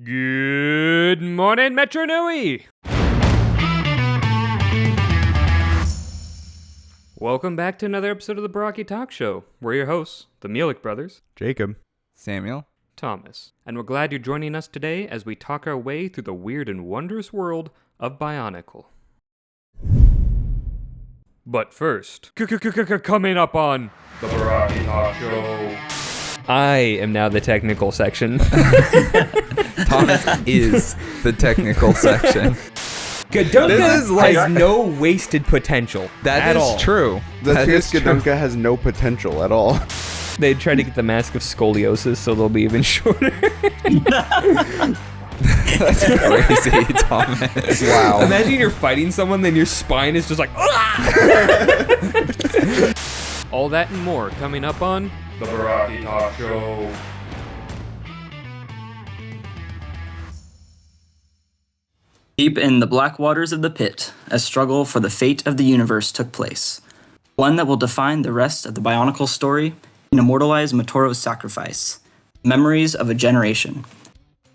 Good morning, Metro Nui! Welcome back to another episode of the Barraki Talk Show. We're your hosts, the Mielik brothers, Jacob, Samuel, Thomas, and we're glad you're joining us today as we talk our way through the weird and wondrous world of Bionicle. But first, coming up on the Barraki Talk Show, I am now the technical section. Thomas is the technical section. Gadunka has no wasted potential. That is true. That is Gadunka has no potential at all. They tried to get the mask of scoliosis, so they'll be even shorter. That's crazy, Thomas. Wow. Imagine you're fighting someone, then your spine is just like, all that and more coming up on the Barraki Talk Show. Deep in the black waters of the pit, a struggle for the fate of the universe took place. One that will define the rest of the Bionicle story and immortalize Motoro's sacrifice. Memories of a generation.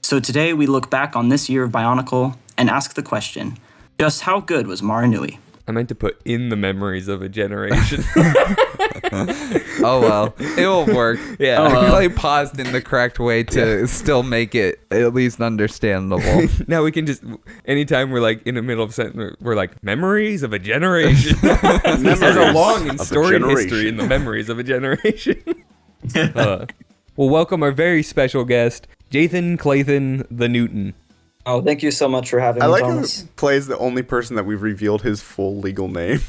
So today we look back on this year of Bionicle and ask the question, just how good was Mahri Nui? I meant to put in the memories of a generation. Oh well, it will work. Yeah. I really paused in the correct way to still make it at least understandable. Now we can just, anytime we're like in the middle of a sentence, we're like, memories of a generation. There's a long and storied history in the memories of a generation. Well, welcome our very special guest, Jathan Clayton the Newton. Oh, thank you so much for having me, I like Thomas. how Clay's the only person that we've revealed his full legal name.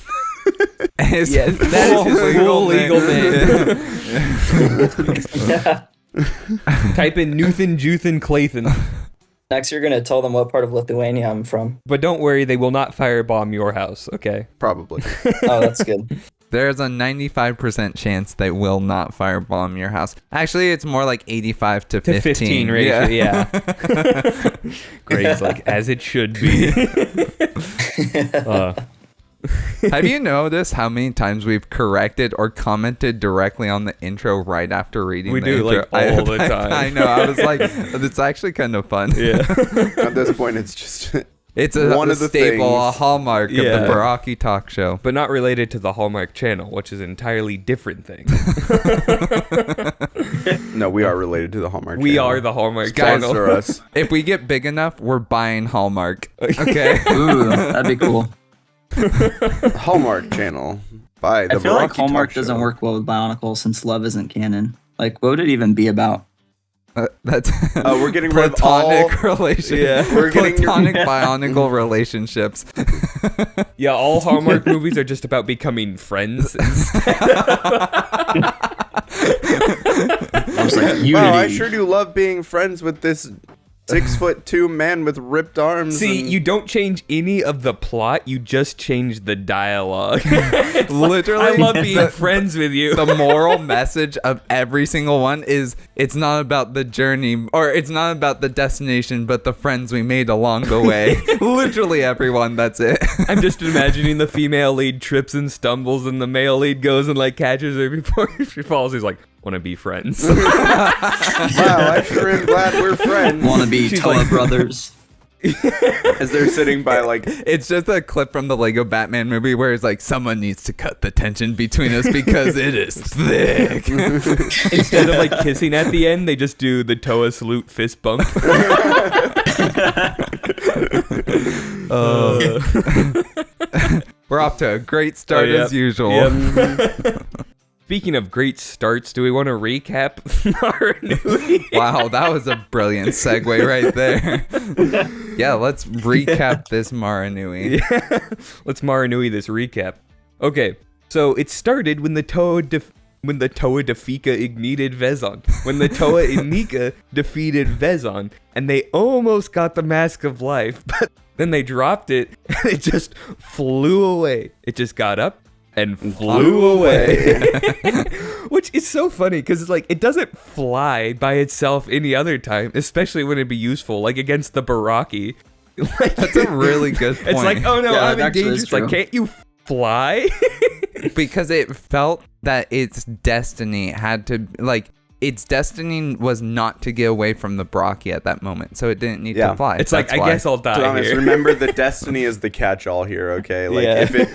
Yes, that is his full legal name. Type in Newthan Juthan Clayton. Next, you're going to tell them what part of Lithuania I'm from. But don't worry, they will not firebomb your house, okay? Probably. Oh, that's good. There's a 95% chance they will not firebomb your house. Actually, it's more like 85 to 15 ratio, yeah. Greg's like, as it should be. Have you noticed how many times we've corrected or commented directly on the intro right after reading We the do, intro? like, all the time. I know. I was like, it's actually kind of fun. Yeah. At this point, it's just It's one of the staple, a things. hallmark of the Barraki Talk Show. But not related to the Hallmark channel, which is an entirely different thing. No, we are related to the Hallmark We channel. are the Hallmark Guys, channel. Sponsor us. If we get big enough, we're buying Hallmark. Okay. Ooh, that'd be cool. Hallmark channel by the I feel like Barraki Hallmark Talk doesn't Show. work well with Bionicle since love isn't canon. Like, what would it even be about? That's We're getting rid of platonic all- relation. Yeah. We're getting- platonic bionicle relationships. Yeah, all Hallmark movies are just about becoming friends. I was like, unity. Wow, I sure do love being friends with this 6'2" man with ripped arms. See, and- you don't change any of the plot, you just change the dialogue. Literally, I love being friends with you. the moral message of every single one is it's not about the journey or it's not about the destination, but the friends we made along the way. Literally everyone, that's it. I'm just imagining the female lead trips and stumbles and the male lead goes and like catches her before she falls. He's like, want to be friends. Wow, I sure am glad we're friends. Want to be She's Toa like- brothers. As they're sitting by like It's just a clip from the Lego Batman movie where it's like, someone needs to cut the tension between us because it is thick. Instead of like kissing at the end, they just do the Toa salute fist bump. We're off to a great start Oh, yep. as usual. Yep. Speaking of great starts, do we want to recap Mahri Nui? Wow, that was a brilliant segue right there. Yeah, let's recap this Mahri Nui. Yeah. Let's Mahri Nui this recap. Okay, so it started when the Toa defeated Vezon. When the Toa Inika defeated Vezon, and they almost got the Mask of Life, but then they dropped it, and it just flew away. It just got up and flew away. Which is so funny, because it's like, it doesn't fly by itself any other time, especially when it'd be useful, like against the Barraki. Like, That's a really good point. it's like, oh no, Yeah, I'm that in actually danger. is It's like, true. can't you fly? because it felt that its destiny had to, like, its destiny was not to get away from the Barraki at that moment, so it didn't need Yeah. to fly. It's like, That's I why. guess I'll die Thomas, here. remember the destiny is the catch-all here, okay? Like Yeah. if it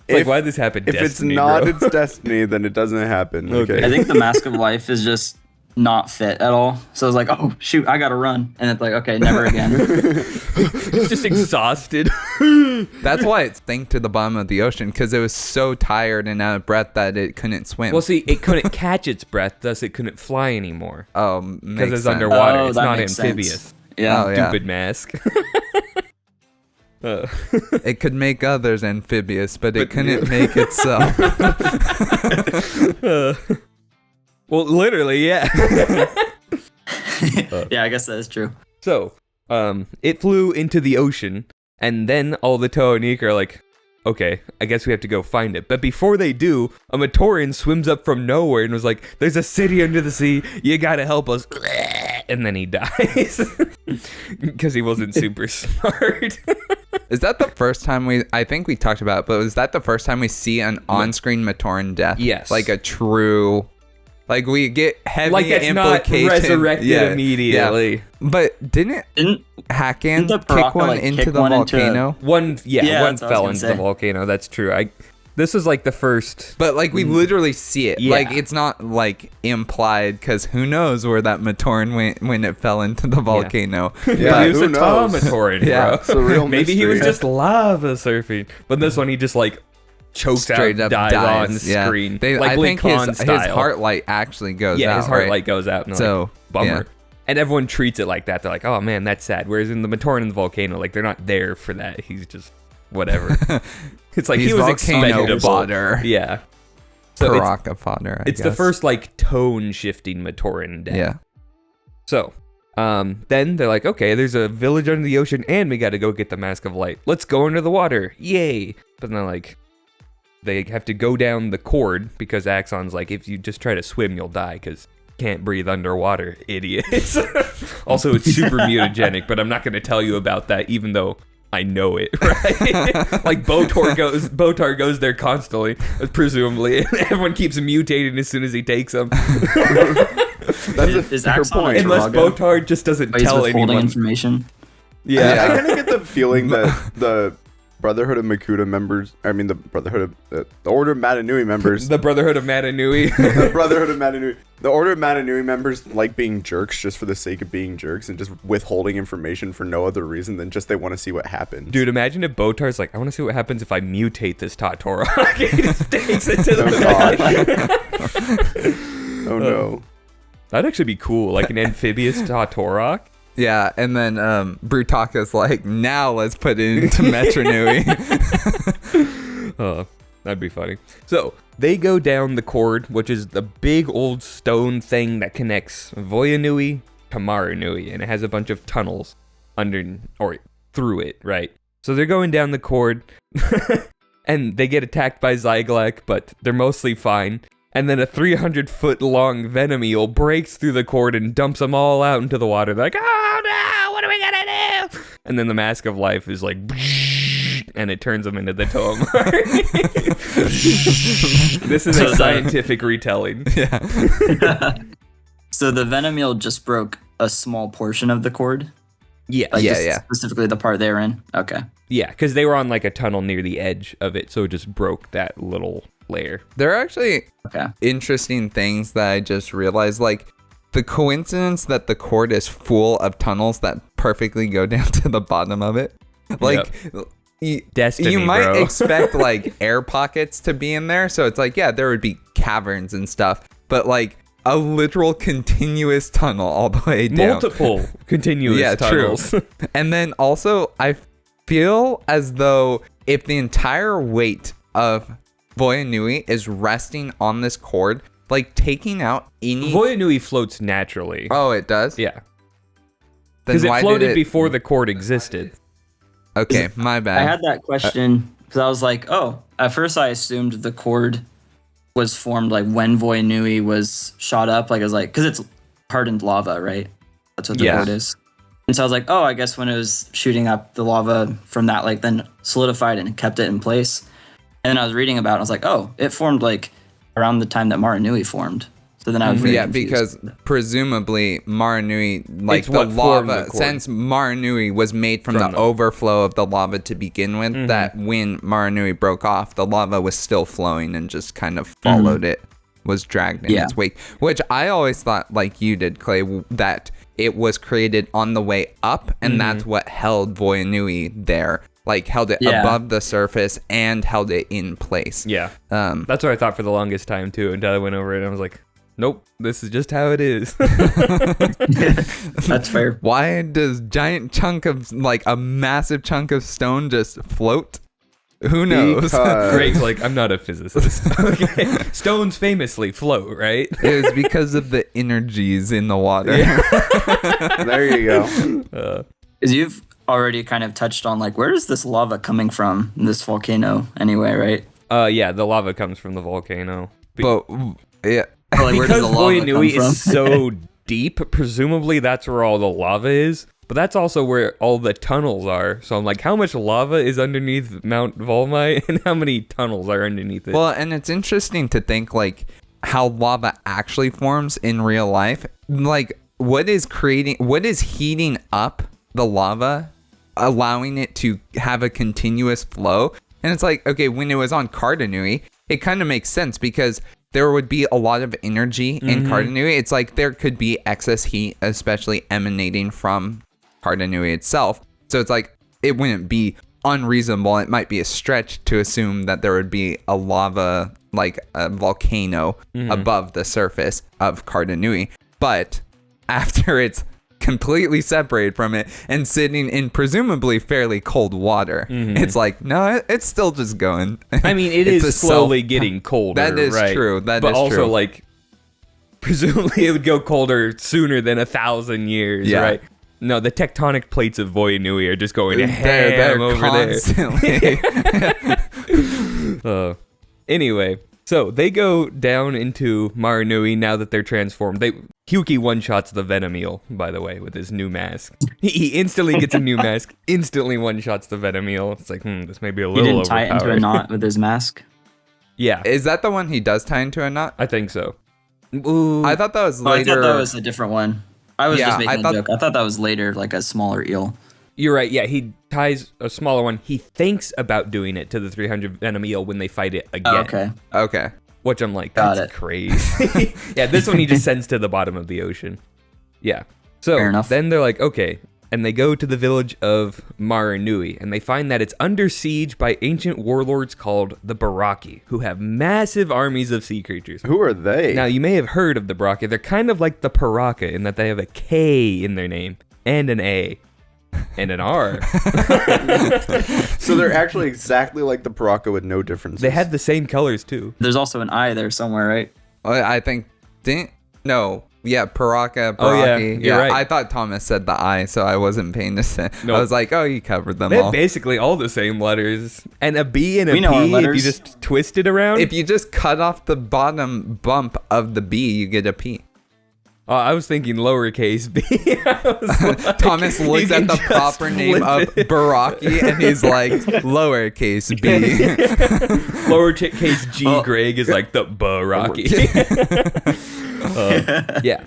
It's like, why did this happen? if Destiny, it's not bro? its destiny, then it doesn't happen. Okay. I think the Mask of Life is just not fit at all. So I was like, oh shoot, I gotta run. And it's like, okay, never again. It's just exhausted. That's why it sank to the bottom of the ocean, because it was so tired and out of breath that it couldn't swim. Well, see, it couldn't catch its breath, thus it couldn't fly anymore. Because Because it's underwater. Oh, It's that not makes amphibious. sense. Yeah. Oh, yeah. Stupid mask. It could make others amphibious, but it couldn't make itself. Well, literally, yeah. Yeah, I guess that is true. So, it flew into the ocean, and then all the Tohonika are like, okay, I guess we have to go find it. But before they do, a Matoran swims up from nowhere and was like, there's a city under the sea, you gotta help us. And then he dies. Because he wasn't super smart. Is that the first time I think we talked about it, but was that the first time we see an on-screen Matoran death? Yes. Like a true, like we get heavy Like it's not implication. resurrected immediately. Yeah. But didn't Hakan Didn't the kick Baraka, one like, into kick the one into- volcano? One Yeah, one that's what I was fell gonna into say. the volcano. That's true. This was like the first. But like we literally see it. Yeah. Like it's not like implied, because who knows where that Matoran went when it fell into the volcano. Yeah, he was who a knows? Matoran, Yeah, bro. it's a real Maybe he was mystery. just lava surfing. But this one, he just like chokes Straight out, up dies on dies. Yeah. screen. They, like I think Blink his style. heart light actually goes Yeah, out. his heart right? light goes out. And So, like, bummer. yeah. And everyone treats it like that. They're like, oh man, that's sad. Whereas in the Matoran and the volcano, like they're not there for that. He's just whatever. It's like He's he was volcano expendable. fodder. Yeah. So it's, Baraka fodder. I it's the guess. first like tone shifting Matoran death. Yeah. So, then they're like, okay, there's a village under the ocean, and we got to go get the Mask of Light. Let's go under the water, yay! But then like, they have to go down the cord because Axon's like, if you just try to swim, you'll die because you can't breathe underwater, idiots. Also, it's super mutagenic, but I'm not going to tell you about that, even though I know it, right? Like Botar goes there constantly, presumably. Everyone keeps mutating as soon as he takes them. That's a Is fair Axon a point. Unless Drago? Botar just doesn't But he's tell withholding anyone. information. Yeah. I kind of get the feeling that the Brotherhood of Makuta members, I mean the Brotherhood of the Order of Mahri Nui members, The Brotherhood of Mahri Nui. the Brotherhood of Mahri Nui, the Order of Mahri Nui members like being jerks just for the sake of being jerks and just withholding information for no other reason than just they want to see what happens. Dude, imagine if Botar's like, I want to see what happens if I mutate this Tatorok. He just takes it to the Oh no. That'd actually be cool, like an amphibious Tatorok. Yeah, and then Brutaka's like, now let's put it into Metronui. Oh, that'd be funny. So, they go down the cord, which is the big old stone thing that connects Voyanui to Marunui, and it has a bunch of tunnels under or through it, right? So they're going down the cord, and they get attacked by Zyglek, but they're mostly fine. And then a 300-foot long venom eel breaks through the cord and dumps them all out into the water. They're like, oh no, what are we gonna do? And then the Mask of Life is like, and it turns them into the Toamari. This is a scientific retelling. So the venom eel just broke a small portion of the cord? Yeah, Like Yeah, just yeah. Specifically the part they were in? Okay. yeah, because they were on like a tunnel near the edge of it, so it just broke that little layer. There are actually Okay. interesting things that I just realized, like the coincidence that the cord is full of tunnels that perfectly go down to the bottom of it. Like Destiny, you might bro. expect like air pockets to be in there, so it's like, yeah, there would be caverns and stuff, but like a literal continuous tunnel all the way down. Multiple continuous Yeah, tunnels. true. And then also, I feel as though if the entire weight of Voyanui is resting on this cord, like taking out any... Voyanui floats naturally. Oh, it does? Yeah, Then because it why floated did before the cord existed. Okay, my bad. I had that question because I was like, oh, at first I assumed the cord was formed like when Voyanui was shot up. Like, I was like, because it's hardened lava, right? That's what the Yeah. cord is. And so I was like, oh, I guess when it was shooting up, the lava from that like then solidified and kept it in place. And then I was reading about it, I was like, oh, it formed like around the time that Mahri Nui formed. So So then I was very Yeah, confused. because presumably Mahri Nui, like It's the what formed the lava, core. since Mahri Nui was made from the the- overflow of the lava to begin with, that when Mahri Nui broke off, the lava was still flowing and just kind of followed it, was dragged in Yeah. its wake. Which I always thought, like you did, Clay, that it was created on the way up, and that's what held Voyanui there. Like, held it Yeah. above the surface and held it in place. Yeah. That's what I thought for the longest time, too, until I went over it and I was like, nope, this is just how it is. That's fair. Why does giant chunk of, like, a massive chunk of stone just float? Who knows? Because- Greg's like, I'm not a physicist. Okay. Stones famously float, right? It was because of the energies in the water. There you go. Because you've already kind of touched on, like, where is this lava coming from, this volcano, anyway, right? Yeah, the lava comes from the volcano. But, yeah. Or, like, where does Because the lava Voyanui come from? is so deep, presumably that's where all the lava is. But that's also where all the tunnels are. So I'm like, how much lava is underneath Mount Volmai and how many tunnels are underneath it? Well, and it's interesting to think, like, how lava actually forms in real life. Like, what is heating up the lava, allowing it to have a continuous flow? And it's like, okay, when it was on Cardanui, it kind of makes sense because there would be a lot of energy in Cardanui. It's like there could be excess heat, especially emanating from Cardanui itself. So it's like it wouldn't be unreasonable. It might be a stretch to assume that there would be a lava, like a volcano above the surface of Cardanui. But after it's completely separated from it and sitting in presumably fairly cold water, it's like, no, it's still just going. I mean, it It's is a slowly getting colder. That is right? true. That but is also, true. like, presumably it would go colder sooner than 1,000 years, Yeah. right? No, the tectonic plates of Voyanui are just going They're ham over constantly. there. Anyway, so they go down into Mahri Nui now that they're transformed. Hyuki one-shots the Venom Eel, by the way, with his new mask. He instantly gets a new mask, instantly one-shots the Venom Eel. It's like, this may be a He little didn't tie it into a overpowered. knot with his mask. Yeah, Is that the one he does tie into a knot? I think so. Ooh. I thought that was Oh, I later. thought that was a different one. I was Yeah, just I making thought- a joke. I thought that was later, like a smaller eel. You're right. Yeah, he ties a smaller one. He thinks about doing it to the 300 Venom Eel when they fight it again. Oh, okay. Okay. Which I'm like, Got that's it. crazy. Yeah, this one he just sends to the bottom of the ocean. Yeah. So Fair enough. then they're like, okay. And they go to the village of Mahri Nui, and they find that it's under siege by ancient warlords called the Barraki, who have massive armies of sea creatures. Who are they? Now, you may have heard of the Barraki. They're kind of like the Paraka in that they have a K in their name, and an A, and an R. So they're actually exactly like the Paraka with no differences. They had the same colors, too. There's also an eye there somewhere, right? I think. Paraka. Oh, yeah, Barraki. you're right. I thought Thomas said the I, so I wasn't paying attention. Nope. I was like, oh, you covered them They have all. basically all the same letters. And a B and a We know our P, if you letters. just twist it around. If you just cut off the bottom bump of the B, you get a P. I was thinking lowercase b. I was like, Thomas you looks can at the just proper name of flip it. Barraki and he's like, lowercase b. Lowercase G Well- Greg is like the Barraki. Yeah.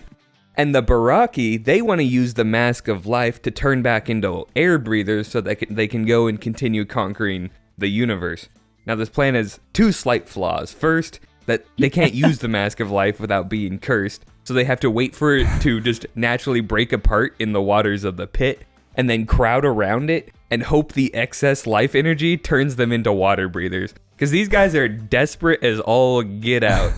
And the Barraki, they want to use the Mask of Life to turn back into air breathers so that they can go and continue conquering the universe. Now, this plan has two slight flaws. First, that they can't use the Mask of Life without being cursed, so they have to wait for it to just naturally break apart in the waters of the pit, and then crowd around it and hope the excess life energy turns them into water breathers. Because these guys are desperate as all get out.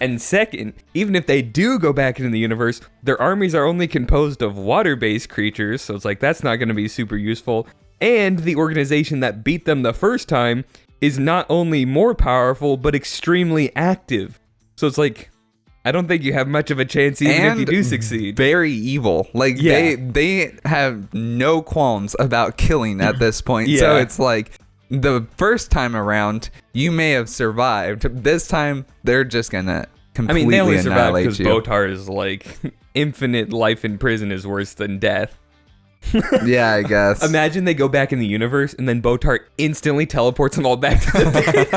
And second, even if they do go back into the universe, their armies are only composed of water-based creatures, so it's like that's not going to be super useful. And the organization that beat them the first time is not only more powerful, but extremely active. So it's like, I don't think you have much of a chance even if you do succeed. Very evil. Like Yeah. they have no qualms about killing at this point. So Yeah. it's like the first time around you may have survived. This time they're just gonna I completely mean, they only survived annihilate because you. Botar is like, infinite life in prison is worse than death. Yeah, I guess. Imagine they go back in the universe and then Botar instantly teleports them all back to the pit.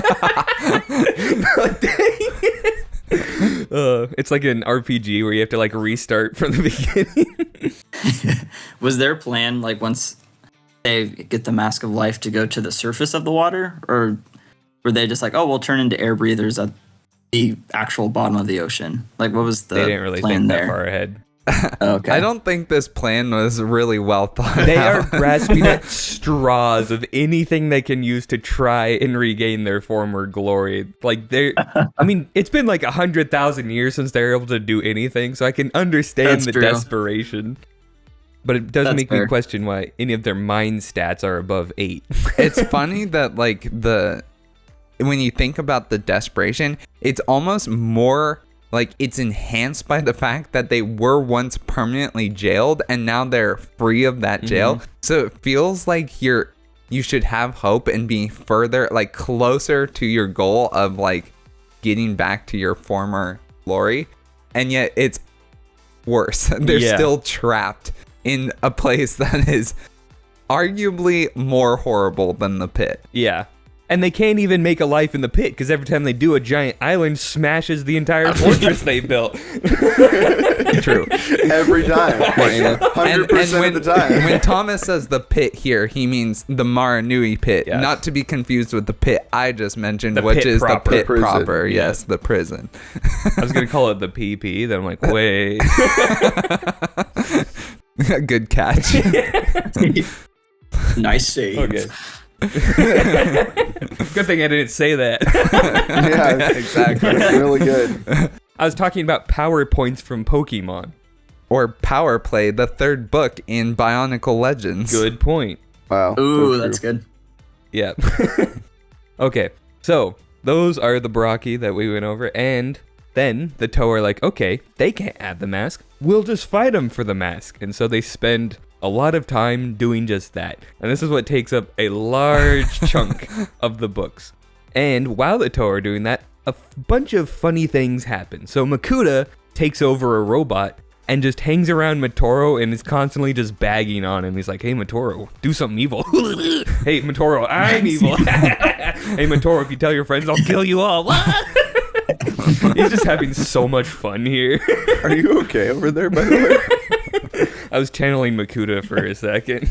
Like, dang it. It's like an RPG where you have to like restart from the beginning. Was their plan like once they get the Mask of Life to go to the surface of the water, or were they just like, oh, we'll turn into air breathers at the actual bottom of the ocean? Like, what was the They didn't really plan think there? that far ahead. Okay. I don't think this plan was really well thought They out. are grasping at straws of anything they can use to try and regain their former glory. Like I mean, it's been like 100,000 years since they were able to do anything, so I can understand That's the true. desperation. But it does That's make me fair. question why any of their mind stats are above 8. It's funny that like when you think about the desperation, it's almost more like it's enhanced by the fact that they were once permanently jailed and now they're free of that jail. So it feels like you should have hope and be further, like closer to your goal of like getting back to your former glory. And yet it's worse. They're Yeah. still trapped in a place that is arguably more horrible than the pit. Yeah. And they can't even make a life in the pit because every time they do, a giant island smashes the entire fortress they built. True. Every time. 100% of the time. When Thomas says the pit here, he means the Mahri Nui pit, Yes. not to be confused with the pit I just mentioned, The which pit is proper. the pit Prison. proper. Yeah. Yes, the prison. I was going to call it the PP. Then I'm like, wait. Good catch. Nice save. Okay. Good thing I didn't say that. Yeah, exactly. really good. I was talking about power points from Pokemon. Or Power Play, the third book in Bionicle Legends. Good point. Wow. Ooh, so that's true. good. Yeah. Okay, so those are the Barraki that we went over, and then the Toa are like, okay, they can't have the mask. We'll just fight them for the mask. And so they spend a lot of time doing just that. And this is what takes up a large chunk of the books. And while the Toa are doing that, a bunch of funny things happen. So Makuta takes over a robot and just hangs around Matoro and is constantly just bagging on him. He's like, hey, Matoro, do something evil. Hey, Matoro, I'm evil. Hey, Matoro, if you tell your friends, I'll kill you all. He's just having so much fun here. Are you okay over there, by the way? I was channeling Makuta for a second.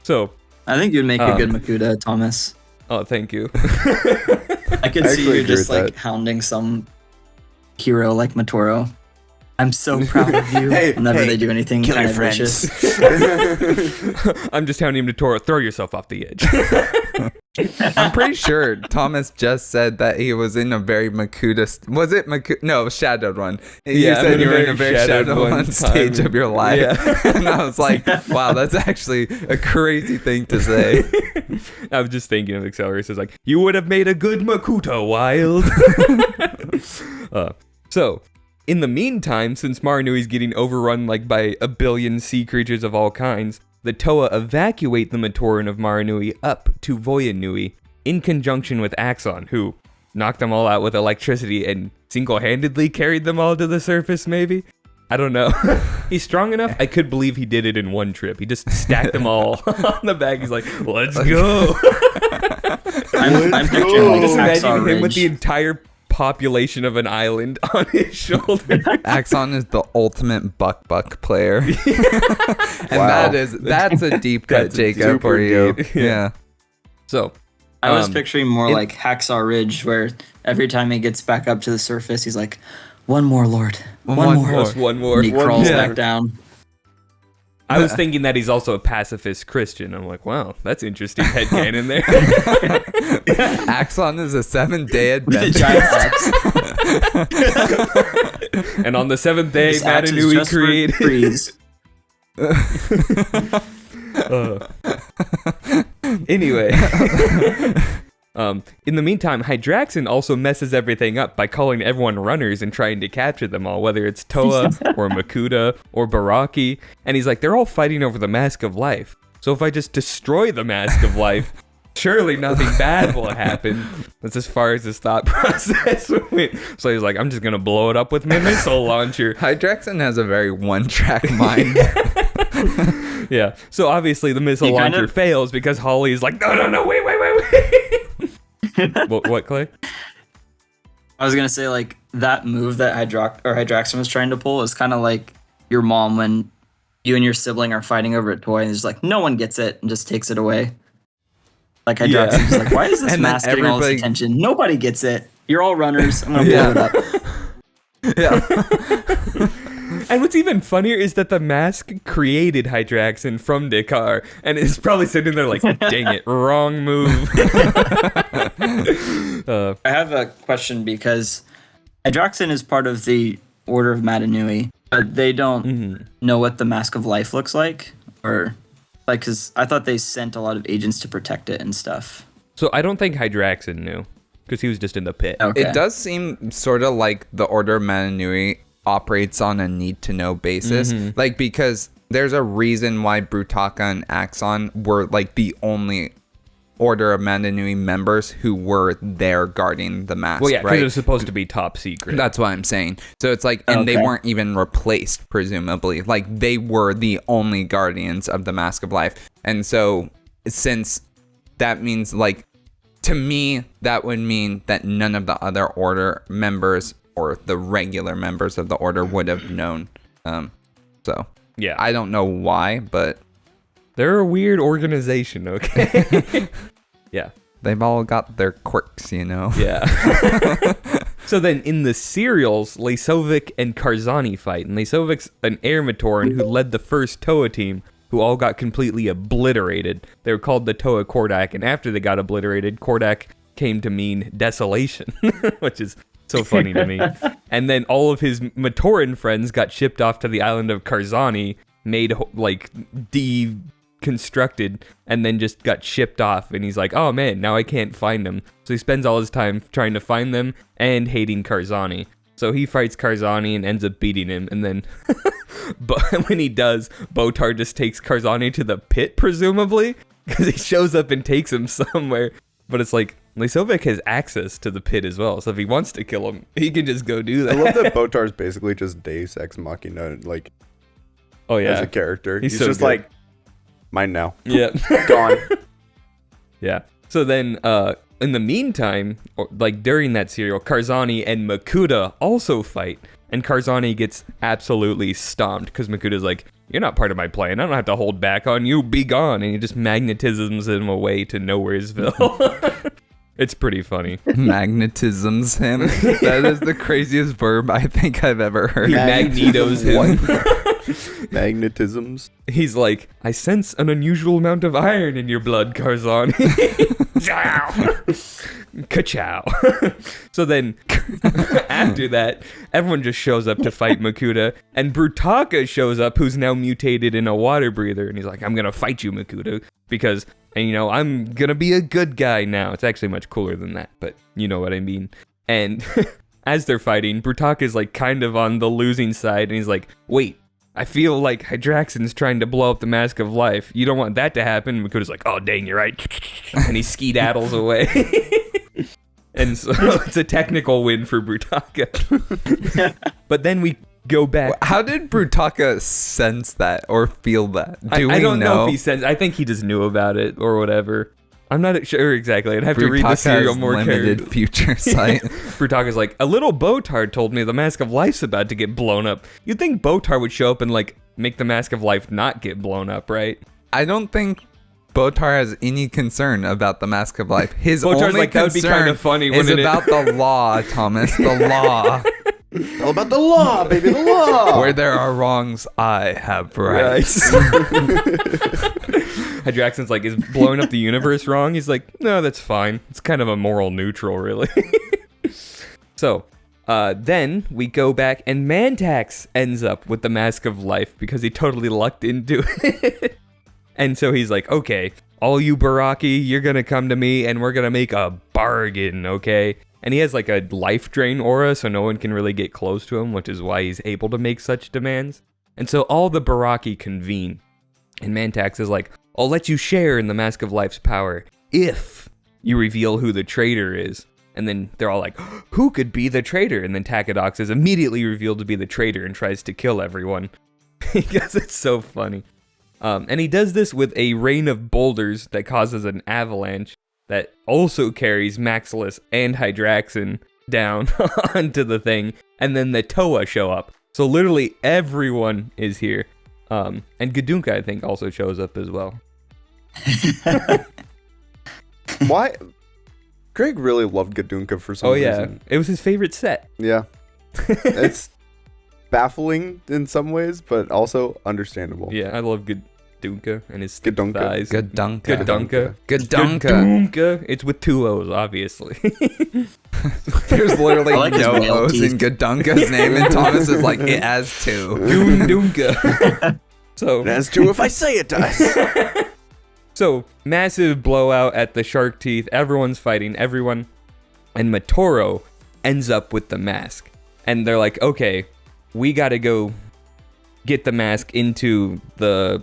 So, I think you'd make a good Makuta, Thomas. oh, thank you. I could I see actually you just agree with like that. hounding some hero like Matoro. I'm so proud of you. Hey, Whenever hey, they do anything kill kind your of friends. vicious. I'm just telling him to throw yourself off the edge. I'm pretty sure Thomas just said that he was in a very Makuta. Was it Makuta? No, Shadowed one. You Yeah, I'm said in you a were in very a very Shadowed Shadowed one one stage time. of your life. Yeah. And I was like, wow, that's actually a crazy thing to say. I was just thinking of Accelerators. It's like, you would have made a good Makuta, Wild. So, in the meantime, since Mahri Nui's getting overrun like by a billion sea creatures of all kinds, the Toa evacuate the Matoran of Mahri Nui up to Voya Nui in conjunction with Axon, who knocked them all out with electricity and single-handedly carried them all to the surface, maybe? I don't know. He's strong enough. I could believe he did it in one trip. He just stacked them all on the back. He's like, let's go. I'm picturing like Just Hacksaw imagine him with the Ridge. entire population of an island on his shoulder. Axon is the ultimate buck player. And Wow. that's a deep cut, That's Jacob, super for you. deep. Yeah. So, I was Um, picturing more in- like Hacksaw Ridge, where every time he gets back up to the surface, he's like, one more, Lord. One more. just one more. And he One crawls more. back down. I was thinking that he's also a pacifist Christian. I'm like, wow, that's interesting headcanon there. Axon is a 7-day With a adventure. giant axe. And on the seventh day, This axe is Madanui just for created. trees. Anyway. In the meantime, Hydraxin also messes everything up by calling everyone runners and trying to capture them all, whether it's Toa or Makuta or Barraki. And he's like, they're all fighting over the Mask of Life. So if I just destroy the Mask of Life, surely nothing bad will happen. That's as far as his thought process went. So he's like, I'm just going to blow it up with my missile launcher. Hydraxin has a very one-track mind. Yeah. So obviously the missile He kind launcher of- fails because Holly's like, no, wait. What, Clay? I was gonna say like that move that Hydraxon was trying to pull is kind of like your mom when you and your sibling are fighting over a toy and it's like no one gets it and just takes it away. Like Hydraxon's just like, why is this And then mask getting all this everybody- attention? Nobody gets it. You're all runners. I'm gonna blow it up. Yeah. And what's even funnier is that the mask created Hydraxon from Dakar, and it's probably sitting there like, dang it, wrong move. I have a question because Hydraxon is part of the Order of Mahri Nui, but they don't know what the Mask of Life looks like, or like, because I thought they sent a lot of agents to protect it and stuff. So I don't think Hydraxon knew, because he was just in the pit. Okay. It does seem sort of like the Order of Mahri Nui operates on a need-to-know basis. Like, because there's a reason why Brutaka and Axon were, like, the only Order of Mahri Nui members who were there guarding the mask, Well, yeah, because right? it was supposed to be top secret. That's what I'm saying. So it's like, and they Okay. weren't even replaced, presumably. Like, they were the only guardians of the Mask of Life. And so, since that means, like, to me, that would mean that none of the other Order members or the regular members of the Order would have known. So, Yeah. I don't know why, but They're a weird organization, okay? Yeah. they've all got their quirks, you know? Yeah. So then in the serials, Lasovic and Karzani fight. And Lasovic's an air Matoran who led the first Toa team, who all got completely obliterated. They were called the Toa Kordak, and after they got obliterated, Kordak came to mean desolation, which is so funny to me. And then all of his Matoran friends got shipped off to the island of Karzani, made like deconstructed, and then just got shipped off. And he's like, oh man, now I can't find them. So he spends all his time trying to find them and hating Karzani. So he fights Karzani and ends up beating him. And then but when he does, Botar just takes Karzani to the pit, presumably, because he shows up and takes him somewhere. But it's like, Lasovic has access to the pit as well, so if he wants to kill him, he can just go do I that. love that Botar's basically just Deus Ex Machina, like, Oh yeah, as a character. He's He's so just good. like, mine now. yeah, Gone. yeah. So then, in the meantime, or like during that serial, Karzani and Makuta also fight, and Karzani gets absolutely stomped because Makuta's like, "You're not part of my plan. I don't have to hold back on you. Be gone!" And he just magnetisms him away to Nowheresville. It's pretty funny. Magnetisms him. That is the craziest verb I think I've ever heard. He magnetos him. Magnetisms. He's like, I sense an unusual amount of iron in your blood, Karzani. Ka-chow. So then, after that, everyone just shows up to fight Makuta, and Brutaka shows up, who's now mutated in a water breather, and he's like, I'm gonna fight you, Makuta, because, and you know, I'm gonna be a good guy now. It's actually much cooler than that, but you know what I mean. And as they're fighting, Brutaka's like kind of on the losing side, and he's like, wait, I feel like Hydraxon's trying to blow up the Mask of Life. You don't want that to happen. Makuta's like, oh, dang, you're right. And he skedaddles away. And so it's a technical win for Brutaka. But then we go back. How did Brutaka sense that or feel that? Do I we don't know know if he sensed. I think he just knew about it or whatever. I'm not sure exactly. I'd have to read the Brutaka serial has more limited carefully. future sight. Brutaka's like, a little Botar told me the Mask of Life's about to get blown up. You'd think Botar would show up and like make the Mask of Life not get blown up, right? I don't think Botar has any concern about the Mask of Life. His Botar's only like, that would be concern kinda funny, is wouldn't it? about the law, Thomas. The law. All about the law, baby, the law. Where there are wrongs, I have rights. Hydraxon's like, is blowing up the universe wrong? He's like, no, that's fine. It's kind of a moral neutral, really. So, then we go back and Mantax ends up with the Mask of Life because he totally lucked into it. And so he's like, okay, all you Barraki, you're going to come to me and we're going to make a bargain, okay? And he has like a life drain aura, so no one can really get close to him, which is why he's able to make such demands. And so all the Barraki convene. And Mantax is like, I'll let you share in the Mask of Life's power if you reveal who the traitor is. And then they're all like, who could be the traitor? And then Takadox is immediately revealed to be the traitor and tries to kill everyone. Because it's so funny. And he does this with a rain of boulders that causes an avalanche that also carries Maximus and Hydraxon down onto the thing, and then the Toa show up. So literally everyone is here. And Gadunka, I think, also shows up as well. Why? Greg really loved Gadunka for some reason. It was his favorite set. Yeah. It's baffling in some ways, but also understandable. Yeah, I love Gadunka and his thick thighs. Gadunka. Gadunka. It's with 2 O's, obviously. There's literally I like his no male O's teeth. in Gadunka's name, and Thomas is like, it has 2. Gadunka. So It has to if I say it does. So, massive blowout at the shark teeth. Everyone's fighting everyone. And Matoro ends up with the mask. And they're like, okay, we gotta go get the mask into the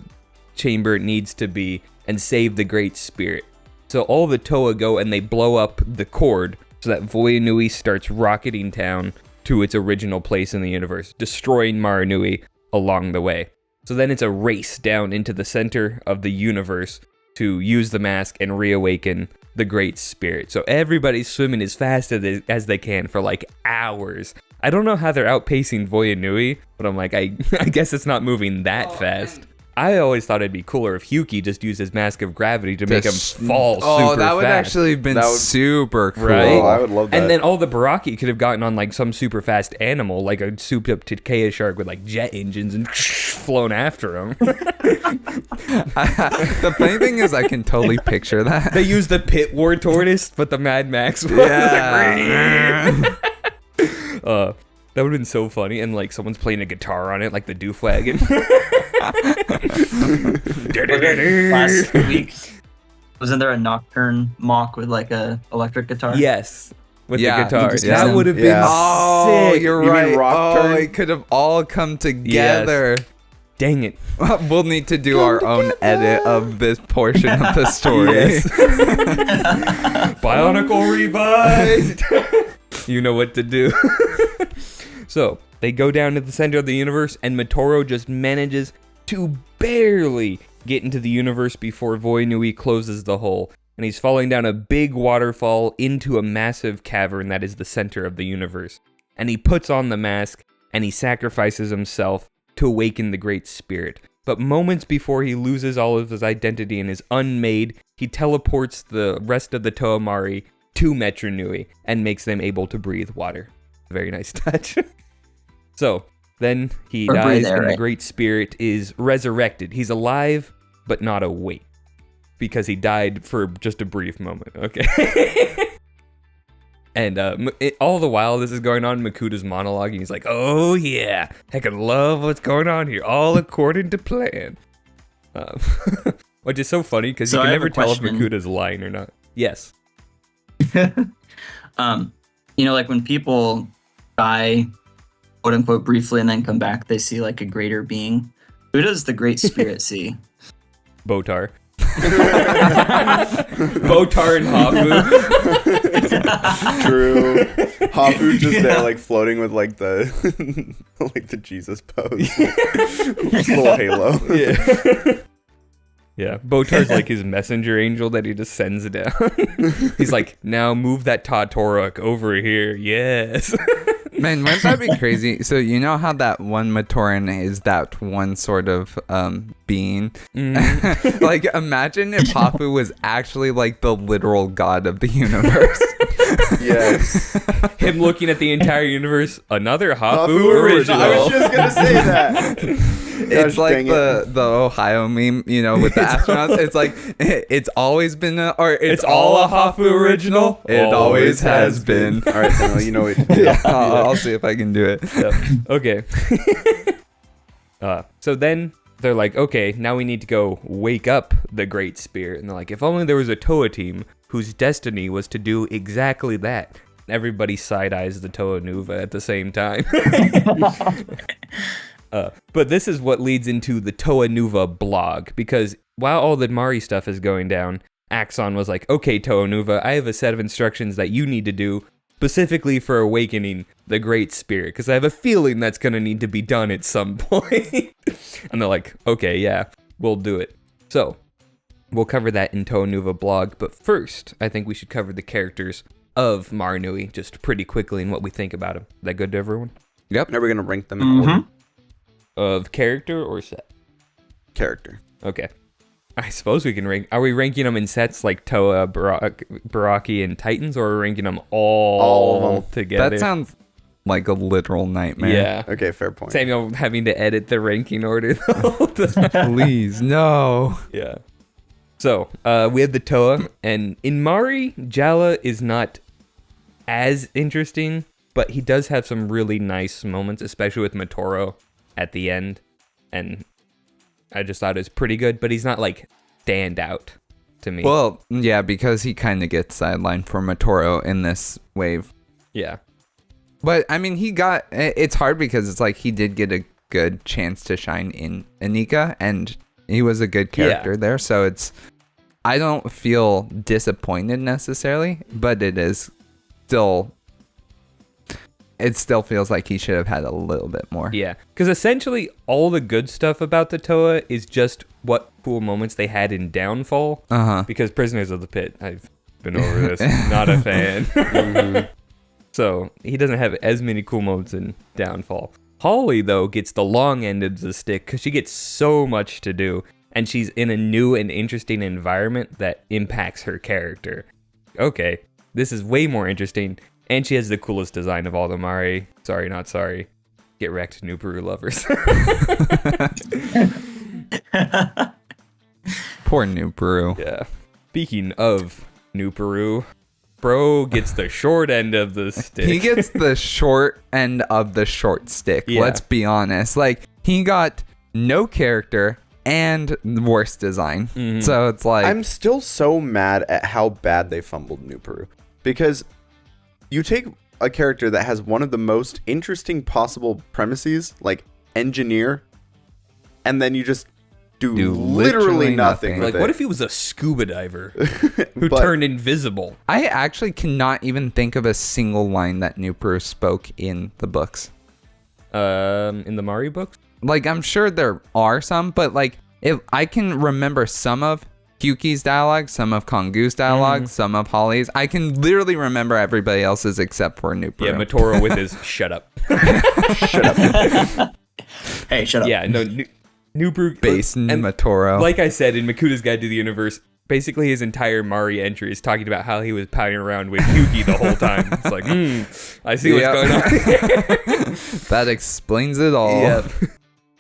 chamber it needs to be and save the Great Spirit. So all the Toa go and they blow up the cord so that Voya Nui starts rocketing down to its original place in the universe, destroying Mahri Nui along the way. So then it's a race down into the center of the universe to use the mask and reawaken the Great Spirit. So everybody's swimming as fast as they can for like hours. I don't know how they're outpacing Voya Nui, but I'm like, I guess it's not moving that fast. I always thought it'd be cooler if Hyuki just used his mask of gravity to make him fall super fast. Oh, that would actually have been super cool. Right? Oh, I would love that. And then all the Barraki could have gotten on like some super fast animal, like a souped up Takea shark with like jet engines and flown after him. The funny thing is, I can totally picture that. They used the pit war tortoise, but the Mad Max was Yeah. that would have been so funny. And like someone's playing a guitar on it, like the Doofwagon. Last week, wasn't there a Nocturne mock with like a electric guitar? Yes, with the guitar. yeah. That would have been Yeah. Oh, sick. you're You mean right. Rock Oh, Turn? it could have all come together. Dang it. We'll need to do our own edit of this portion of the story. Yes. Bionicle revised. You know what to do. So they go down to the center of the universe, and Matoro just manages to barely get into the universe before Voya Nui closes the hole. And he's falling down a big waterfall into a massive cavern that is the center of the universe. And he puts on the mask, and he sacrifices himself to awaken the Great Spirit. But moments before he loses all of his identity and is unmade, he teleports the rest of the Toa Mari to Metru Nui and makes them able to breathe water. Very nice touch. So, then he Or dies breathe air, and the right? Great Spirit is resurrected. He's alive, but not awake. Because he died for just a brief moment, okay? And all the while this is going on, Makuda's monologuing. He's like, oh yeah, I can love what's going on here, all according to plan. Which is so funny, because So you I can have never a tell if question. Makuda's lying or not. Yes. You know, like when people die, quote unquote, briefly and then come back, they see like a greater being. Who does the Great Spirit see? Botar. Botar and Hafu. True. Hafu just there, like floating with like the like the Jesus pose, little halo. Yeah. Yeah, Botar's like his messenger angel that he just sends down. He's like, now move that Tatorok over here. Yes. Man, wouldn't that be crazy? So you know how that one Matoran is that one sort of being? Like, imagine if Hafu was actually like the literal god of the universe. Yes. Him looking at the entire universe, another Hafu, Hafu original. I was just gonna say that. It's Gosh, like dang the Ohio meme, you know, with the astronauts. It's like, it's always been it's all a Hafu original. It always has been. All right, Samuel, you know what to do. Yeah, I'll see if I can do it. Yep. Okay. So then they're like, okay, now we need to go wake up the Great Spirit. And they're like, if only there was a Toa team whose destiny was to do exactly that. Everybody side-eyes the Toa Nuva at the same time. But this is what leads into the Toa Nuva blog, because while all the Mari stuff is going down, Axon was like, okay, Toa Nuva, I have a set of instructions that you need to do specifically for awakening the Great Spirit, because I have a feeling that's going to need to be done at some point. And they're like, okay, yeah, we'll do it. So, we'll cover that in Toa Nuva blog, but first, I think we should cover the characters of Mahri Nui just pretty quickly and what we think about him. Is that good to everyone? Yep. Now we're going to rank them in order. Of character or set? Character. Okay. I suppose we can rank. Are we ranking them in sets like Toa, Barraki, and Titans, or are we ranking them all of them together? That sounds like a literal nightmare. Yeah. Okay, fair point. Samuel having to edit the ranking order the whole time. Please, no. Yeah. So, we have the Toa, and in Mahri, Jala is not as interesting, but he does have some really nice moments, especially with Motoro at the end, and I just thought it was pretty good, but he's not, like, stand out to me. Well, yeah, because he kind of gets sidelined for Motoro in this wave. Yeah. But, I mean, it's hard because it's like he did get a good chance to shine in Anika, and he was a good character there, so I don't feel disappointed necessarily, but it still feels like he should have had a little bit more. Yeah, because essentially all the good stuff about the Toa is just what cool moments they had in Downfall. Because Prisoners of the Pit, I've been over this, not a fan. So he doesn't have as many cool moments in Downfall. Holly, though, gets the long end of the stick because she gets so much to do, and she's in a new and interesting environment that impacts her character. Okay, this is way more interesting. And she has the coolest design of all the Mahri. Sorry, not sorry. Get wrecked, New Peru lovers. Poor New Peru. Yeah. Speaking of New Peru, bro gets the short end of the stick. He gets the short end of the short stick. Yeah. Let's be honest. Like, he got no character and worse design. So it's like... I'm still so mad at how bad they fumbled New Peru. Because... you take a character that has one of the most interesting possible premises, like engineer, and then you just do literally nothing with like, it. what if he was a scuba diver who turned invisible? I actually cannot even think of a single line that New Peru spoke in the books. In the Mahri books? Like, I'm sure there are some, but like, if I can remember some of Hyuki's dialogue, some of Kongu's dialogue, some of Holly's. I can literally remember everybody else's except for New Peru. Yeah, Motoro with his shut up. Shut up. Hey, shut up. Yeah, no, New Peru. Base and Motoro. Like I said, in Makuda's Guide to the Universe, basically his entire Mahri entry is talking about how he was pouting around with Hyuki the whole time. It's like, I see what's going on. That explains it all. Yeah.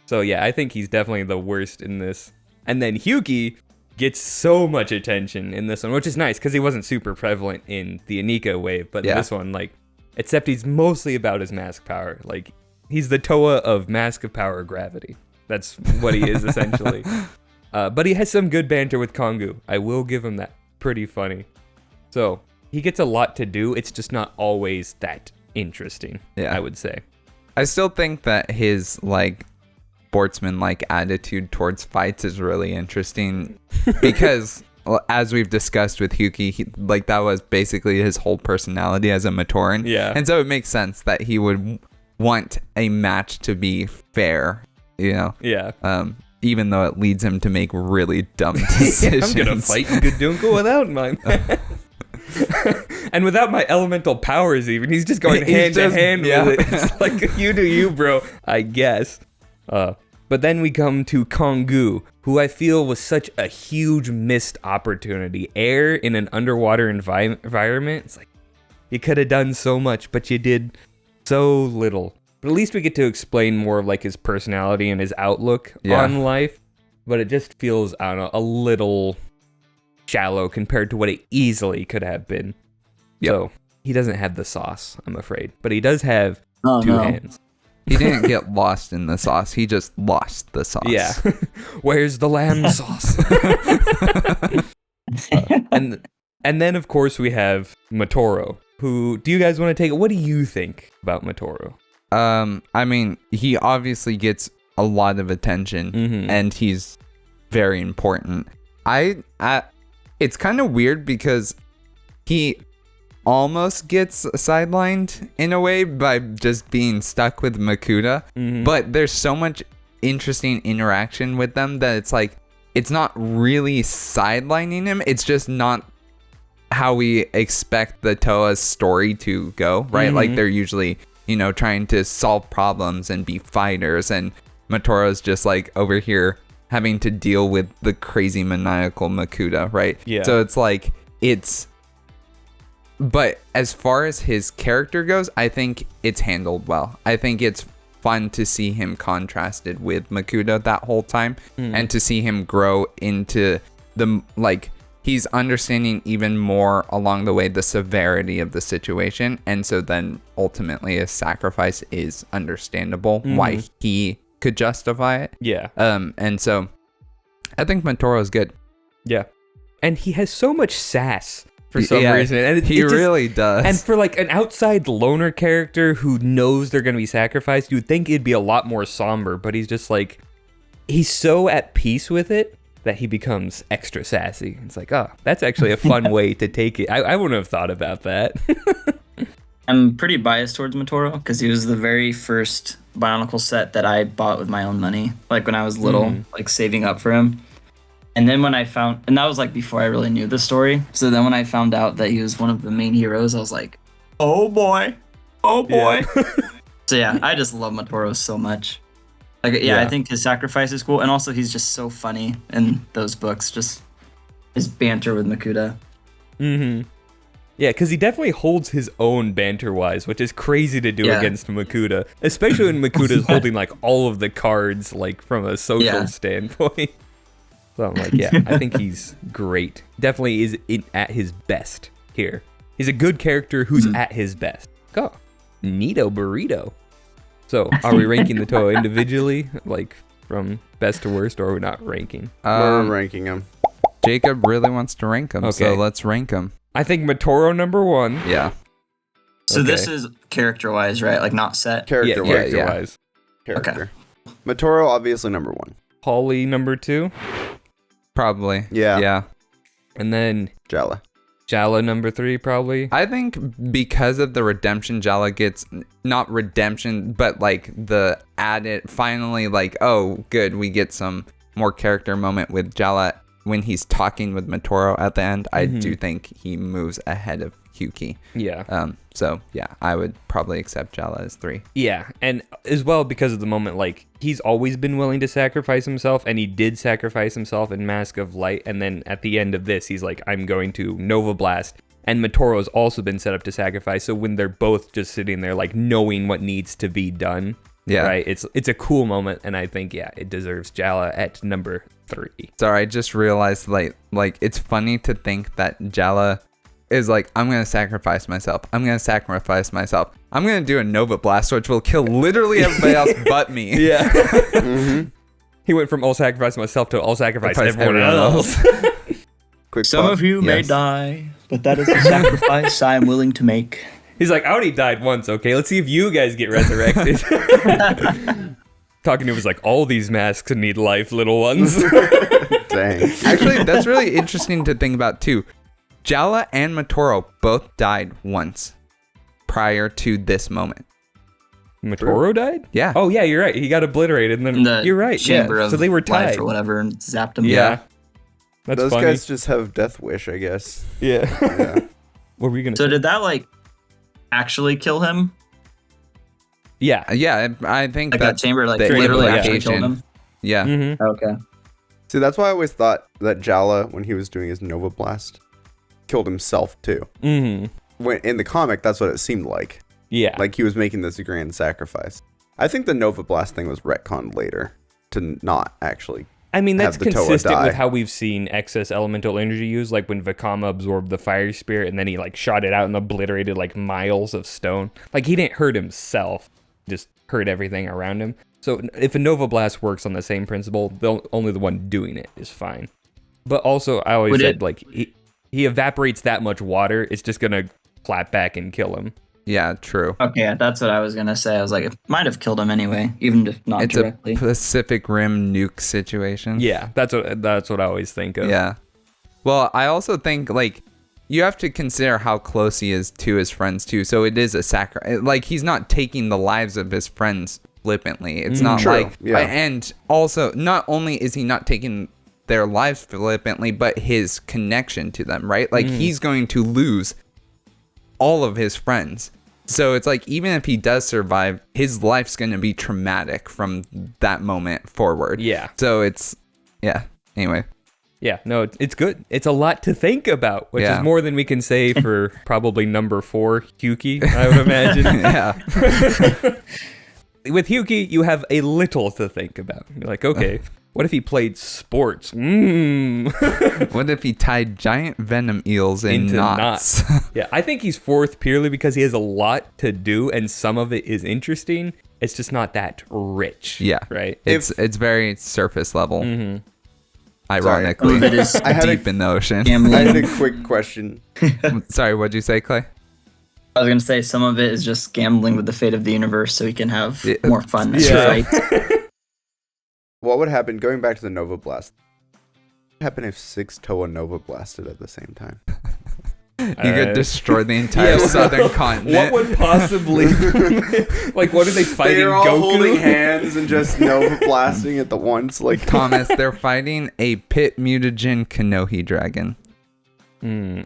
So yeah, I think he's definitely the worst in this. And then Hyuki gets so much attention in this one, which is nice because he wasn't super prevalent in the Anika wave, but in this one, like, except he's mostly about his mask power. Like, he's the Toa of Mask of Power Gravity. That's what he is essentially. But he has some good banter with Kongu. I will give him that. Pretty funny. So he gets a lot to do. It's just not always that interesting. I would say. I still think that his like sportsman-like attitude towards fights is really interesting because, as we've discussed with Hyuki, like that was basically his whole personality as a Matoran. Yeah. And so it makes sense that he would want a match to be fair, you know? Yeah. Even though it leads him to make really dumb decisions. I'm gonna fight Gudunko without mine. And without my elemental powers even. He's just going hand to hand with it. It's like, you do you, bro, I guess. But then we come to Kongu, who I feel was such a huge missed opportunity. Air in an underwater environment. It's like, you could have done so much, but you did so little. But at least we get to explain more of like his personality and his outlook on life. But it just feels, I don't know, a little shallow compared to what it easily could have been. So he doesn't have the sauce, I'm afraid. But he does have two hands. He didn't get lost in the sauce. He just lost the sauce. Yeah. Where's the lamb sauce? And then, of course, we have Motoro, who, do you guys want to take it? What do you think about Motoro? I mean, he obviously gets a lot of attention, and he's very important. It's kind of weird because he almost gets sidelined in a way by just being stuck with Makuta, but there's so much interesting interaction with them that it's like, it's not really sidelining him, it's just not how we expect the Toa's story to go, right? Like they're usually, trying to solve problems and be fighters, and Motoro's just like over here having to deal with the crazy maniacal Makuta, right? Yeah. So it's like, but as far as his character goes, I think it's handled well. I think it's fun to see him contrasted with Makuta that whole time, and to see him grow into he's understanding even more along the way the severity of the situation, and so then ultimately a sacrifice is understandable why he could justify it. Yeah. And so I think Motoro is good. Yeah. And he has so much sass for some reason. And he really does. And for like an outside loner character who knows they're going to be sacrificed, you'd think it'd be a lot more somber, but he's just like, he's so at peace with it that he becomes extra sassy. It's like, oh, that's actually a fun way to take it. I wouldn't have thought about that. I'm pretty biased towards Motoro because he was the very first Bionicle set that I bought with my own money, like when I was little, like saving up for him. And then when I found, and that was like before I really knew the story. So then when I found out that he was one of the main heroes, I was like, oh boy. Yeah. So yeah, I just love Motoro so much. Like, yeah, I think his sacrifice is cool. And also he's just so funny in those books, just his banter with Makuta. Yeah, because he definitely holds his own banter-wise, which is crazy to do against Makuta, especially when Makuta's holding like all of the cards, like from a social standpoint. So I'm like, yeah, I think he's great. Definitely is at his best here. He's a good character who's at his best. Oh, neato burrito. So are we ranking the Toa individually, like from best to worst, or are we not ranking? We're ranking him. Jacob really wants to rank him, so let's rank him. I think Motoro number 1. Yeah. So this is character-wise, right? Like not set? Character-wise. Character. Motoro, obviously number 1. Holly number 2. Probably. Yeah. And then Jala number 3, probably. I think because of the redemption, Jala gets, not redemption, but like the added, finally like, oh, good, we get some more character moment with Jala when he's talking with Motoro at the end. I do think he moves ahead of Hyuki. Yeah. So yeah, I would probably accept Jala as 3. Yeah, and as well because of the moment, like, he's always been willing to sacrifice himself, and he did sacrifice himself in Mask of Light, and then at the end of this, he's like, I'm going to Nova Blast, and Motoro's also been set up to sacrifice, so when they're both just sitting there, like, knowing what needs to be done, right, it's a cool moment, and I think, it deserves Jala at number 3. Sorry, I just realized, like it's funny to think that Jala is like, I'm going to sacrifice myself. I'm going to do a Nova Blast, which will kill literally everybody else but me. Yeah. He went from I'll sacrifice myself to I'll sacrifice everyone else. Some of you may die, but that is a sacrifice I am willing to make. He's like, I already died once, okay? Let's see if you guys get resurrected. Talking to him was like, all these masks need life, little ones. Dang. Actually, that's really interesting to think about, too. Jala and Motoro both died once prior to this moment. Motoro died? Yeah. Oh, yeah, you're right. He got obliterated, and then you're right. Chamber of so they were tied life or whatever, and zapped him. Yeah. That's Those funny. guys just have death wish, I guess. Yeah. What were you gonna say? So did that like actually kill him? Yeah. I think Like that's that chamber, like the literally actually implication. killed him. Yeah. Mm-hmm. Okay. See, that's why I always thought that Jala, when he was doing his Nova Blast, killed himself too. Mm-hmm. When in the comic, that's what it seemed like. Yeah. Like he was making this grand sacrifice. I think the Nova Blast thing was retconned later to not actually. I mean, that's have the Toa consistent die. with how we've seen excess elemental energy used, like when Vakama absorbed the fire spirit and then he like shot it out and obliterated like miles of stone. Like he didn't hurt himself, just hurt everything around him. So if a Nova Blast works on the same principle, only the one doing it is fine. But also, I always said like he evaporates that much water, it's just gonna clap back and kill him. Yeah, true. Okay, that's what I was gonna say. I was like, it might have killed him anyway, even if not It's directly. a Pacific Rim nuke situation. Yeah, that's what I always think of. Yeah. Well, I also think like you have to consider how close he is to his friends too. So it is a sacrifice. Like he's not taking the lives of his friends flippantly. It's not True, like yeah. and also not only is he not taking their lives flippantly, but his connection to them, right? Like he's going to lose all of his friends. So it's like, even if he does survive, his life's going to be traumatic from that moment forward. Yeah. So it's, yeah. Anyway. Yeah, no, it's good. It's a lot to think about, which is more than we can say for probably number 4, Hyuki, I would imagine. Yeah. With Hyuki, you have a little to think about. You're like, okay, what if he played sports? What if he tied giant venom eels in knots? Yeah, I think he's 4th purely because he has a lot to do, and some of it is interesting. It's just not that rich. Yeah. Right? It's very surface level. Mm-hmm. Ironically, Some of it is deep in the ocean. I had a quick question. Sorry, what'd you say, Clay? I was going to say some of it is just gambling with the fate of the universe so he can have more fun as Yeah. you fight. What would happen, going back to the Nova Blast, what would happen if 6 Toa Nova blasted at the same time? You could destroy the entire southern continent. What would possibly... like, what are they fighting, They're all Goku? holding hands and just Nova blasting at the once. Like Thomas, they're fighting a pit mutagen Kanohi dragon.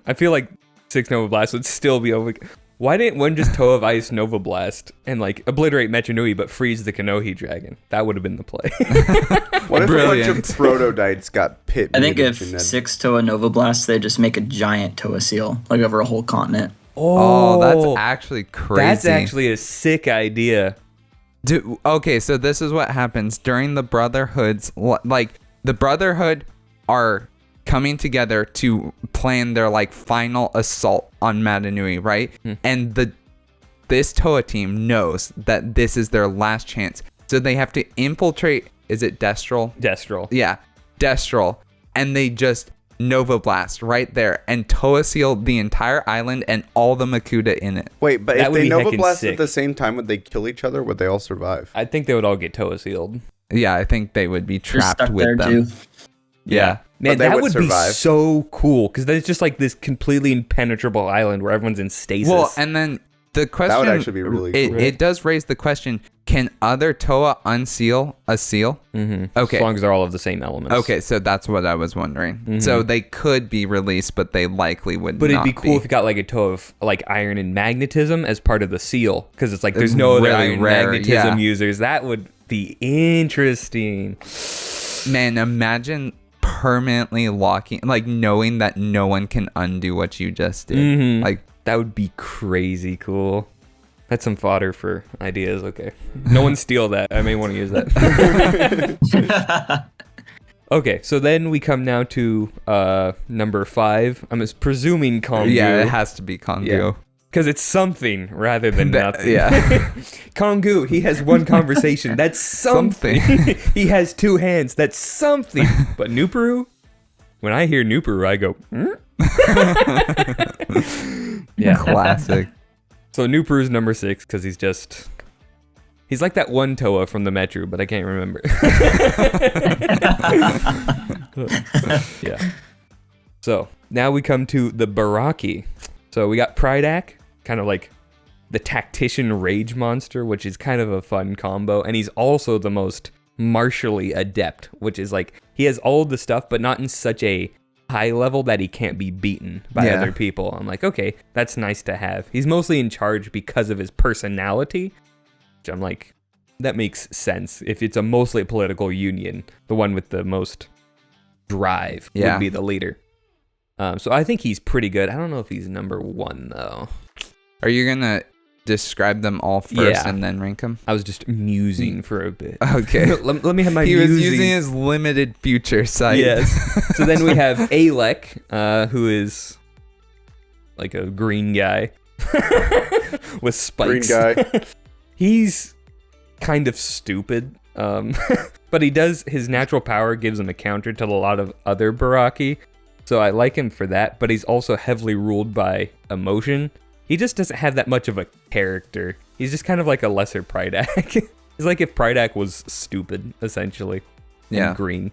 I feel like 6 Nova Blast would still be over... Why didn't one just Toe of Ice Nova Blast and, like, obliterate Mahri Nui but freeze the Kanohi dragon? That would have been the play. what if Brilliant. a bunch of protodytes got pit I think if mutagen and- 6 Toa Nova Blasts, they just make a giant Toa seal, like over a whole continent. Oh, that's actually crazy. That's actually a sick idea. Dude, okay, so this is what happens during the Brotherhood's... Like, the Brotherhood are coming together to plan their, like, final assault on Mahri Nui, right? And this Toa team knows that this is their last chance. So they have to infiltrate... Is it Destral? Destral. Yeah, Destral. And they just Nova Blast right there and Toa seal the entire island and all the Makuta in it. Wait, but That if would they be Nova heckin' blast sick. at the same time, would they kill each other? Would they all survive? I think they would all get Toa sealed. Yeah, I think they would be They're trapped stuck with there them. too. Yeah. Man, But they that would would be survive. so cool because there's just like this completely impenetrable island where everyone's in stasis. Well, and then the question... actually be really cool. It does raise the question, can other Toa unseal a seal? Mm-hmm. Okay. As long as they're all of the same elements. Okay, so that's what I was wondering. So they could be released, but they likely would But not it'd be cool if you got like a Toa of like iron and magnetism as part of the seal because it's like there's no other Really iron rare, magnetism yeah. users. That would be interesting. Man, imagine permanently locking, like knowing that no one can undo what you just did. Mhm. Like, That would be crazy cool. That's some fodder for ideas. Okay. No one steal that. I may want to use that. Okay, so then we come now to number 5. I'm presuming Kongu. yeah, it has to be Kongu. Yeah. Because it's something rather than nothing. Yeah. Kongu, he has one conversation. That's something. He has 2 hands. That's something. But Nuperu? When I hear Nuperu, I go, yeah. Classic. So Nuperu's number 6 because he's like that one Toa from the Metro, but I can't remember. Yeah. So now we come to the Barraki. So we got Pridak, kind of like the tactician rage monster, which is kind of a fun combo. And he's also the most martially adept, which is like he has all the stuff, but not in such a high level that he can't be beaten by other people. I'm like, okay, that's nice to have. He's mostly in charge because of his personality, which I'm like, that makes sense. If it's a mostly political union, the one with the most drive would be the leader. So I think he's pretty good. I don't know if he's number 1 though. Are you going to describe them all first and then rank them? I was just musing for a bit. Okay. let me have my He musing. was using his limited future sight. Yes. So then we have Alek, who is like a green guy with spikes. Green guy. He's kind of stupid, but his natural power gives him a counter to a lot of other Barraki. So I like him for that, but he's also heavily ruled by emotion. He just doesn't have that much of a character. He's just kind of like a lesser Pridak. He's like if Pridak was stupid, essentially. Yeah. And green.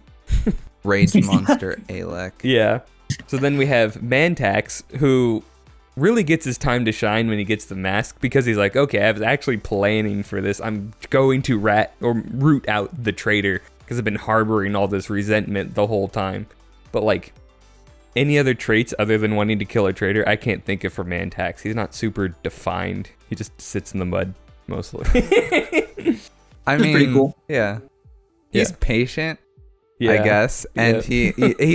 Rage monster Alek. Yeah. So then we have Mantax, who really gets his time to shine when he gets the mask because he's like, okay, I was actually planning for this. I'm going to root out the traitor because I've been harboring all this resentment the whole time. But like any other traits other than wanting to kill a traitor, I can't think of for Mantax. He's not super defined. He just sits in the mud mostly. I mean, pretty cool. Yeah. He's patient, I Yeah. guess. And he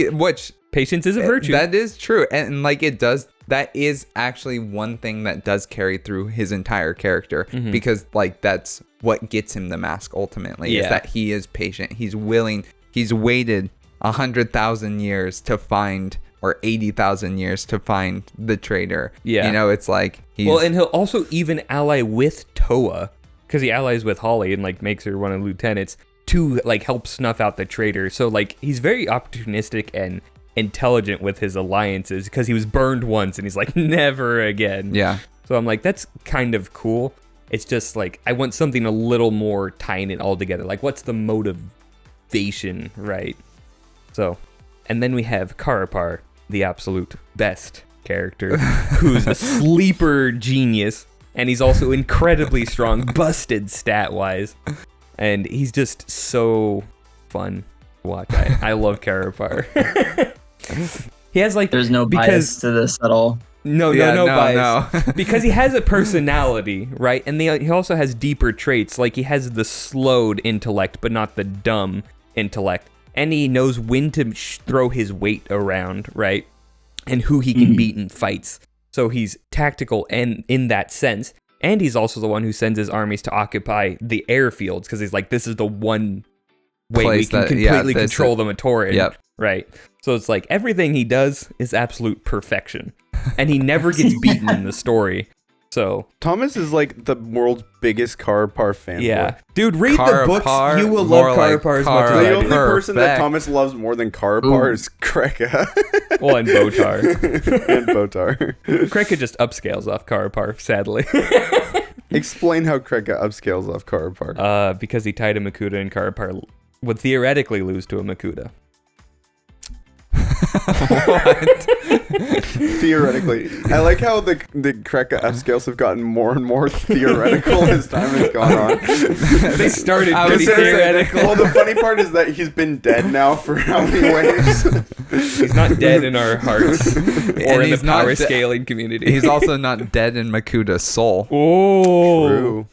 which Patience is a virtue. that is true. And like that is actually one thing that does carry through his entire character, because like that's what gets him the mask ultimately, is that he is patient. He's willing. He's waited 100,000 years to find, or 80,000 years to find the traitor. Yeah. You know, it's like he's, well, and he'll also even ally with Toa, because he allies with Holly and like makes her one of the lieutenants to like help snuff out the traitor. So like he's very opportunistic and intelligent with his alliances, because he was burned once and he's like, never again. Yeah. So I'm like, that's kind of cool. It's just like, I want something a little more tying it all together. Like, what's the motivation, right? So, and then we have Karapar, the absolute best character, who's a sleeper genius, and he's also incredibly strong, busted stat-wise, and he's just so fun to watch. I love Karapar. He has like, There's no bias to this at all. No Yeah, bias. no. Because he has a personality, right? And he also has deeper traits. Like he has the slowed intellect, but not the dumb intellect. And he knows when to throw his weight around, right? And who he can beat in fights. So he's tactical and in that sense. And he's also the one who sends his armies to occupy the airfields, because he's like, this is the one way we can completely control the Matoran. Yep. Right. So it's like everything he does is absolute perfection. And he never gets beaten in the story. So Thomas is like the world's biggest Karapar fanboy. yeah. Dude, read the books. Karapar, You will more love like Karapar as much as The I only do. person that Perfect. Thomas loves more than Karapar is Kreka Well, and Botar. and Botar. Kreka just upscales off Karapar, sadly. Explain how Kreka upscales off Karapar. Because he tied a Makuta, and Karapar would theoretically lose to a Makuta. Theoretically. I like how the Kreka upscales have gotten more and more theoretical as time has gone on. They started I pretty was gonna say, theoretical. Well, the funny part is that he's been dead now for how many waves? He's not dead in our hearts or in the he's not power de- scaling community. He's also not dead in Makuta's soul. Oh. True.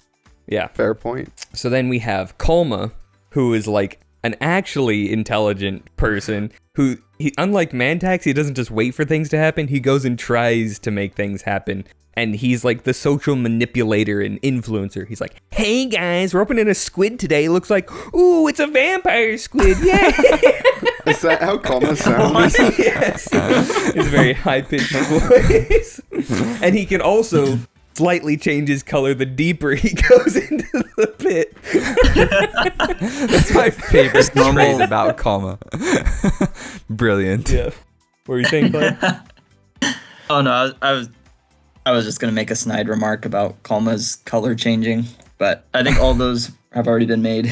Yeah. Fair point. So then we have Kalma, who is like an actually intelligent person who, unlike Mantax, he doesn't just wait for things to happen. He goes and tries to make things happen. And he's like the social manipulator and influencer. He's like, hey guys, we're opening a squid today. Looks like, ooh, it's a vampire squid. Yeah. Is that how Kalma sounds? Yes. It's a very high-pitched voice. And he can also slightly change his color the deeper he goes into the pit. That's my favorite trait about Kalma. Brilliant. Yeah. What were you saying, Clay? Oh no, I was just gonna make a snide remark about Kalma's color changing, but I think all those have already been made.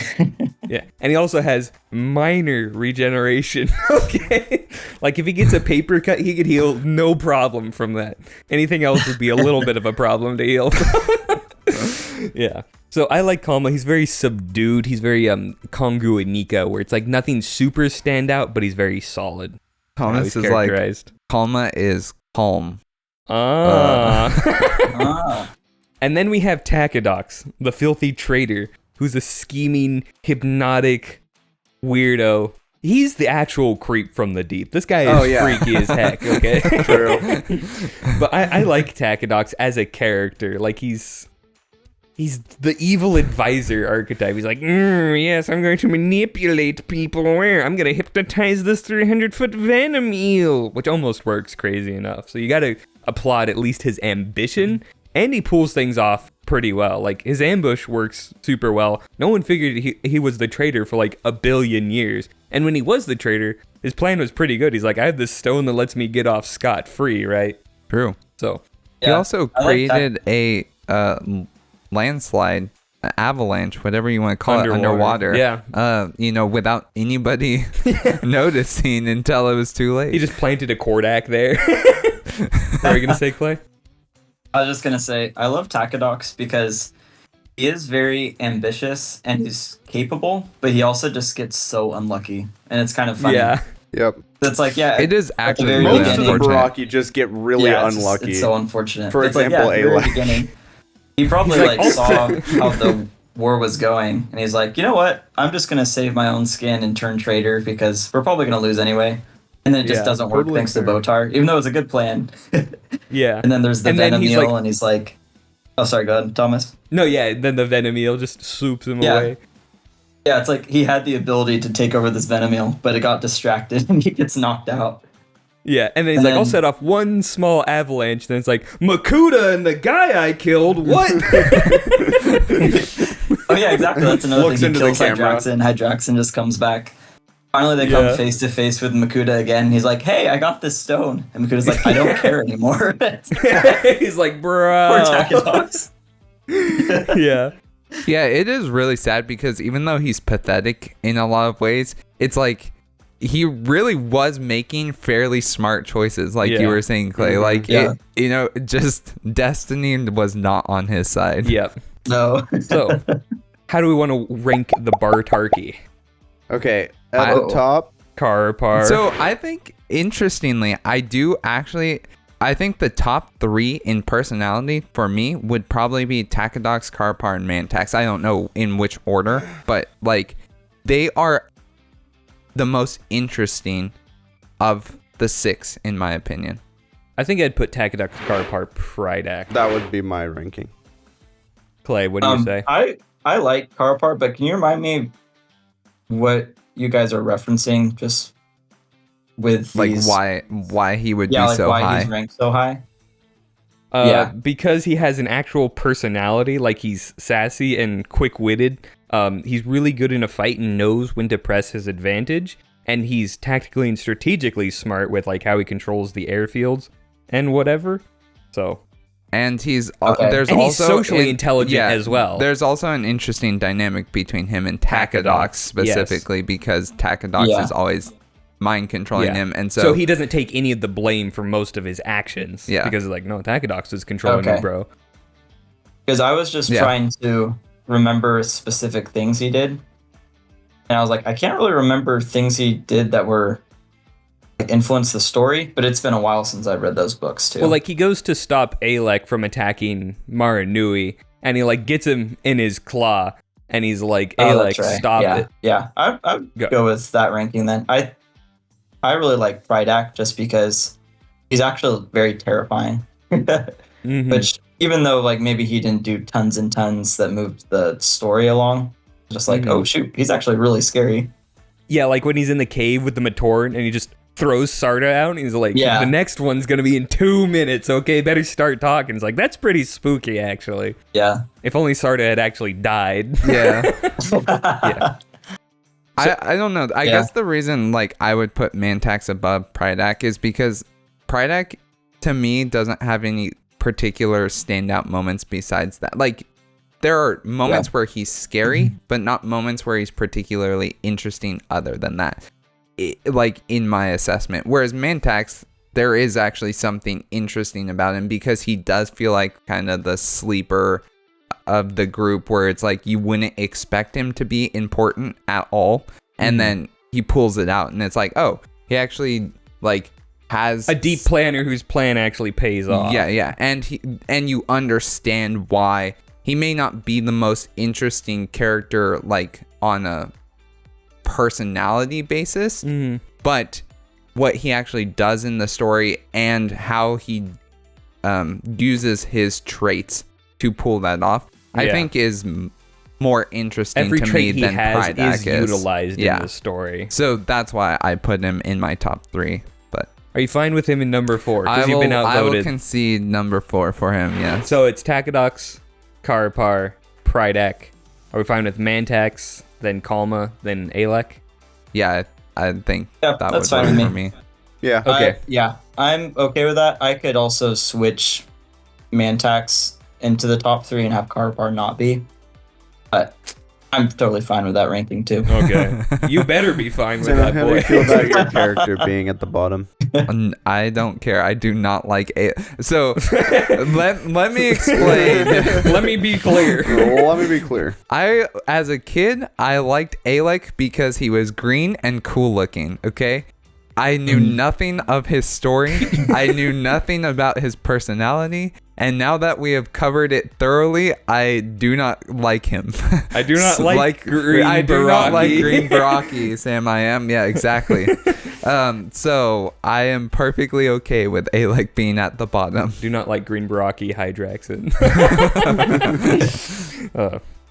Yeah. And he also has minor regeneration. Okay. Like if he gets a paper cut, he could heal no problem from that. Anything else would be a little bit of a problem to heal from. Yeah. So I like Kalma. He's very subdued. He's very Kongu and Nika, where it's like nothing super stand out, but he's very solid. How Thomas he's is like, characterized. Kalma is calm. Ah. And then we have Takadox, the filthy traitor, who's a scheming, hypnotic weirdo. He's the actual creep from the deep. This guy is freaky as heck, okay? True. But I like Takadox as a character. Like, he's the evil advisor archetype. He's like, yes, I'm going to manipulate people. I'm going to hypnotize this 300-foot venom eel, which almost works crazy enough. So you got to applaud at least his ambition, and he pulls things off pretty well. Like, his ambush works super well. No one figured he was the traitor for like 1 billion years. And when he was the traitor, his plan was pretty good. He's like, I have this stone that lets me get off scot-free, right? True. So, He also I like that. created a landslide, avalanche, whatever you want to call it, underwater. Yeah. Without anybody noticing until it was too late. he just planted a Kordak there. What are you going to say, Clay? I was just gonna say I love Takadox because He is very ambitious and he's capable, but he also just gets so unlucky, and it's kind of funny. Yeah. Yep. It's like, yeah, It is at the actually very really Most of the unfortunate. Barraki just get really unlucky. It's so unfortunate. For It's example, like, yeah, at the very Alec. beginning, he probably He's like, like saw how the war was going, and he's like, you know what? I'm just gonna save my own skin and turn traitor because we're probably gonna lose anyway. And then it just Yeah, doesn't work totally thanks fair. to Botar, even though it's a good plan. Yeah. And then there's the And then venom he's meal, like- and he's like, oh, sorry, go ahead, Thomas. No, yeah. Then the venom eel just swoops him Yeah. away. Yeah, it's like he had the ability to take over this venom meal, but it got distracted and he gets knocked out. Yeah, and then he's And like, I'll then- set off one small avalanche. Then it's like, Makuta and the guy I killed. What? Oh yeah, exactly. That's another Looks thing. He into the kills camera. Hydraxin. Hydraxin just comes back. Finally, they Yeah. come face to face with Makuta again. He's like, "Hey, I got this stone," and Makuta's like, "I don't care anymore." He's like, Poor bro. Takadox. Yeah. Yeah, it is really sad because even though he's pathetic in a lot of ways, it's like he really was making fairly smart choices, like Yeah. you were saying, Clay. Like, Yeah. just destiny was not on his side. Yep. No. So, how do we want to rank the Bartarki? Okay, at the top, Karpar. So I think, interestingly, I think the top three in personality for me would probably be Takadox, Karpar, and Mantax. I don't know in which order, but like they are the most interesting of the six, in my opinion. I think I'd put Takadox, Karpar, Prydak. that would be my ranking. Clay, what do you say? I like Karpar, but can you remind me what you guys are referencing? Just with Like these, why he would yeah, be like so why high. he's ranked so high. Yeah. Because he has an actual personality, like he's sassy and quick-witted. He's really good in a fight and knows when to press his advantage. And he's tactically and strategically smart with like how he controls the airfields and whatever. So, And he's Okay. there's and he's also socially intelligent as well. There's also an interesting dynamic between him and Takadox Takadox, specifically because Takadox Yeah. is always mind controlling Yeah. him, and So he doesn't take any of the blame for most of his actions. Yeah. Because he's like, no, Takadox is controlling Okay. me, bro. Because I was just Yeah. trying to remember specific things he did, and I was like, I can't really remember things he did that were like, influenced the story. But it's been a while since I've read those books too. Well, like he goes to stop Alec from attacking Mahri Nui, and he like gets him in his claw, and he's like, Oh, Alec, that's right. stop yeah. it. Yeah, I'd go with that ranking then. I really like Prydak just because he's actually very terrifying. Mhm. Which, even though like maybe he didn't do tons and tons that moved the story along, just like, Mhm. oh shoot, he's actually really scary. Yeah, like when he's in the cave with the Matoran, and he just throws Sarda out, and he's like, Yeah. the next one's gonna be in 2 minutes, okay, better start talking. It's like, that's pretty spooky, actually. Yeah. If only Sarda had actually died. yeah. Yeah. I don't know. I Yeah. guess the reason like I would put Mantax above Prydak is because Prydak to me doesn't have any particular standout moments besides that. Like there are moments where he's scary, but not moments where he's particularly interesting other than that. Like in my assessment. Whereas Mantax, there is actually something interesting about him because he does feel like kind of the sleeper of the group where it's like you wouldn't expect him to be important at all, and then he pulls it out and it's like, oh, he actually like has A deep planner whose plan actually pays off. yeah, and you understand why he may not be the most interesting character like on a personality basis, but what he actually does in the story and how he uses his traits to pull that off, I Yeah. think is more interesting Every to me trait he than has Prydak is utilized in the story. So that's why I put him in my top three. But Are you fine with him in number 4? I Because you've been will outvoted. concede number 4 for him. Yes. So it's Takadox, Karpar, Prydak. Are we fine with Mantax, then Kalma, then Alec? Yeah, I think Yeah, that that's would fine work with for me. me. Yeah. Okay. Yeah, I'm okay with that. I could also switch Mantax into the top 3 and have Karpar not be. But I'm totally fine with that ranking too. Okay. You better be fine with that, How do boy. you feel about your character being at the bottom? I don't care. I do not like A. So let me explain. Let me be clear. Let me be clear. As a kid, I liked Alec because he was green and cool looking. Okay. I knew nothing of his story. I knew nothing about his personality. And now that we have covered it thoroughly, I do not like him. I do not like green I do not like Barraki. green Barraki, Sam. I am. Yeah, exactly. So I am perfectly okay with Alec being at the bottom. Do not like green Barraki Hydraxin.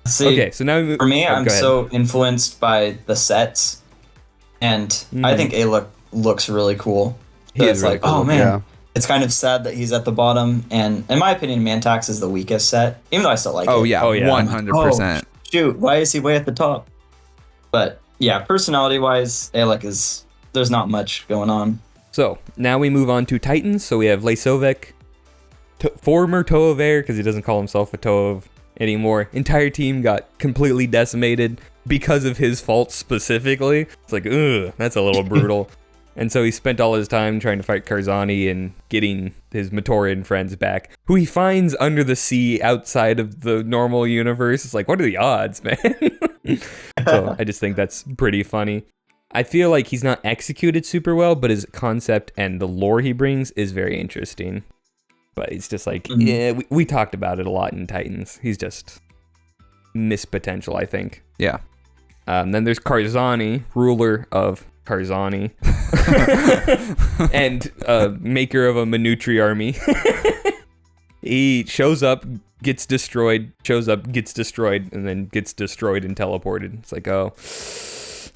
See, Okay, so now we move, for me, I'm go ahead. so influenced by the sets, and I think Alec looks really cool. He So is it's really like, cool. oh man, Yeah. it's kind of sad that he's at the bottom. And in my opinion, Mantax is the weakest set, even though I still like it. Oh yeah, Oh, yeah. 100%. Shoot, why is he way at the top? But yeah, personality-wise, Alec there's not much going on. So now we move on to Titans. So we have Lesovek, former Toaver, because he doesn't call himself a Tov anymore. Entire team got completely decimated because of his fault specifically. It's like, ugh, that's a little brutal. And so he spent all his time trying to fight Karzani and getting his Matoran friends back, who he finds under the sea outside of the normal universe. It's like, what are the odds, man? So I just think that's pretty funny. I feel like he's not executed super well, but his concept and the lore he brings is very interesting. But it's just like, yeah, we talked about it a lot in Titans. He's just missed potential, I think. Yeah. Then there's Karzani, ruler of Karzani, and maker of a Manutri army. He shows up, gets destroyed, and then gets destroyed and teleported. It's like, oh,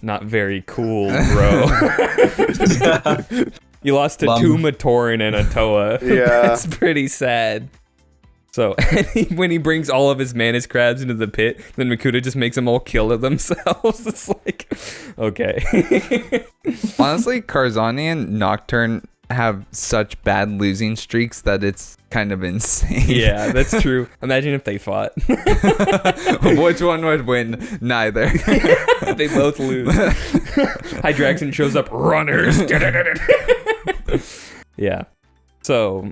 not very cool, bro. You lost to two Matoran and a Toa. Yeah. That's pretty sad. So when he brings all of his Manus crabs into the pit, then Makuta just makes them all kill themselves. It's like, okay. Honestly, Karzani and Nocturne have such bad losing streaks that it's kind of insane. Yeah, that's true. Imagine if they fought. Which one would win? Neither. They both lose. Hydraxin shows up, runners. Yeah. So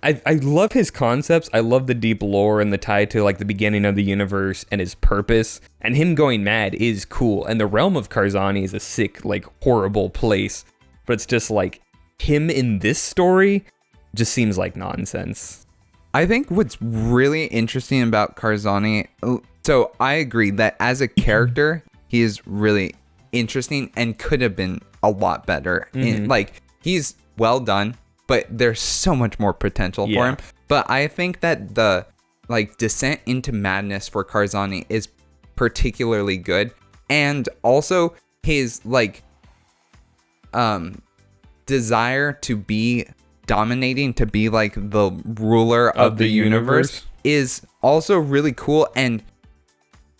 I love his concepts. I love the deep lore and the tie to like the beginning of the universe and his purpose. And him going mad is cool. And the realm of Karzani is a sick, like horrible place. But it's just like him in this story just seems like nonsense. I think what's really interesting about Karzani, so I agree that as a character, he is really interesting and could have been a lot better. Like, he's well done, but there's so much more potential for him. But I think that the like descent into madness for Karzani is particularly good. And also his like desire to be dominating, to be like the ruler of the universe is also really cool. And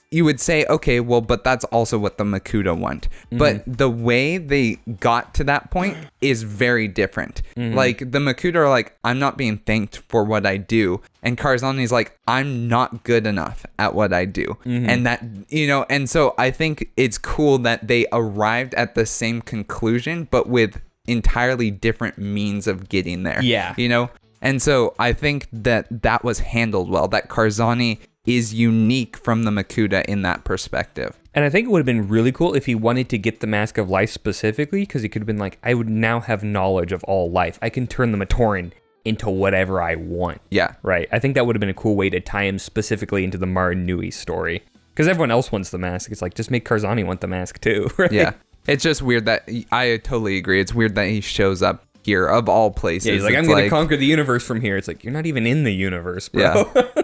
you would say, okay, well, but that's also what the Makuta want. But the way they got to that point is very different. Like, the Makuta are like, I'm not being thanked for what I do. And Karzani's like, I'm not good enough at what I do. And that, you know, and so I think it's cool that they arrived at the same conclusion, but with entirely different means of getting there. Yeah. You know? And so I think that that was handled well, that Karzani is unique from the Makuta in that perspective. And I think it would have been really cool if he wanted to get the Mask of Life specifically, because he could have been like, I would now have knowledge of all life. I can turn the Matoran into whatever I want. Yeah. Right. I think that would have been a cool way to tie him specifically into the Mahri Nui story. Because everyone else wants the mask. It's like, just make Karzani want the mask too. Right? Yeah. It's just weird that, I totally agree. It's weird that he shows up here of all places. Yeah, he's like, I'm going to conquer the universe from here. It's like, you're not even in the universe, bro. Yeah.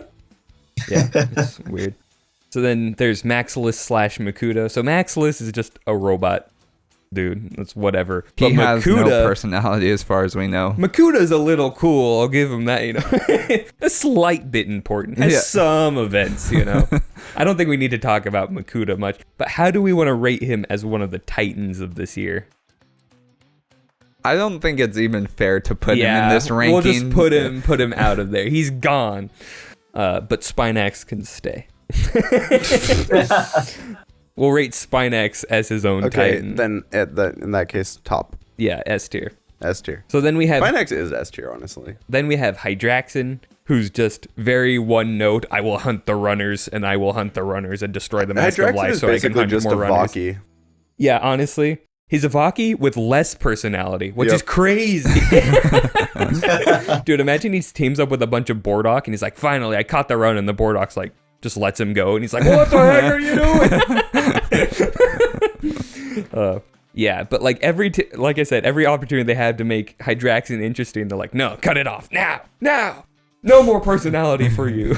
Yeah, it's weird. So then there's Maxilis / Makuta. So Maxilis is just a robot dude. That's whatever. He But has no personality as far as we know. Makuta's a little cool. I'll give him that, you know. A slight bit important. Has some events, you know. I don't think we need to talk about Makuta much. But how do we want to rate him as one of the Titans of this year? I don't think it's even fair to put him in this ranking. We'll just put him out of there. He's gone. But Spinax can stay. We'll rate Spinax as his own Okay, Titan. then in that case, top Yeah, S tier. S tier. So then we have Spinax is S tier, honestly. Then we have Hydraxin, who's just very one note. I will hunt the runners, and I will hunt the runners and destroy the Mask of Hydraxin Life is so I can basically hunt just more a runners. Vaki. Yeah, honestly, he's a Vaki with less personality, which is crazy. Dude, imagine he teams up with a bunch of Bordok, and he's like, finally, I caught the run, and the Bordok's like, just lets him go, and he's like, what the heck are you doing? Yeah, but like like I said, every opportunity they had to make Hydraxin interesting, they're like, no, cut it off now, no more personality for you.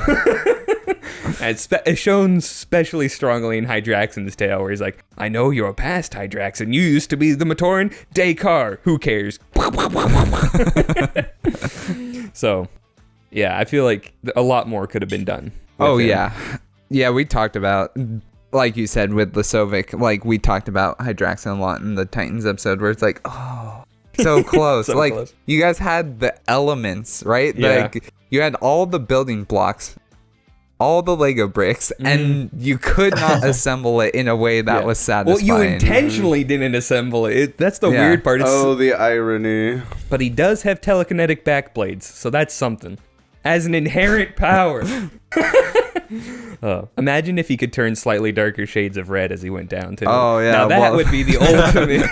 And it's shown especially strongly in Hydraxin's tale, where he's like, I know you're past Hydraxin. You used to be the Matoran Dakar. Who cares? So, yeah, I feel like a lot more could have been done. Oh, him. yeah, we talked about, like you said, with Lasovic, like we talked about Hydraxin a lot in the Titans episode, where it's like, oh, so close. So like close. you guys had the elements, right? Yeah. Like you had all the building blocks, all the Lego bricks, and you could not assemble it in a way that was satisfying. Well, you intentionally didn't assemble it. That's the weird part. Oh, the irony. But he does have telekinetic backblades, so that's something. As an inherent power. Imagine if he could turn slightly darker shades of red as he went down, too. Oh, yeah, Now that well- would be the ultimate.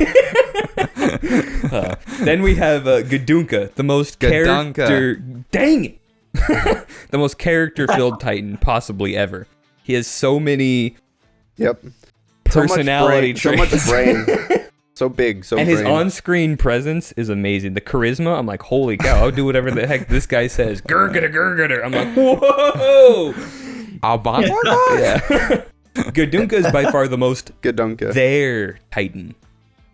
Then we have Gadunka, the most Gadunka. character... Dang it! The most character-filled Titan possibly ever. He has so many Yep. personality So much traits. brain. So big, so And brain. his on-screen presence is amazing. The charisma, I'm like, holy cow, I'll do whatever the heck this guy says. Gurgada. I'm like, whoa! Yeah. Gadunka is by far the most Gadunka. there Titan.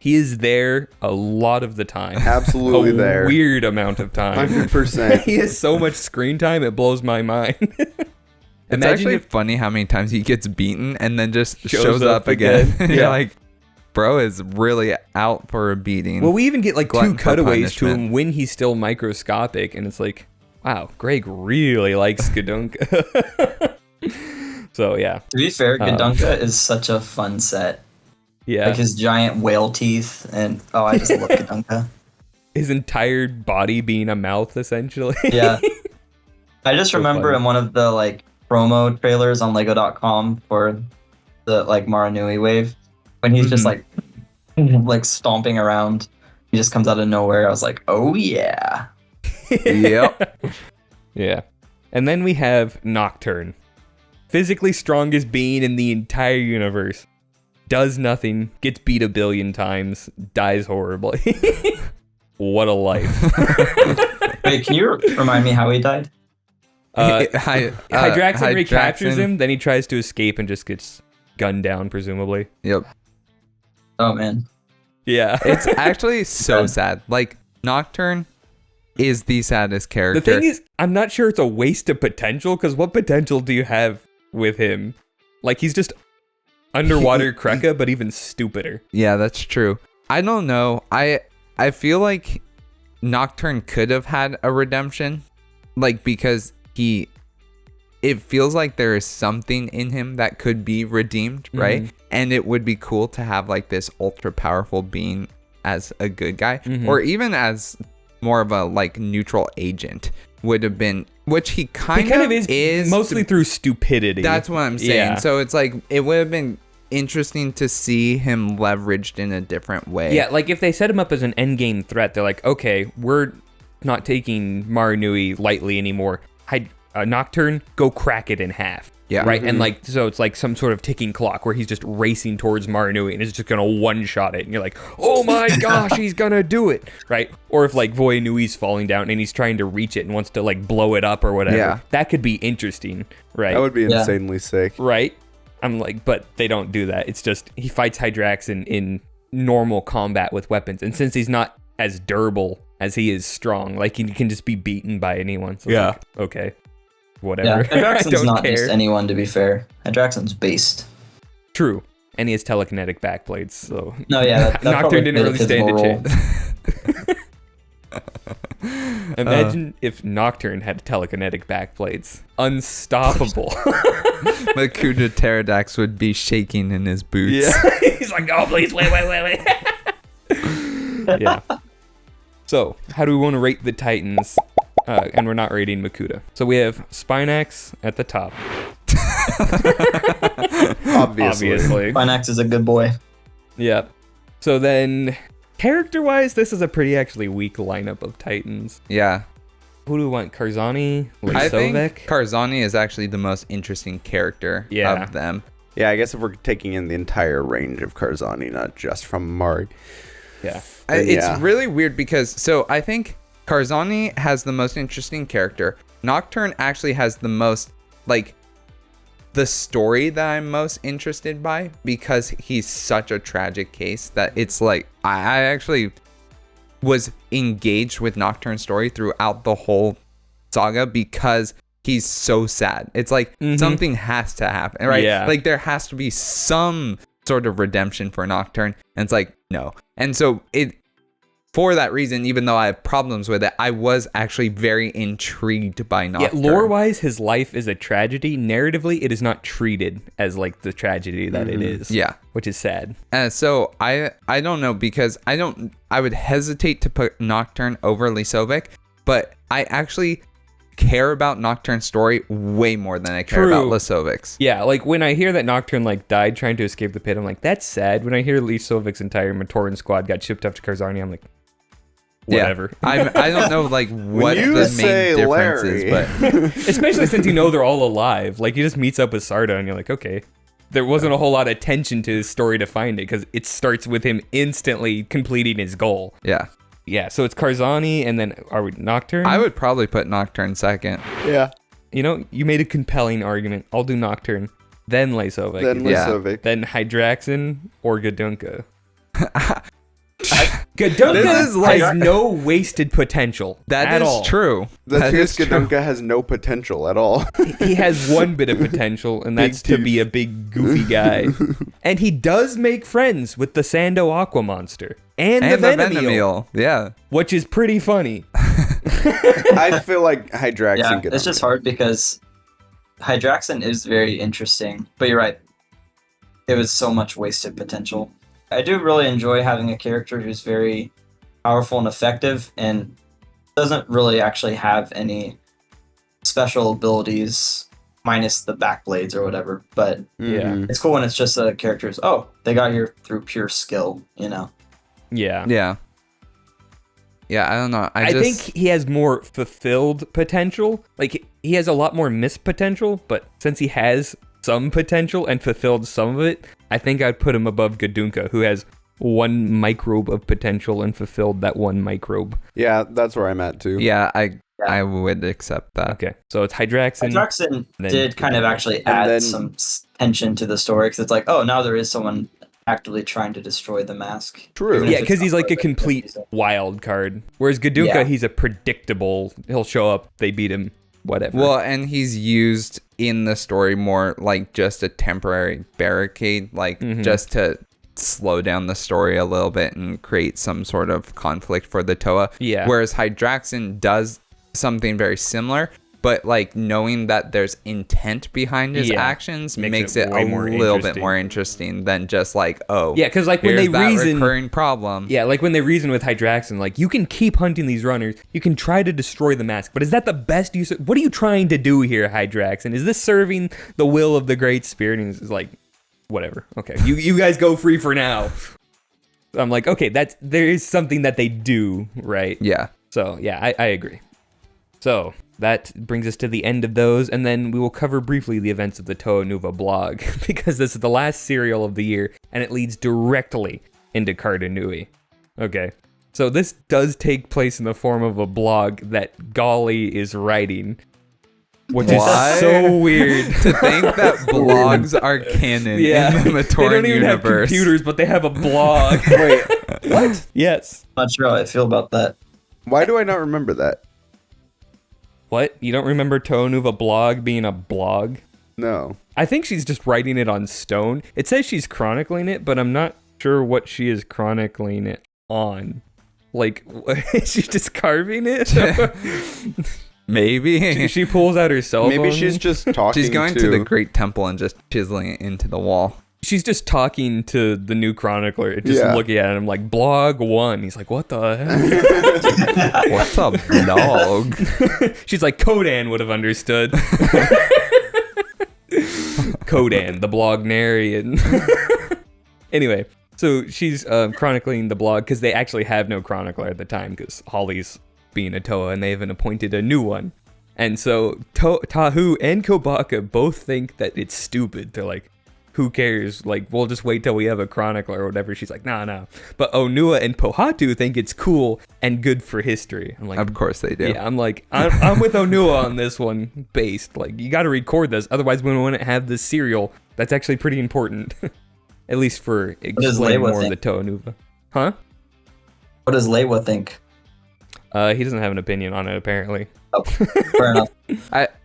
He is there a lot of the time. Absolutely a there. weird amount of time. 100%. He has so much screen time, it blows my mind. It's actually funny how many times he gets beaten and then just shows up again. again. You're Yeah. like, bro is really out for a beating. Well, we even get like Glutton two for cutaways to punishment. him when he's still microscopic, and it's like, wow, Greg really likes Gadunka. So yeah, To be fair, Gadunka is such a fun set. yeah. Like his giant whale teeth, and I just love Gadunka. His entire body being a mouth, essentially. Yeah. I just remember funny. in one of the like promo trailers on Lego.com for the like Mahri Nui wave, when he's just like stomping around, he just comes out of nowhere. I was like, oh yeah. Yep. Yeah. And then we have Nocturne. Physically strongest being in the entire universe. Does nothing, gets beat 1 billion times, dies horribly. What a life. Wait, can you remind me how he died? Hydraxin recaptures Hydraxin- him, then he tries to escape and just gets gunned down, presumably. Yep. Oh man. Yeah. It's actually so sad. Like, Nocturne is the saddest character. The thing is, I'm not sure it's a waste of potential, because what potential do you have with him? Like, he's just underwater Kreka, but even stupider. Yeah, that's true. I don't know. I feel like Nocturne could have had a redemption, like, because it feels like there is something in him that could be redeemed, right? And it would be cool to have like this ultra powerful being as a good guy, or even as more of a like neutral agent would have been, which he kind of is mostly through stupidity. That's what I'm saying. Yeah. So it's like it would have been interesting to see him leveraged in a different way. Yeah, like if they set him up as an endgame threat, they're like, okay, we're not taking Mahri Nui lightly anymore. Nocturne, go crack it in half. Yeah. Right? And like, so it's like some sort of ticking clock where he's just racing towards Mahri Nui and is just gonna one-shot it. And you're like, oh my gosh, he's gonna do it. Right? Or if like Voy Nui's falling down and he's trying to reach it and wants to like blow it up or whatever. Yeah. That could be interesting. Right? That would be Yeah. insanely sick. Right? I'm like, but they don't do that. It's just he fights Hydraxin in normal combat with weapons. And since he's not as durable as he is strong, like he can just be beaten by anyone. So it's like, okay. Whatever. Yeah, I Hydraxin's don't not care. just anyone, to be fair. Hydraxin's based. True. And he has telekinetic backblades, so No, yeah. That Nocturne probably didn't really fits his stand a role. chance. Imagine if Nocturne had telekinetic backplates. Unstoppable. Makuta Pterodax would be shaking in his boots. Yeah. He's like, oh, please, wait. Yeah. So, how do we want to rate the Titans? And we're not rating Makuta. So we have Spinax at the top. Obviously. Spinax is a good boy. Yep. So then, character-wise, this is a pretty actually weak lineup of Titans. Yeah. Who do we want? Karzani? I think Lysovek? Karzani is actually the most interesting character of them. Yeah, I guess if we're taking in the entire range of Karzani, not just from Mahri. Yeah. It's really weird because, so I think Karzani has the most interesting character. Nocturne actually has the most, like, the story that I'm most interested by because he's such a tragic case that it's like, I actually was engaged with Nocturne's story throughout the whole saga because he's so sad. It's like something has to happen, right? Yeah. Like there has to be some sort of redemption for Nocturne, and it's like no. And so for that reason, even though I have problems with it, I was actually very intrigued by Nocturne. Yeah, lore-wise, his life is a tragedy. Narratively, it is not treated as like the tragedy that it is. Yeah. Which is sad. So I don't know because I would hesitate to put Nocturne over Lysovek, but I actually care about Nocturne's story way more than I care about Lysovek's. Yeah, like when I hear that Nocturne like died trying to escape the pit, I'm like, that's sad. When I hear Lysovek's entire Matoran squad got shipped off to Karzani, I'm like, whatever. Yeah. I don't know like what the main difference is, but especially since you know they're all alive. Like he just meets up with Sarda and you're like, okay. There wasn't a whole lot of attention to his story to find it because it starts with him instantly completing his goal. Yeah. Yeah, so it's Karzani and then are we Nocturne? I would probably put Nocturne second. Yeah. You know, you made a compelling argument. I'll do Nocturne, then Lysovek. Then Lysovek. Then Hydraxin or Gadunka. Gadunka has no wasted potential at all. That is true. The Fierce Gadunka has no potential at all. He has one bit of potential, and that's to be a big, goofy guy. And he does make friends with the Sando Aqua Monster and the Venomeel, yeah, which is pretty funny. I feel like Hydraxin. Yeah, Gadunka. it's just hard because Hydraxin is very interesting, but you're right. It was so much wasted potential. I do really enjoy having a character who's very powerful and effective and doesn't really actually have any special abilities minus the backblades or whatever. But Yeah. it's cool when it's just a character's, they got here through pure skill, you know? Yeah. Yeah. Yeah, I don't know. I think he has more fulfilled potential. Like, he has a lot more missed potential, but since he has some potential and fulfilled some of it, I think I'd put him above Gadunka, who has one microbe of potential and fulfilled that one microbe. Yeah, that's where I'm at too. Yeah, I would accept that. Okay, so it's Hydraxin. Hydraxin did kind of actually add some tension to the story, because it's like, now there is someone actively trying to destroy the mask. True. Yeah, because he's like a complete wild card. Whereas Gadunka, he's a predictable, he'll show up, they beat him, whatever. Well, and he's used in the story more like just a temporary barricade, like just to slow down the story a little bit and create some sort of conflict for the Toa. Yeah. Whereas Hydraxin does something very similar, but like knowing that there's intent behind his actions makes it a little bit more interesting than just like, because like when they reason recurring problem. Yeah, like when they reason with Hydraxin, like you can keep hunting these runners, you can try to destroy the mask, but is that the best use? What are you trying to do here, Hydraxin? Is this serving the will of the Great Spirit? And it's like, whatever. Okay, you guys go free for now. I'm like, okay, there is something that they do, right? Yeah. So yeah, I agree. So that brings us to the end of those, and then we will cover briefly the events of the Toa Nuva blog, because this is the last serial of the year, and it leads directly into Carta Nui. Okay, so this does take place in the form of a blog that Golly is writing, which is so weird. To think that blogs are canon in the Matoran they don't even have universe. computers, but they have a blog. Wait, what? Yes. Not sure how I feel about that. Why do I not remember that? What? You don't remember Toa Nuva blog being a blog? No. I think she's just writing it on stone. It says she's chronicling it, but I'm not sure what she is chronicling it on. Like, is she just carving it? Maybe. She pulls out her cell phone. Maybe she's just talking. She's going to the Great Temple and just chiseling it into the wall. She's just talking to the new chronicler, just looking at him like, blog 1. He's like, what the heck? What's up, blog? She's like, Kodan would have understood. Kodan, the blognarian. Anyway, so she's chronicling the blog because they actually have no chronicler at the time because Holly's being a Toa and they haven't appointed a new one. And so Tahu and Kobaka both think that it's stupid. They're like, who cares? Like, we'll just wait till we have a chronicler or whatever. She's like, nah. But Onua and Pohatu think it's cool and good for history. I'm like, of course they do. Yeah, I'm like, I'm with Onua on this one, based. Like, you got to record this. Otherwise, we wouldn't have this serial. That's actually pretty important. At least for explaining more of the Toa Nuva. Huh? What does Leiwa think? He doesn't have an opinion on it, apparently. Oh, fair enough.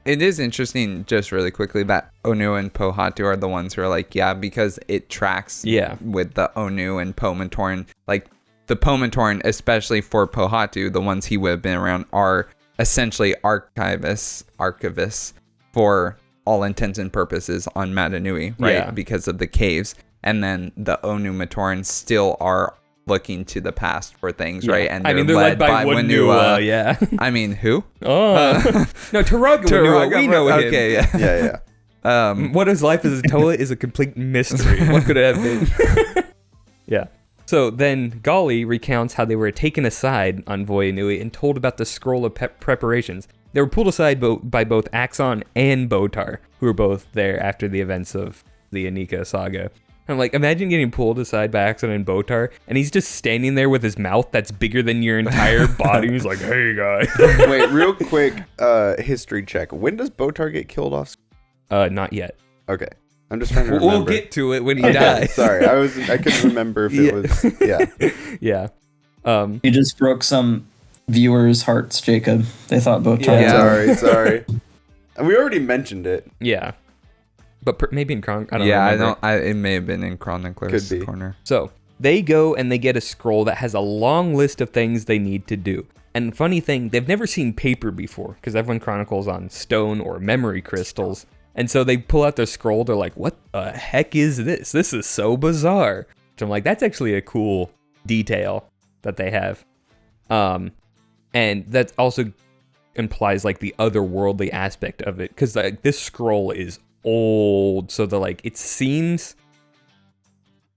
It is interesting, just really quickly, that Onu and Pohatu are the ones who are like, yeah, because it tracks with the Onu and Pomatoran. Like, the Pomatoran, especially for Pohatu, the ones he would have been around, are essentially archivists for all intents and purposes on Mata Nui, right? Yeah. Because of the caves. And then the Onu Matoran still are looking to the past for things, right? And they're led by Wunua, yeah. I mean, who? Oh. No, Turaga Wunua, we know him. Okay, Yeah. What his life as a Toa is a complete mystery. What could it have been? Yeah. So then Gali recounts how they were taken aside on Voya Nui and told about the scroll of preparations. They were pulled aside by both Axon and Botar, who were both there after the events of the Anika saga. I'm like, imagine getting pulled aside by Axon and Botar, and he's just standing there with his mouth that's bigger than your entire body. He's like, hey, guys. Wait, real quick, history check. When does Botar get killed off? Not yet. Okay. I'm just trying to remember. We'll get to it when he dies. Sorry, I couldn't remember if it was, Yeah. You just broke some viewers' hearts, Jacob. They thought Botar. Sorry. We already mentioned it. Yeah. But maybe in Chronicler. I don't remember. It may have been in Chronicler's corner. So they go and they get a scroll that has a long list of things they need to do. And funny thing, they've never seen paper before because everyone chronicles on stone or memory crystals. And so they pull out their scroll. They're like, what the heck is this? This is so bizarre. So I'm like, that's actually a cool detail that they have. And that also implies like the otherworldly aspect of it because like this scroll is old, so it seems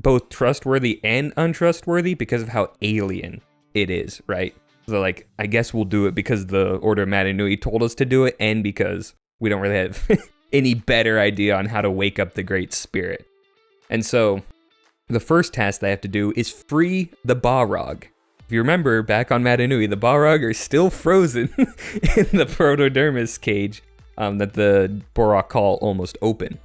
both trustworthy and untrustworthy because of how alien it is, right? So like, I guess we'll do it because the Order of Mata Nui told us to do it, and because we don't really have any better idea on how to wake up the Great Spirit. And so the first task they have to do is free the Balrog. If you remember, back on Mata Nui, the Balrog are still frozen in the Protodermis cage that the Borak call almost open.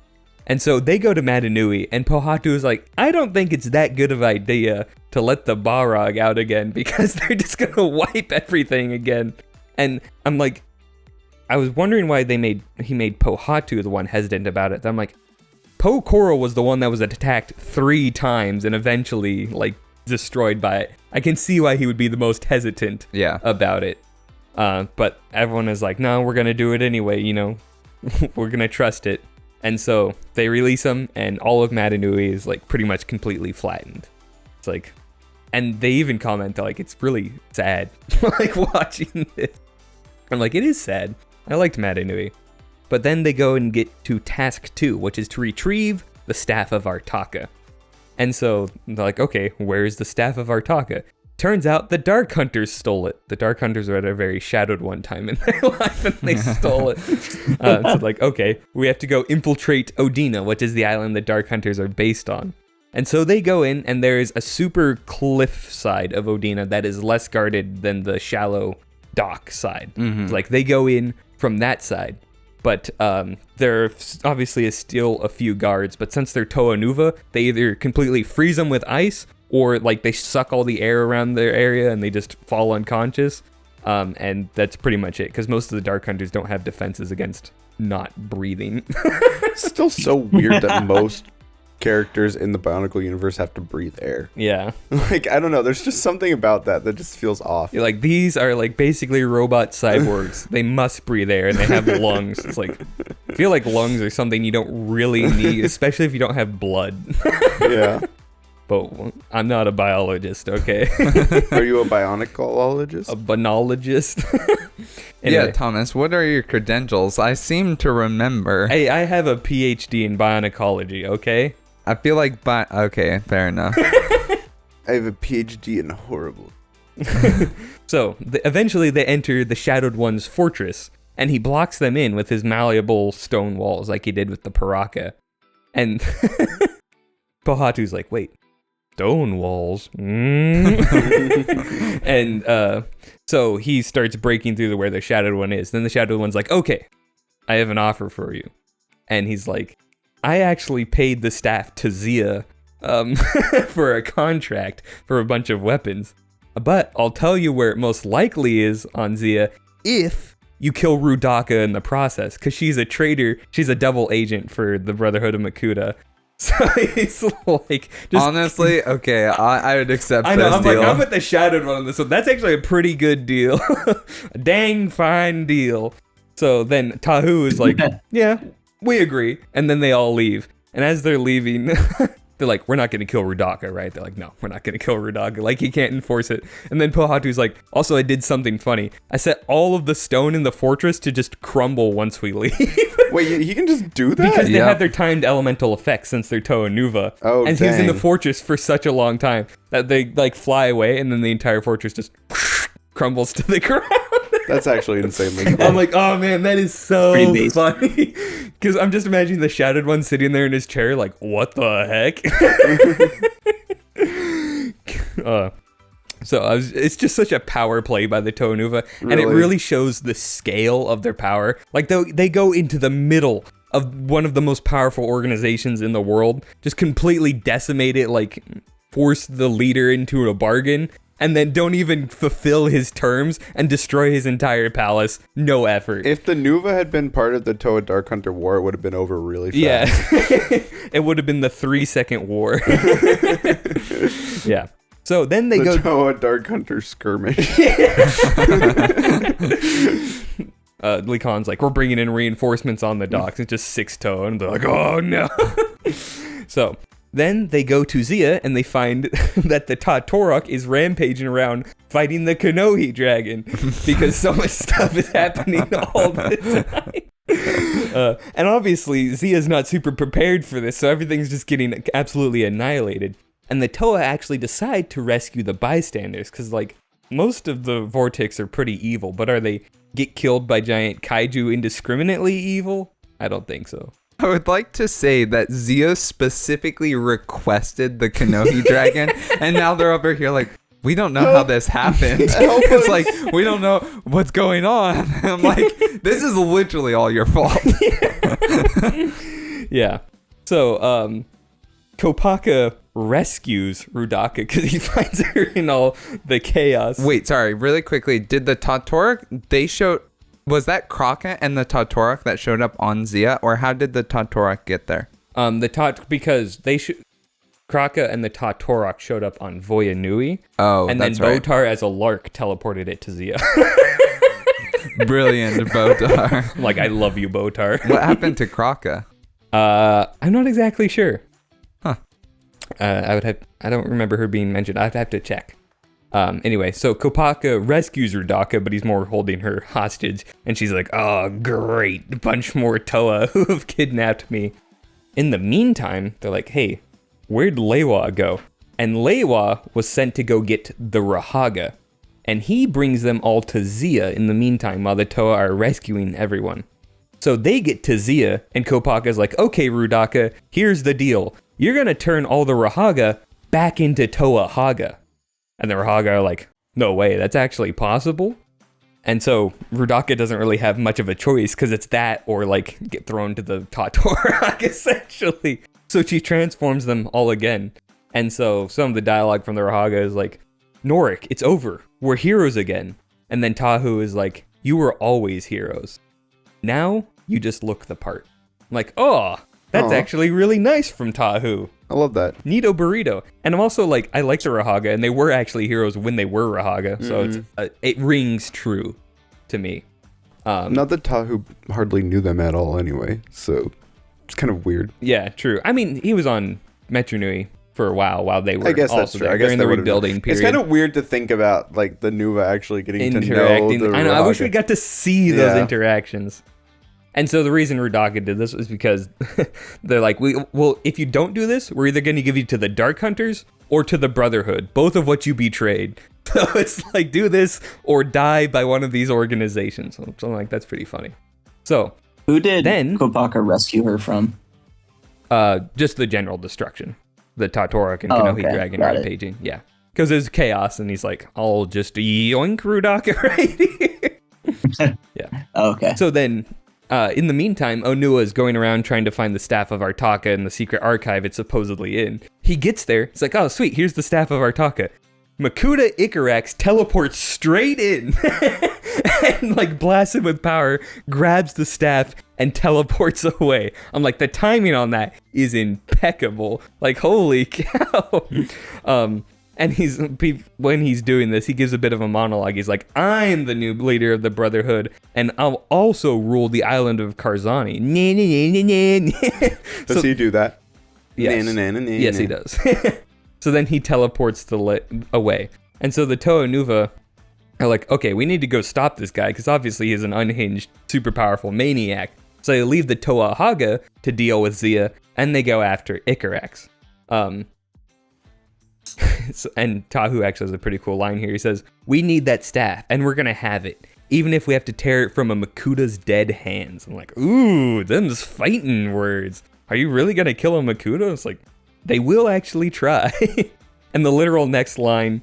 And so they go to Mata Nui, and Pohatu is like, I don't think it's that good of an idea to let the Balrog out again because they're just going to wipe everything again. And I'm like, I was wondering why he made Pohatu the one hesitant about it. I'm like, Po Coral was the one that was attacked 3 times and eventually destroyed by it. I can see why he would be the most hesitant about it. But everyone is like, no, we're going to do it anyway, we're going to trust it. And so they release him, and all of Mata Nui is pretty much completely flattened. It's and they even comment that it's really sad, watching this. I'm like, it is sad. I liked Mata Nui. But then they go and get to task 2, which is to retrieve the Staff of Artaka. And so they're like, okay, where's the Staff of Artaka? Turns out the Dark Hunters stole it. The Dark Hunters were at a very shadowed one time in their life, and they stole it. So okay, we have to go infiltrate Odina, which is the island the Dark Hunters are based on. And so they go in, and there is a super cliff side of Odina that is less guarded than the shallow dock side. Mm-hmm. They go in from that side. But there obviously is still a few guards, but since they're Toa Nuva, they either completely freeze them with ice, or they suck all the air around their area and they just fall unconscious. And that's pretty much it, because most of the Dark Hunters don't have defenses against not breathing. It's still so weird that most characters in the Bionicle universe have to breathe air. Yeah. Like, I don't know. There's just something about that just feels off. You're like, these are like basically robot cyborgs. They must breathe air and they have lungs. It's like, I feel like lungs are something you don't really need, especially if you don't have blood. Yeah. But I'm not a biologist, okay? Are you a bionicologist? A banologist. Anyway. Yeah, Thomas, what are your credentials? I seem to remember. Hey, I have a PhD in bionicology, okay? I feel like okay, fair enough. I have a PhD in horrible. So, eventually they enter the Shadowed One's fortress, and he blocks them in with his malleable stone walls like he did with the Paraka. And Pohatu's like, wait, stone walls? And so he starts breaking through to where the Shadowed One is. Then the Shadowed One's like, okay, I have an offer for you. And he's like, I actually paid the staff to Zia for a contract for a bunch of weapons. But I'll tell you where it most likely is on Zia if you kill Rudaka in the process. Because she's a traitor. She's a double agent for the Brotherhood of Makuta. So he's like, just, honestly, okay, I would accept I know, this I'm deal. like, I'm with the Shadowed One on this one. That's actually a pretty good deal. A dang fine deal. So then Tahu is like, yeah, we agree. And then they all leave. And as they're leaving, they're like, we're not going to kill Rudaka, right? They're like, no, we're not going to kill Rudaka. Like, he can't enforce it. And then Pohatu's like, also, I did something funny. I set all of the stone in the fortress to just crumble once we leave. Wait, he can just do that? Because they Yep. have their timed elemental effects since they're Toa Nuva. Oh, and he's in the dang. fortress for such a long time that they like fly away and then the entire fortress just crumbles to the ground. That's actually insanely cool. I'm like, oh man, that is so Pretty basic. funny. Because I'm just imagining the Shadowed One sitting there in his chair like, what the heck? It's just such a power play by the Toa Nuva, and it Really? really shows the scale of their power. Like, they go into the middle of one of the most powerful organizations in the world, just completely decimate it, like, force the leader into a bargain, and then don't even fulfill his terms and destroy his entire palace. No effort. If the Nuva had been part of the Toa Dark Hunter War, it would have been over really fast. Yeah. It would have been the 3-second war. Yeah. So then they The go. Toa Dark Hunter skirmish. Lee Khan's like, we're bringing in reinforcements on the docks. It's just 6 Toa, and they're like, oh no. So then they go to Zia and they find that the Tatorok is rampaging around fighting the Konohi dragon because so much stuff is happening all the time. And obviously Zia's not super prepared for this, so everything's just getting absolutely annihilated. And the Toa actually decide to rescue the bystanders because, like, most of the Vortex are pretty evil, but are they get killed by giant kaiju indiscriminately evil? I don't think so. I would like to say that Zia specifically requested the Konohi dragon, and now they're over here like, we don't know how this happened. It's like, we don't know what's going on. I'm like, this is literally all your fault. Yeah. So, Kopaka rescues Rudaka because he finds her in all the chaos. Wait, sorry, really quickly, did the Tatorok, was that Crockett and the Tatorok that showed up on Zia, or how did the Tatorok get there? Because Kraka and the Tatorok showed up on Voya Nui. Oh, and then that's right. Botar as a lark teleported it to Zia. Brilliant, Botar. Like, I love you, Botar. What happened to Kraka? I'm not exactly sure. Huh. I don't remember her being mentioned. I'd have to check. Anyway, so Kopaka rescues Rudaka, but he's more holding her hostage. And she's like, oh, great. A bunch more Toa who have kidnapped me. In the meantime, they're like, hey, where'd Lewa go? And Lewa was sent to go get the Rahaga. And he brings them all to Zia in the meantime while the Toa are rescuing everyone. So they get to Zia, and Kopaka's like, okay, Rudaka, here's the deal. You're going to turn all the Rahaga back into Toa Haga. And the Rahaga are like, no way, that's actually possible? And so Rudaka doesn't really have much of a choice because it's that or like get thrown to the Tatorok essentially. So she transforms them all again. And so some of the dialogue from the Rahaga is like, Norik, it's over. We're heroes again. And then Tahu is like, you were always heroes. Now you just look the part. I'm like, oh, That's Aw. actually really nice from Tahu. I love that. Neato burrito. And I'm also like, I like the Rahaga, and they were actually heroes when they were Rahaga, so it rings true to me. Not that Tahu hardly knew them at all anyway, so it's kind of weird. Yeah, true. I mean, he was on Mahri Nui for a while they were I guess that's also true. there I guess during the that would've been- rebuilding period. It's kind of weird to think about like the Nuva actually getting to know interacting. the I know. I wish Rahaga. we got to see those Yeah. interactions. And so the reason Rudaka did this was because they're like, well, if you don't do this, we're either going to give you to the Dark Hunters or to the Brotherhood, both of which you betrayed. So it's like, do this or die by one of these organizations. So I'm like, that's pretty funny. So Who did Then- Kopaka rescue her from? just the general destruction. The Tatorak and Oh, Kanohi okay. Dragon Got it. rampaging. Yeah. Because there's chaos, and he's like, I'll just yoink Rudaka right here. Yeah. Okay. So then, in the meantime, Onua is going around trying to find the staff of Artaka in the secret archive it's supposedly in. He gets there. It's like, oh, sweet, here's the staff of Artaka. Makuta Icarax teleports straight in and like blasts him with power, grabs the staff, and teleports away. I'm like, the timing on that is impeccable. Like, holy cow. And when he's doing this, he gives a bit of a monologue. He's like, I'm the new leader of the Brotherhood, and I'll also rule the island of Karzani. Does he do that? Yes. Yes, he does. So then he teleports away. And so the Toa Nuva are like, okay, we need to go stop this guy, because obviously he's an unhinged, super powerful maniac. So they leave the Toa Haga to deal with Zia, and they go after Icarax. And Tahu actually has a pretty cool line here. He says, we need that staff, and we're going to have it, even if we have to tear it from a Makuta's dead hands. I'm like, ooh, them's fighting words. Are you really going to kill a Makuta? It's like, they will actually try. And the literal next line,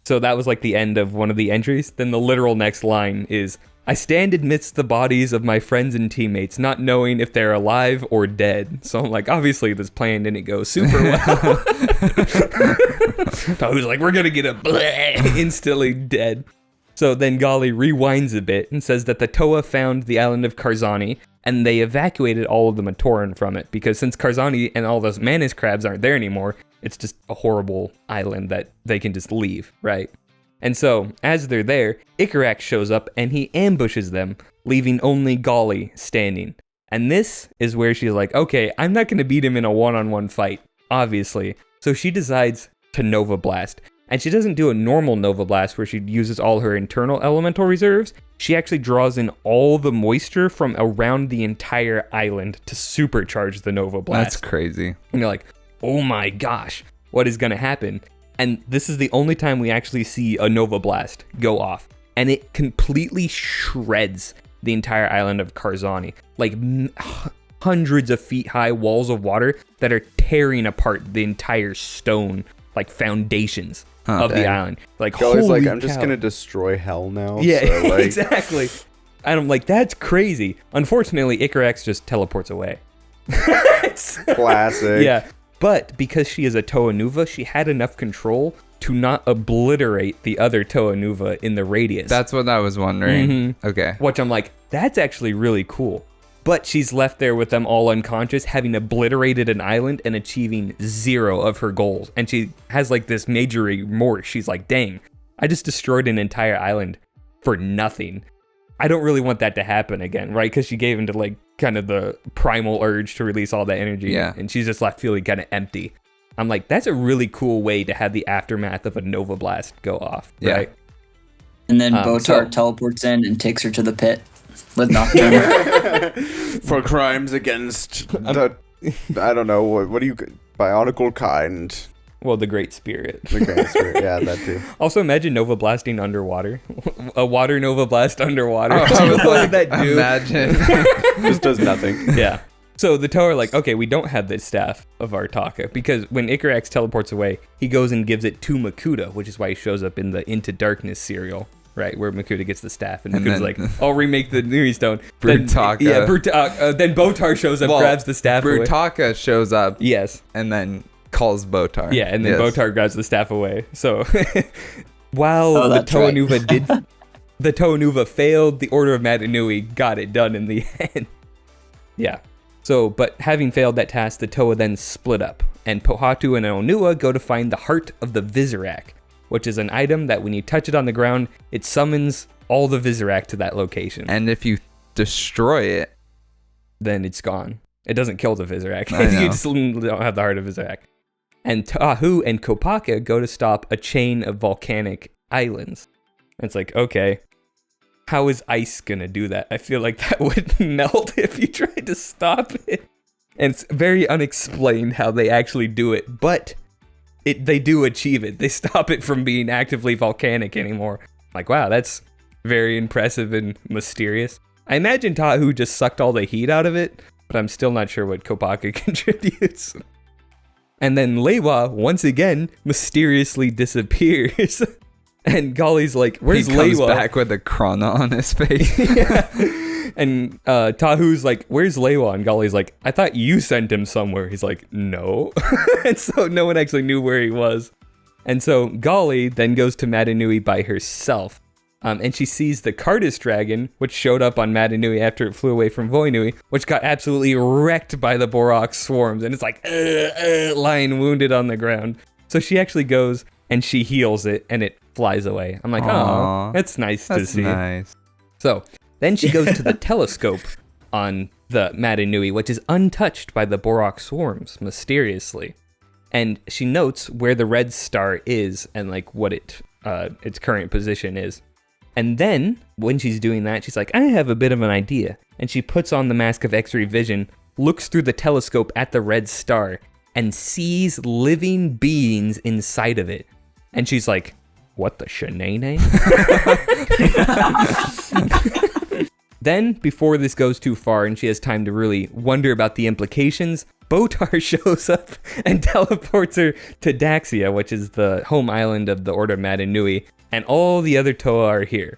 so that was like the end of one of the entries. Then the literal next line is, I stand amidst the bodies of my friends and teammates, not knowing if they're alive or dead. So I'm like, obviously this plan didn't go super well. Tahu's like, we're going to get a bleh, instantly dead. So then Gali rewinds a bit and says that the Toa found the island of Karzani, and they evacuated all of the Matoran from it, because since Karzani and all those Manus crabs aren't there anymore, it's just a horrible island that they can just leave, right? And so, as they're there, Icarax shows up and he ambushes them, leaving only Gali standing. And this is where she's like, okay, I'm not going to beat him in a one-on-one fight, obviously. So she decides to Nova Blast. And she doesn't do a normal Nova Blast where she uses all her internal elemental reserves. She actually draws in all the moisture from around the entire island to supercharge the Nova Blast. That's crazy. And you're like, oh my gosh, what is going to happen? And this is the only time we actually see a Nova Blast go off. And it completely shreds the entire island of Karzani. Like hundreds of feet high walls of water that are tearing apart the entire stone, like foundations of the island. Like, Gali's holy like, I'm just cow. going to destroy hell now. Yeah, so, like, exactly. And I'm like, that's crazy. Unfortunately, Icarax just teleports away. Classic. Yeah. But because she is a Toa Nuva, she had enough control to not obliterate the other Toa Nuva in the radius. That's what I was wondering. Mm-hmm. Okay. Which I'm like, that's actually really cool. But she's left there with them all unconscious, having obliterated an island and achieving 0 of her goals. And she has like this major remorse. She's like, dang, I just destroyed an entire island for nothing. I don't really want that to happen again, right? Because she gave into like kind of the primal urge to release all that energy. Yeah. And she's just left feeling kind of empty. I'm like, that's a really cool way to have the aftermath of a Nova Blast go off, Yeah. right? And then Botar so- teleports in and takes her to the pit with Nocturne. For crimes against the, I don't know, what do you, bionicle kind. Well, the Great Spirit. The Grand Spirit. Yeah, that too. Also, imagine Nova Blasting underwater. A water Nova Blast underwater. I was What would that do? Imagine. Just does nothing. Yeah. So the Toa are like, okay, we don't have this staff of Artaka, because when Icarax teleports away, he goes and gives it to Makuta, which is why he shows up in the Into Darkness serial, right, where Makuta gets the staff, and Makuta's then- like, I'll remake the Nui Stone. Brutaka. Then Botar shows up, Well, grabs the staff away. Brutaka shows up Yes. and then calls Botar. Yeah, and then Yes. Botar grabs the staff away. So while Oh, the that's Toa right. Nuva did, the Toa Nuva failed, the Order of Mahri Nui got it done in the end. Yeah. So, but having failed that task, the Toa then split up, and Pohatu and Onua go to find the heart of the Visorak, which is an item that when you touch it on the ground, it summons all the Visorak to that location. And if you destroy it, then it's gone. It doesn't kill the Visorak. I know. You just don't have the heart of Visorak. And Tahu and Kopaka go to stop a chain of volcanic islands. And it's like, okay, how is ice gonna do that? I feel like that would melt if you tried to stop it. And it's very unexplained how they actually do it, but they do achieve it. They stop it from being actively volcanic anymore. Like, wow, that's very impressive and mysterious. I imagine Tahu just sucked all the heat out of it, but I'm still not sure what Kopaka contributes. And then Lewa, once again, mysteriously disappears. And Golly's like, where's he comes Lewa? back with a Krana on his face. Yeah. And Tahu's like, where's Lewa? And Golly's like, I thought you sent him somewhere. He's like, no. And so no one actually knew where he was. And so Golly then goes to Madanui by herself. And she sees the Cardus dragon, which showed up on Madanui after it flew away from Voinui, which got absolutely wrecked by the Borak swarms. And it's like, lying wounded on the ground. So she actually goes and she heals it and it flies away. I'm like, oh, that's nice to see. Nice. So then she goes to the telescope on the Madanui, which is untouched by the Borak swarms, mysteriously. And she notes where the red star is and like what its current position is. And then, when she's doing that, she's like, I have a bit of an idea. And she puts on the mask of X-ray vision, looks through the telescope at the red star, and sees living beings inside of it. And she's like, what the shenane? Then, before this goes too far and she has time to really wonder about the implications, Botar shows up and teleports her to Daxia, which is the home island of the Order of Madanui. And all the other Toa are here.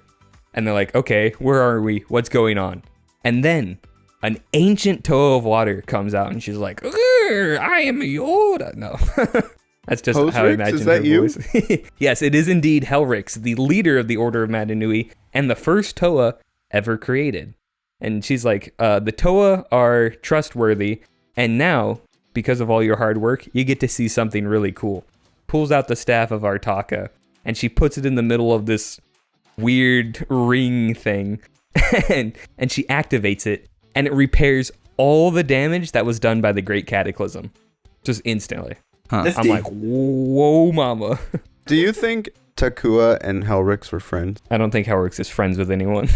And they're like, okay, where are we? What's going on? And then an ancient Toa of water comes out and she's like, I am Yoda. No, that's just how I imagine is that her you? voice. Yes, it is indeed Helrix, the leader of the Order of Madanui and the first Toa ever created. And she's like, the Toa are trustworthy. And now, because of all your hard work, you get to see something really cool. Pulls out the staff of Artaka. And she puts it in the middle of this weird ring thing. and she activates it. And it repairs all the damage that was done by the Great Cataclysm. Just instantly. Huh. I'm like, whoa, mama. Do you think Takua and Helrix were friends? I don't think Helrix is friends with anyone.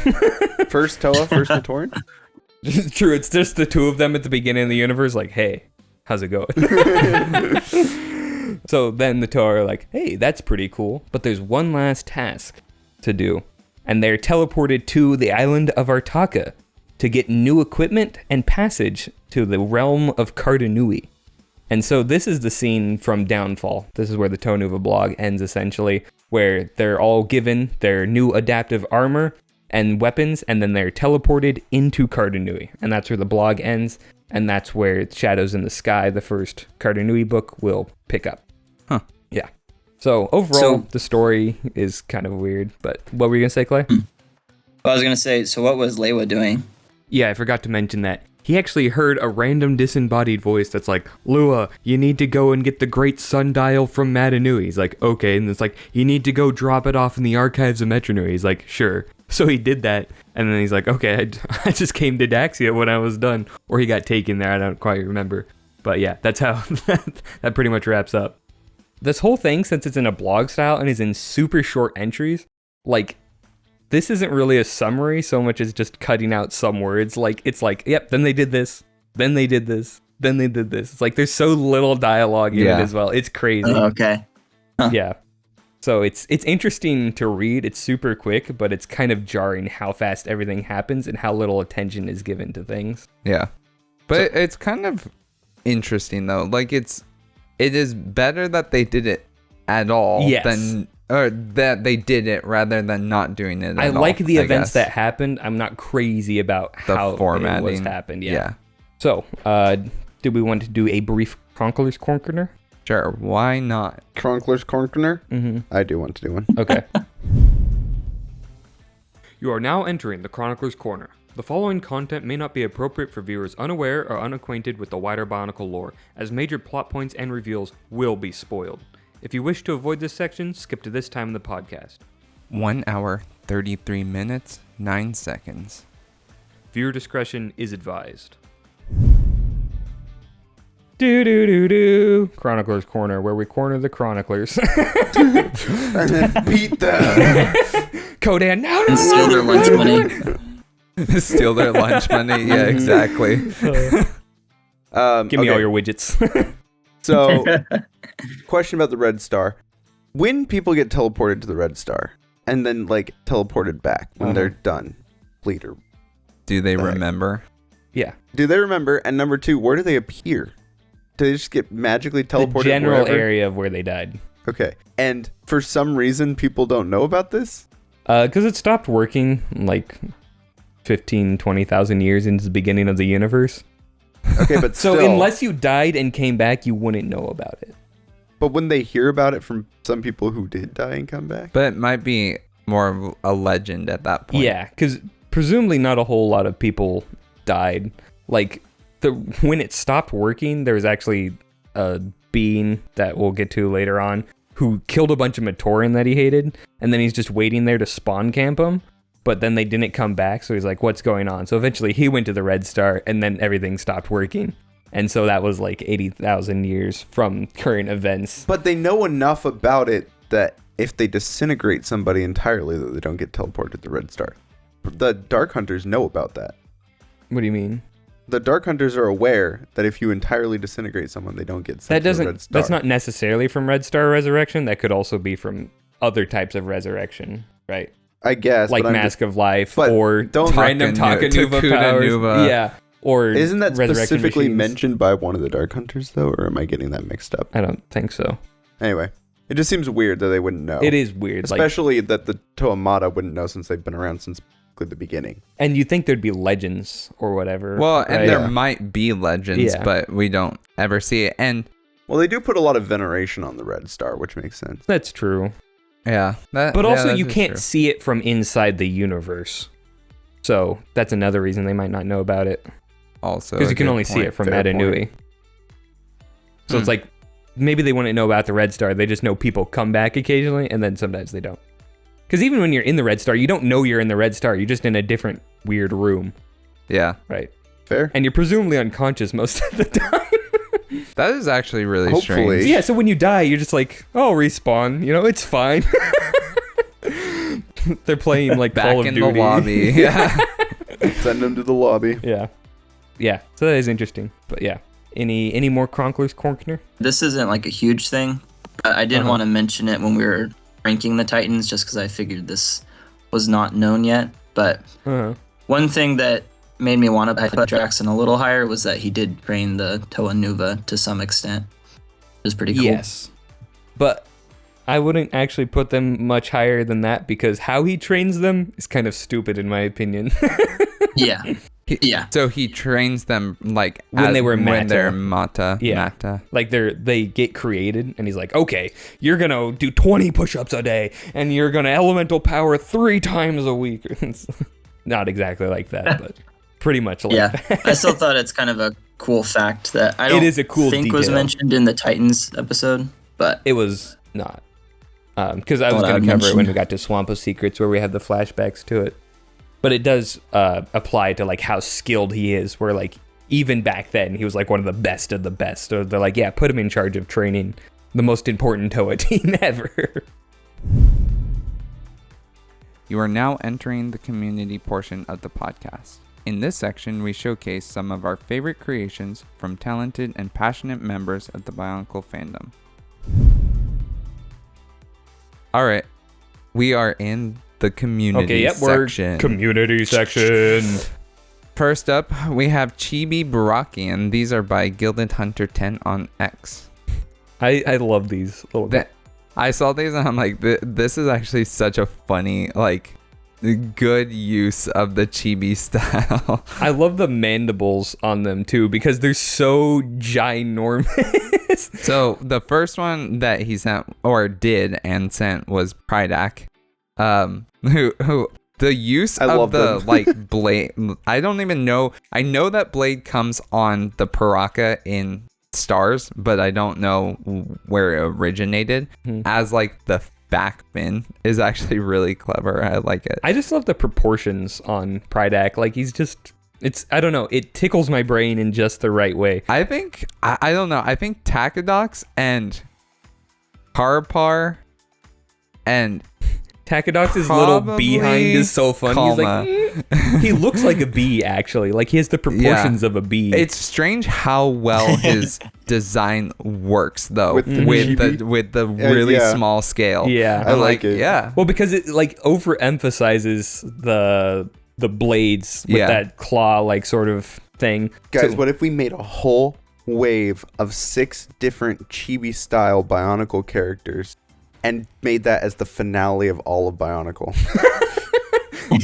First Toa, first Matoran? True, it's just the two of them at the beginning of the universe. Like, hey, how's it going? So then the Toa are like, hey, that's pretty cool. But there's one last task to do. And they're teleported to the island of Artaka to get new equipment and passage to the realm of Cardinui. And so this is the scene from Downfall. This is where the Tonuva blog ends, essentially, where they're all given their new adaptive armor and weapons, and then they're teleported into Cardinui. And that's where the blog ends. And that's where Shadows in the Sky, the first Cardinui book, will pick up. Huh. Yeah. So overall, the story is kind of weird. But what were you going to say, Clay? I was going to say, so what was Lewa doing? Yeah, I forgot to mention that. He actually heard a random disembodied voice that's like, Lua, you need to go and get the Great Sundial from Madanui. He's like, okay. And it's like, you need to go drop it off in the archives of Metronui. He's like, sure. So he did that. And then he's like, okay, I just came to Daxia when I was done. Or he got taken there. I don't quite remember. But yeah, that's how that pretty much wraps up. This whole thing, since it's in a blog style and is in super short entries, like, this isn't really a summary so much as just cutting out some words. Like, it's like, yep, then they did this, then they did this, then they did this. It's like there's so little dialogue in it as well. It's crazy. Okay. Huh. Yeah. So it's interesting to read. It's super quick, but it's kind of jarring how fast everything happens and how little attention is given to things. Yeah. But it's kind of interesting though. Like it is better that they did it at all than or that they did it rather than not doing it at all. I like the events that happened. I'm not crazy about how formatting. It was happened. Yeah. So, did we want to do a brief Chronicler's Corner? Sure, why not? Chronicler's Corner? Mm-hmm. I do want to do one. Okay. You are now entering the Chronicler's Corner, The following content may not be appropriate for viewers unaware or unacquainted with the wider Bionicle lore, as major plot points and reveals will be spoiled. If you wish to avoid this section, skip to this time in the podcast. 1 hour, 33 minutes, 9 seconds. Viewer discretion is advised. Do. Chronicler's Corner, where we corner the chroniclers. And then beat them. Codan, no. And steal their lunch money. Steal their lunch money. Yeah, exactly. Give me all your widgets. So, question about the Red Star. When people get teleported to the Red Star and then like teleported back when they're done, leader, Do they remember? Yeah. do they remember? And number two, where do they appear? Do they just get magically teleported? The general wherever? area of where they died. Okay. And for some reason, people don't know about this? Because it stopped working like 15, 20,000 years into the beginning of the universe. Okay, but So still, unless you died and came back, you wouldn't know about it. but when they hear about it from some people who did die and come back? But it might be more of a legend at that point. Yeah, because presumably not a whole lot of people died. Like, when it stopped working, there was actually a being that we'll get to later on who killed a bunch of Matoran that he hated, and then he's just waiting there to spawn camp them. But then they didn't come back, so he's like, what's going on? So eventually he went to the Red Star, and then everything stopped working. And so that was like 80,000 years from current events. But they know enough about it that if they disintegrate somebody entirely, that they don't get teleported to the Red Star. The Dark Hunters know about that. What do you mean? The Dark Hunters are aware that if you entirely disintegrate someone, they don't get sent to the Red Star. That's not necessarily from Red Star resurrection. That could also be from other types of resurrection, right? I guess. Like but I'm Mask of Life but or don't- random Takanuva powers. Takanuva. Yeah. Or Isn't that resurrection specifically machines. mentioned by one of the Dark Hunters, though? Or am I getting that mixed up? I don't think so. Anyway, it just seems weird that they wouldn't know. It is weird. Especially that the Toamata wouldn't know since they've been around since the beginning. And you think there'd be legends or whatever. Well, and right? there might be legends, Yeah. but we don't ever see it. And Well, they do put a lot of veneration on the Red Star, which makes sense. That's true. yeah, But also, that you is can't true. see it from inside the universe. So that's another reason they might not know about it. Also, Because a you can good only see point. it from Fair Mahri Nui. So it's like, maybe they wouldn't know about the Red Star. They just know people come back occasionally, and then sometimes they don't. Because even when you're in the Red Star, you don't know you're in the Red Star. You're just in a different weird room, Yeah, right? Fair? And you're presumably unconscious most of the time. that is actually really Hopefully. strange. Yeah, so when you die, you're just like, oh, respawn. You know, it's fine. They're playing like Back Call of in Duty. the lobby. Yeah. Send them to the lobby. Yeah. Yeah. So that is interesting. But yeah. Any more Chronicler's Corner? This isn't like a huge thing, but I didn't want to mention it when we were ranking the Titans just because I figured this was not known yet. But one thing that made me want to put Jackson a little higher was that he did train the Toa Nuva to some extent. It was pretty cool. Yes. But I wouldn't actually put them much higher than that because how he trains them is kind of stupid in my opinion. Yeah. Yeah. So he trains them like When they were when they're Mata. Mata. Yeah. Mata. Like they get created and he's like, okay, you're going to do 20 push-ups a day and you're going to elemental power 3 times a week. It's not exactly like that, but pretty much like Yeah. that. I still thought it's kind of a cool fact that I don't It is a cool think was detail. mentioned in the Titans episode, but It was not. Because I was Thought I going to would cover it when mention. we got to Swamp of Secrets where we had the flashbacks to it. But it does apply to like how skilled he is, where like even back then he was like one of the best of the best. So they're like, yeah, put him in charge of training the most important Toa team ever. You are now entering the community portion of the podcast. In this section, we showcase some of our favorite creations from talented and passionate members of the Bionicle fandom. All right, we are in the community Okay, yep, section. we're community section. First up, we have Chibi Barraki, and these are by Gilded Hunter 10 on X. I love these little That I saw these and I'm like, this is actually such a funny, like, good use of the chibi style. I love the mandibles on them too because they're so ginormous. So the first one that he sent or did and sent was Pridak, who the use I of love the them. like blade. I don't even know. I know that blade comes on the Barraki in Stars, but I don't know where it originated. As like the back fin is actually really clever. I like it. I just love the proportions on Prydak. Like he's just, I don't know, it tickles my brain in just the right way. I think I don't know. I think Takidox and Parpar and Takidox's little Probably behind is so funny. Kalma. He's like, he looks like a bee actually. Like he has the proportions of a bee. It's strange how well his design works though With the chibi? with the really yeah. small scale. Yeah. I I'm like it. Yeah. Well, because it like overemphasizes the blades with Yeah. that claw like sort of thing. Guys, So- what if we made a whole wave of 6 different chibi style Bionicle characters and made that as the finale of all of Bionicle?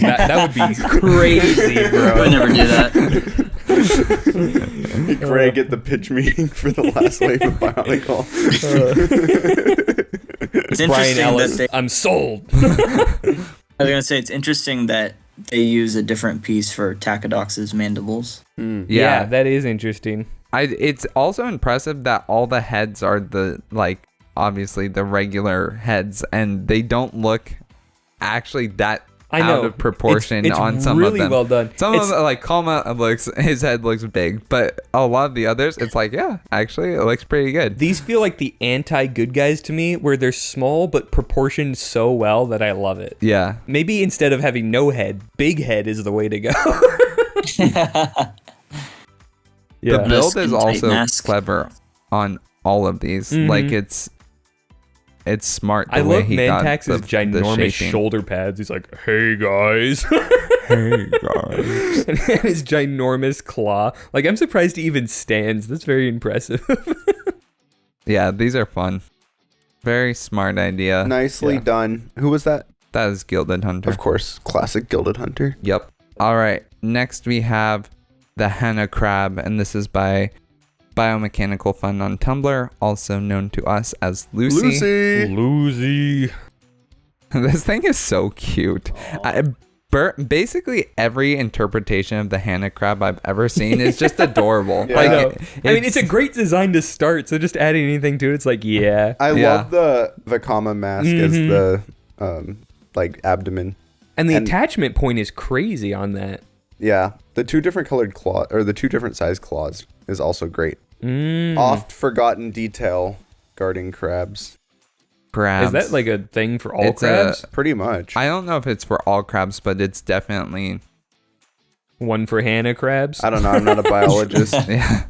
that would be crazy, I bro. would never do that. Greg at the pitch meeting for the last wave of Bionicle. It's Brian interesting that Ellis, they, I'm sold. I was gonna say it's interesting that they use a different piece for Takidox's mandibles. Yeah, that is interesting. It's also impressive that all the heads are the like obviously the regular heads, and they don't look actually that I know. out of proportion It's on some really of them. well done. Some It's- of them, like Kalma his head looks big, but a lot of the others, it's like, yeah, actually, it looks pretty good. These feel like the anti-good guys to me, where they're small but proportioned so well that I love it. Yeah, Maybe instead of having no head, big head is the way to go. the Yeah. build Skin is tight also mask. clever on all of these. Like it's smart. The I way love he got Mantax's the ginormous shaping. shoulder pads. He's like, "Hey guys," Hey guys. and his ginormous claw. Like, I'm surprised he even stands. That's very impressive. Yeah, these are fun. Very smart idea. Nicely Yeah. done. Who was that? That is Gilded Hunter. Of course, classic Gilded Hunter. Yep. All right. Next we have the Henna Crab, and this is by Biomechanical Fun on Tumblr, also known to us as Lucy. Lucy. This thing is so cute. Basically every interpretation of the Henna Crab I've ever seen is just adorable. Yeah. Like, I know. I mean, it's a great design to start. So just adding anything to it, it's like, yeah. I Yeah. love the comma mask as the like abdomen. And the And- attachment point is crazy on that. Yeah, the 2 different colored claw or the 2 different size claws is also great. Oft forgotten detail guarding crabs. crabs. Is that like a thing for all It's crabs? Pretty much. I don't know if it's for all crabs, but it's definitely One for Hannah crabs? I don't know. I'm not a biologist. yeah.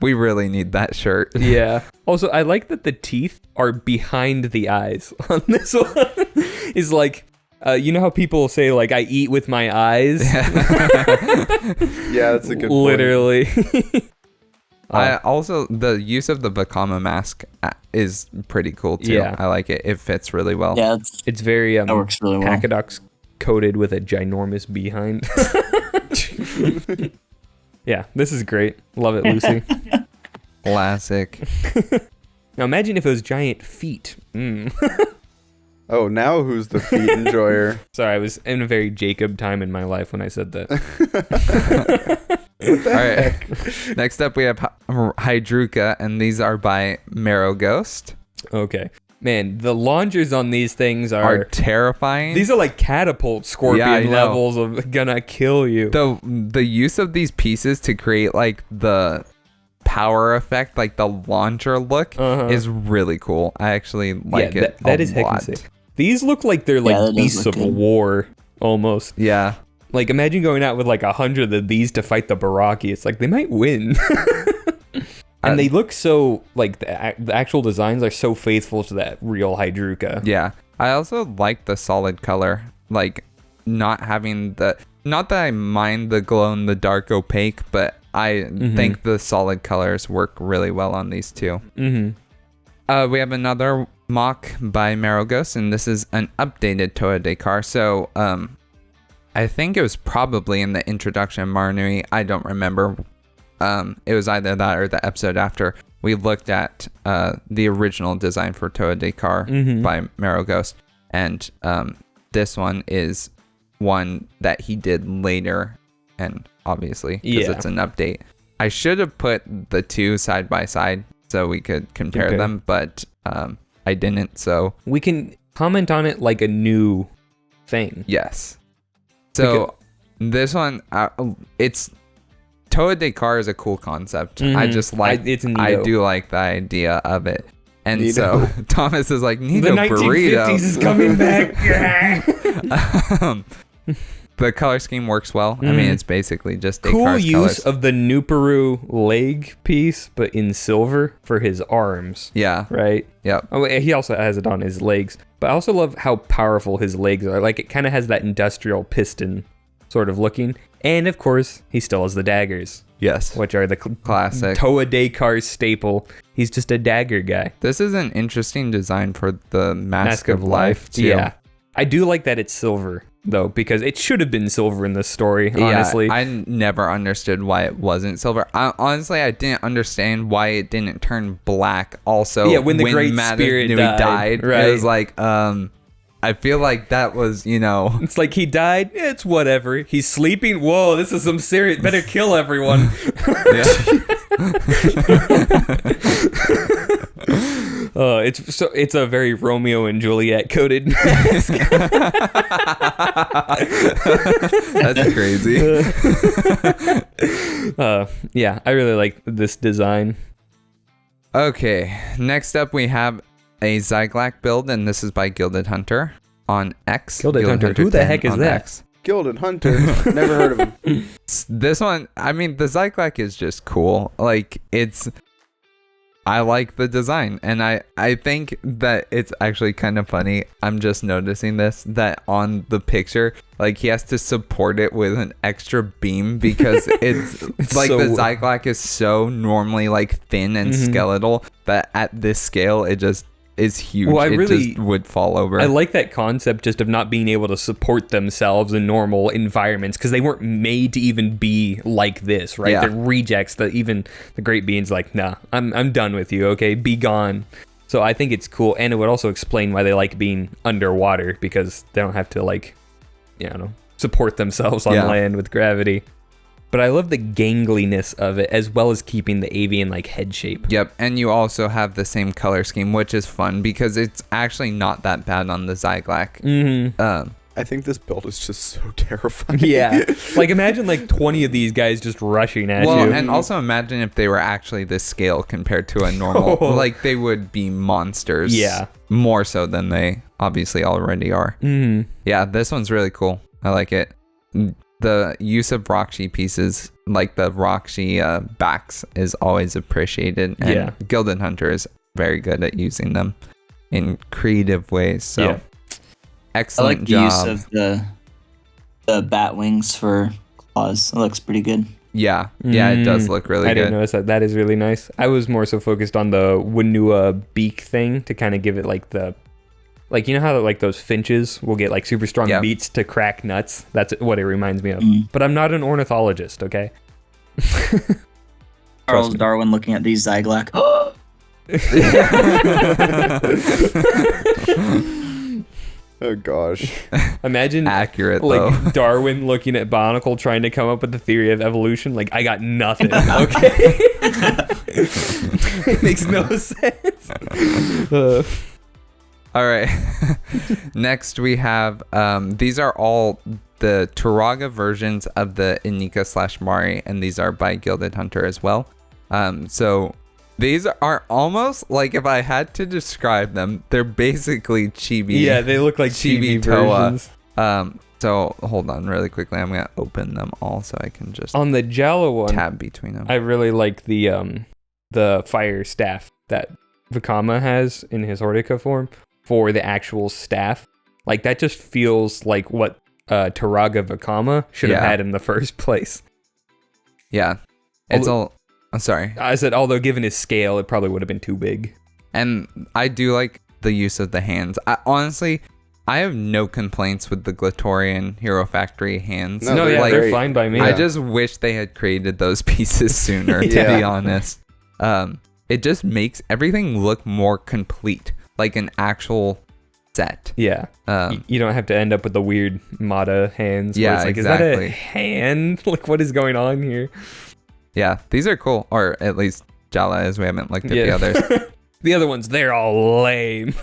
We really need that shirt. Yeah. Also, I like that the teeth are behind the eyes on this one. Is like, you know how people say like, I eat with my eyes? Yeah, that's a good point. Literally. I also the use of the Bakama mask is pretty cool too. Yeah. I like it. It fits really well. Yeah, It's very that works really well. Takidox coated with a ginormous behind. Yeah, this is great. Love it, Lucy. Classic. Now imagine if it was giant feet. Oh, now who's the feet enjoyer? Sorry, I was in a very Jacob time in my life when I said that. All right. Next up, we have Hydruka, and these are by Marrow Ghost. Okay. Man, the launchers on these things Are terrifying. these are like catapult scorpion Yeah, I know. levels of gonna kill you. the use of these pieces to create like the power effect, like the launcher look, is really cool. I actually like it. That a is heckin' lot. sick. These look like they're Yeah, like that does beasts look of good. war almost. Yeah. Like imagine going out with like 100 of these to fight the Barraki. It's like they might win. And they look so like the actual designs are so faithful to that real Hydruka. Yeah. I also like the solid color, like not having not that I mind the glow in the dark opaque, but I think the solid colors work really well on these two. We have another mock by Marrow Ghost, and this is an updated Toa de car. So I think it was probably in the introduction of Mahri Nui. I don't remember. It was either that or the episode after. We looked at the original design for Toa de car by Marrow Ghost, and this one is one that he did later, and obviously because Yeah. it's an update. I should have put the two side by side so we could compare them, but I didn't. So We can comment on it like a new thing. yes. So this one, it's Toa de Car is a cool concept. I just like it's I neato. do like the idea of it. And Neato. so Thomas is like, Nito The 1950s burrito. is coming back. The color scheme works well. I mean, it's basically just Cool Descartes' use colors. of the Nuperu leg piece, but in silver for his arms, Yeah. right? Yep. Oh, he also has it on his legs. But I also love how powerful his legs are. Like, it kind of has that industrial piston sort of looking. And, of course, he still has the daggers, Yes. which are the Classic. Toa de Car staple. He's just a dagger guy. This is an interesting design for the Mask of Life, too. Yeah. I do like that it's silver, though, because it should have been silver in this story, honestly. Yeah, I never understood why it wasn't silver. Honestly, I didn't understand why it didn't turn black also. Yeah, when the Great Mahri Spirit Nui died, It right. was like, I feel like that was, It's like he died. It's whatever. He's sleeping. Whoa, this is some serious. Better kill everyone. It's a very Romeo and Juliet coded mask. That's crazy. Yeah, I really like this design. Okay, next up we have a Zyglak build, and this is by Gilded Hunter on X. Gilded Hunter. Who the 10 heck is on that? X. Gilded Hunter. Never heard of him. This one, I mean, the Zyglak is just cool. Like, I like the design, and I think that it's actually kind of funny. I'm just noticing this, that on the picture, like, he has to support it with an extra beam because it's like so- the Zyglak is so normally like thin and skeletal that at this scale it just is huge. Well, It just would fall over. I like that concept just of not being able to support themselves in normal environments because they weren't made to even be like this, right? Yeah. They're rejects that even the Great Being's like, nah, I'm done with you, okay? Be gone. So I think it's cool, and it would also explain why they like being underwater because they don't have to support themselves on Yeah. land with gravity. But I love the gangliness of it as well as keeping the avian like head shape. Yep, and you also have the same color scheme, which is fun because it's actually not that bad on the Zyglak. Mm-hmm. I think this build is just so terrifying. Yeah. Like imagine like 20 of these guys just rushing at Well, you. and also imagine if they were actually this scale compared to a normal, like they would be monsters. Yeah. More so than they obviously already are. Mhm. Yeah, this one's really cool. I like it. The use of Rakshi pieces, like the Rakshi backs, is always appreciated. And Yeah. Gilded Hunter is very good at using them in creative ways. So, Yeah. I excellent like the job. use of the bat wings for claws. It looks pretty good. Yeah, it does look really I good. didn't notice that. That is really nice. I was more so focused on the Winua beak thing to kind of give it like the, like, you know how like those finches will get like super strong Yeah. beats to crack nuts? That's what it reminds me of. Mm. But I'm not an ornithologist, okay? Charles me. Darwin looking at these Zyglak. Oh gosh. Imagine Accurate like though. Darwin looking at Barnacle trying to come up with the theory of evolution. Like, I got nothing, okay? It makes no sense. All right. Next we have these are all the Turaga versions of the Inika / Mari, and these are by Gilded Hunter as well. So these are almost like, if I had to describe them, they're basically chibi. Yeah, they look like Chibi chibi Toa. versions. So hold on really quickly. I'm gonna open them all so I can just On the Jalo one, tab between them. I really like the fire staff that Vakama has in his Hortica form for the actual staff. Like, that just feels like what Turaga Vakama should have Yeah. had in the first place. Yeah. It's all. I'm sorry. I said, although given his scale, it probably would have been too big. And I do like the use of the hands. Honestly, I have no complaints with the Glatorian Hero Factory hands. No, No, they're yeah, like- they're great. fine by me. I just wish they had created those pieces sooner, to Yeah. be honest. It just makes everything look more complete, like an actual set. Yeah. You don't have to end up with the weird Mata hands. Where Yeah, it's like, exactly. Is that a hand? Like, what is going on here? Yeah, these are cool. Or at least Jala is. We haven't looked at the others. The other ones, they're all lame.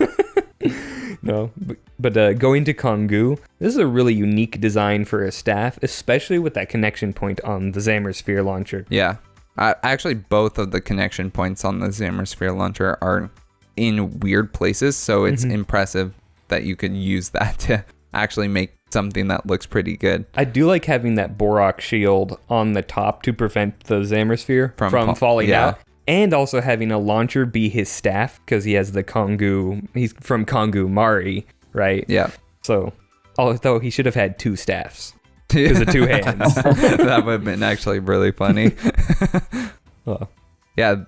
No, but going to Kongu, this is a really unique design for a staff, especially with that connection point on the Zammer Sphere launcher. Yeah. Actually, both of the connection points on the Zammer Sphere launcher are in weird places, so it's impressive that you could use that to actually make something that looks pretty good. I do like having that Borak shield on the top to prevent the Zammer Sphere from falling out. And also having a launcher be his staff, because he has the Kongu, he's from Kongu Mahri, right? Yeah. So, although he should have had 2 staffs, because of 2 hands. That would have been actually really funny. Well, yeah,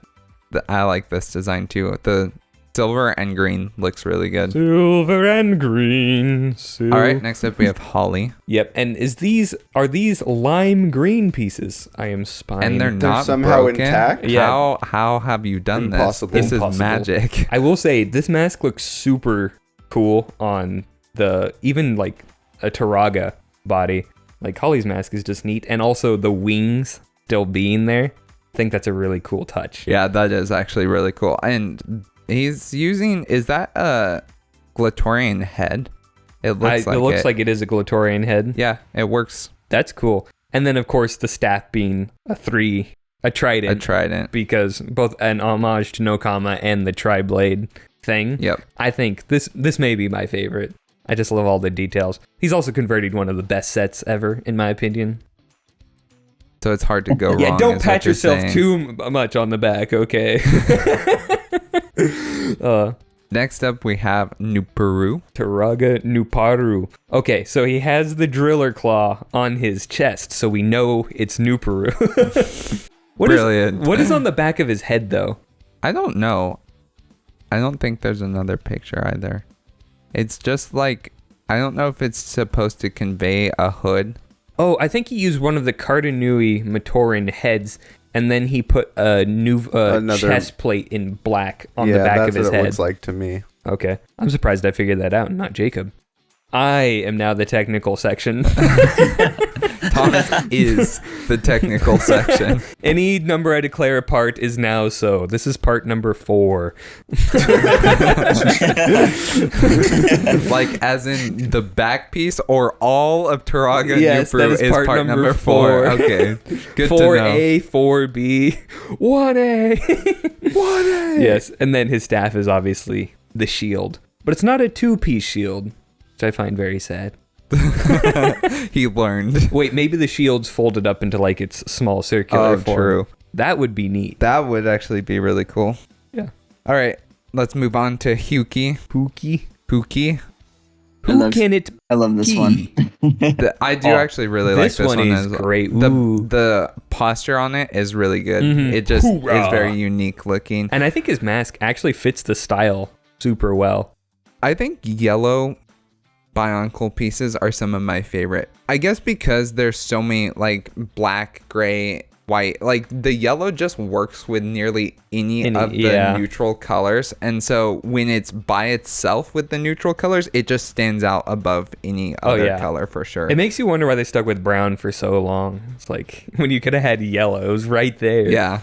I like this design too. The silver and green looks really good. silver and green. All right, next up we have Holly. Yep, and are these lime green pieces? I am spying. And they're not somehow broken. intact? Yeah. How have you done Impossible. this? This Impossible. is magic. I will say this mask looks super cool on even like a Taraga body. Like Holly's mask is just neat, and also the wings still being there. I think that's a really cool touch. Yeah, that is actually really cool. And he's using, is that a Glatorian head? It looks like it is a Glatorian head. Yeah, it works. That's cool. And then of course the staff being a trident. A trident. Because both an homage to Nokama and the tri-blade thing. Yep. I think this may be my favorite. I just love all the details. He's also converted one of the best sets ever, in my opinion. So it's hard to go wrong. Yeah, don't is pat what you're yourself saying. too much on the back, okay? Next up, we have Nuparu. Taraga Nuparu. Okay, so he has the driller claw on his chest, so we know it's Nuparu. Brilliant. What is on the back of his head, though? I don't know. I don't think there's another picture either. It's just like, I don't know if it's supposed to convey a hood. Oh, I think he used one of the Nui Matoran heads, and then he put a new chest plate in black on the back of his what head. it looks like to me. Okay. I'm surprised I figured that out, not Jacob. I am now the technical section. Thomas is the technical section. Any number I declare a part is now so. This is part number 4. Like as in the back piece or all of Taraga Yes, Nuparu that is is part part number number 4. 4. Okay. Good 4A, 4B, 1A. 1A. Yes, and then his staff is obviously the shield. But it's not a 2-piece shield, which I find very sad. to know. He learned. Wait, maybe the shield's folded up into like its small circular form. True. That would be neat. That would actually be really cool. Yeah. All right. Let's move on to Hyuki. Pookie. Pookie. Who can it I love this be? one. I do actually really like this one. Is as well. great. The, Ooh. the posture on it is really good. It just Hoorah. is very unique looking. And I think his mask actually fits the style super well. I think yellow Bionicle pieces are some of my favorite. I guess because there's so many like black, gray, white. Like the yellow just works with nearly any of the neutral colors. And so when it's by itself with the neutral colors, it just stands out above any other color for sure. It makes you wonder why they stuck with brown for so long. It's like when you could have had yellow, it was right there. Yeah.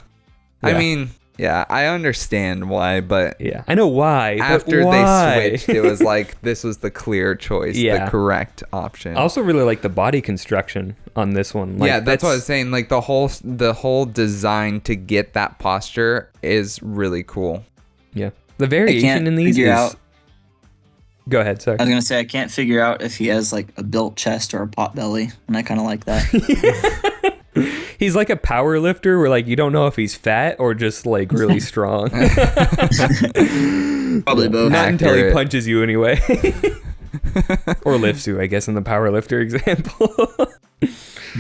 I mean, yeah, I understand why, but yeah, I know why. After but why? they switched, it was like this was the clear choice, the correct option. I also really like the body construction on this one. Like, yeah, that's what I was saying. Like the whole design to get that posture is really cool. Yeah, the variation in these is. Go ahead, sorry. I was gonna say I can't figure out if he has like a built chest or a pot belly, and I kind of like that. He's like a power lifter where like you don't know if he's fat or just like really strong. Probably both. Not until he punches you anyway. Or lifts you, I guess, in the power lifter example.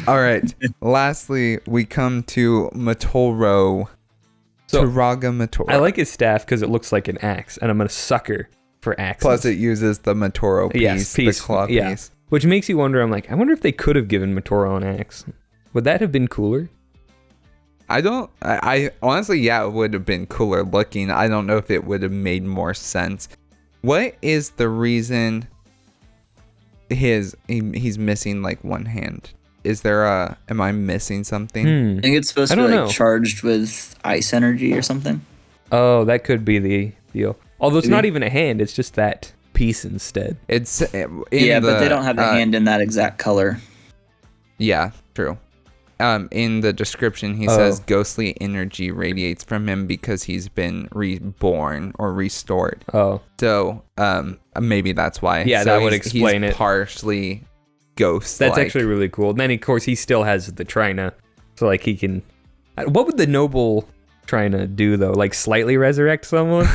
All right. Lastly, we come to Matoro. Taraga Matoro. I like his staff because it looks like an axe, and I'm a sucker for axes. Plus, it uses the Matoro piece, the claw piece. Which makes you wonder, I'm like, I wonder if they could have given Matoro an axe. Would that have been cooler? I honestly, it would have been cooler looking. I don't know if it would have made more sense. What is the reason he's missing like one hand? Is there am I missing something? I think it's supposed to be don't like know. charged with ice energy or something. Oh, that could be the deal. Although it's Maybe. not even a hand, it's just that piece instead. It's But they don't have the hand in that exact color. Yeah, true. In the description, he Oh. says ghostly energy radiates from him because he's been reborn or restored. Oh, So, maybe that's why. Yeah, So that would he's explain it. Partially ghost. that's actually really cool. And then, of course, he still has the Trina. So, like, he can... What would the noble Trina do, though? Like, slightly resurrect someone?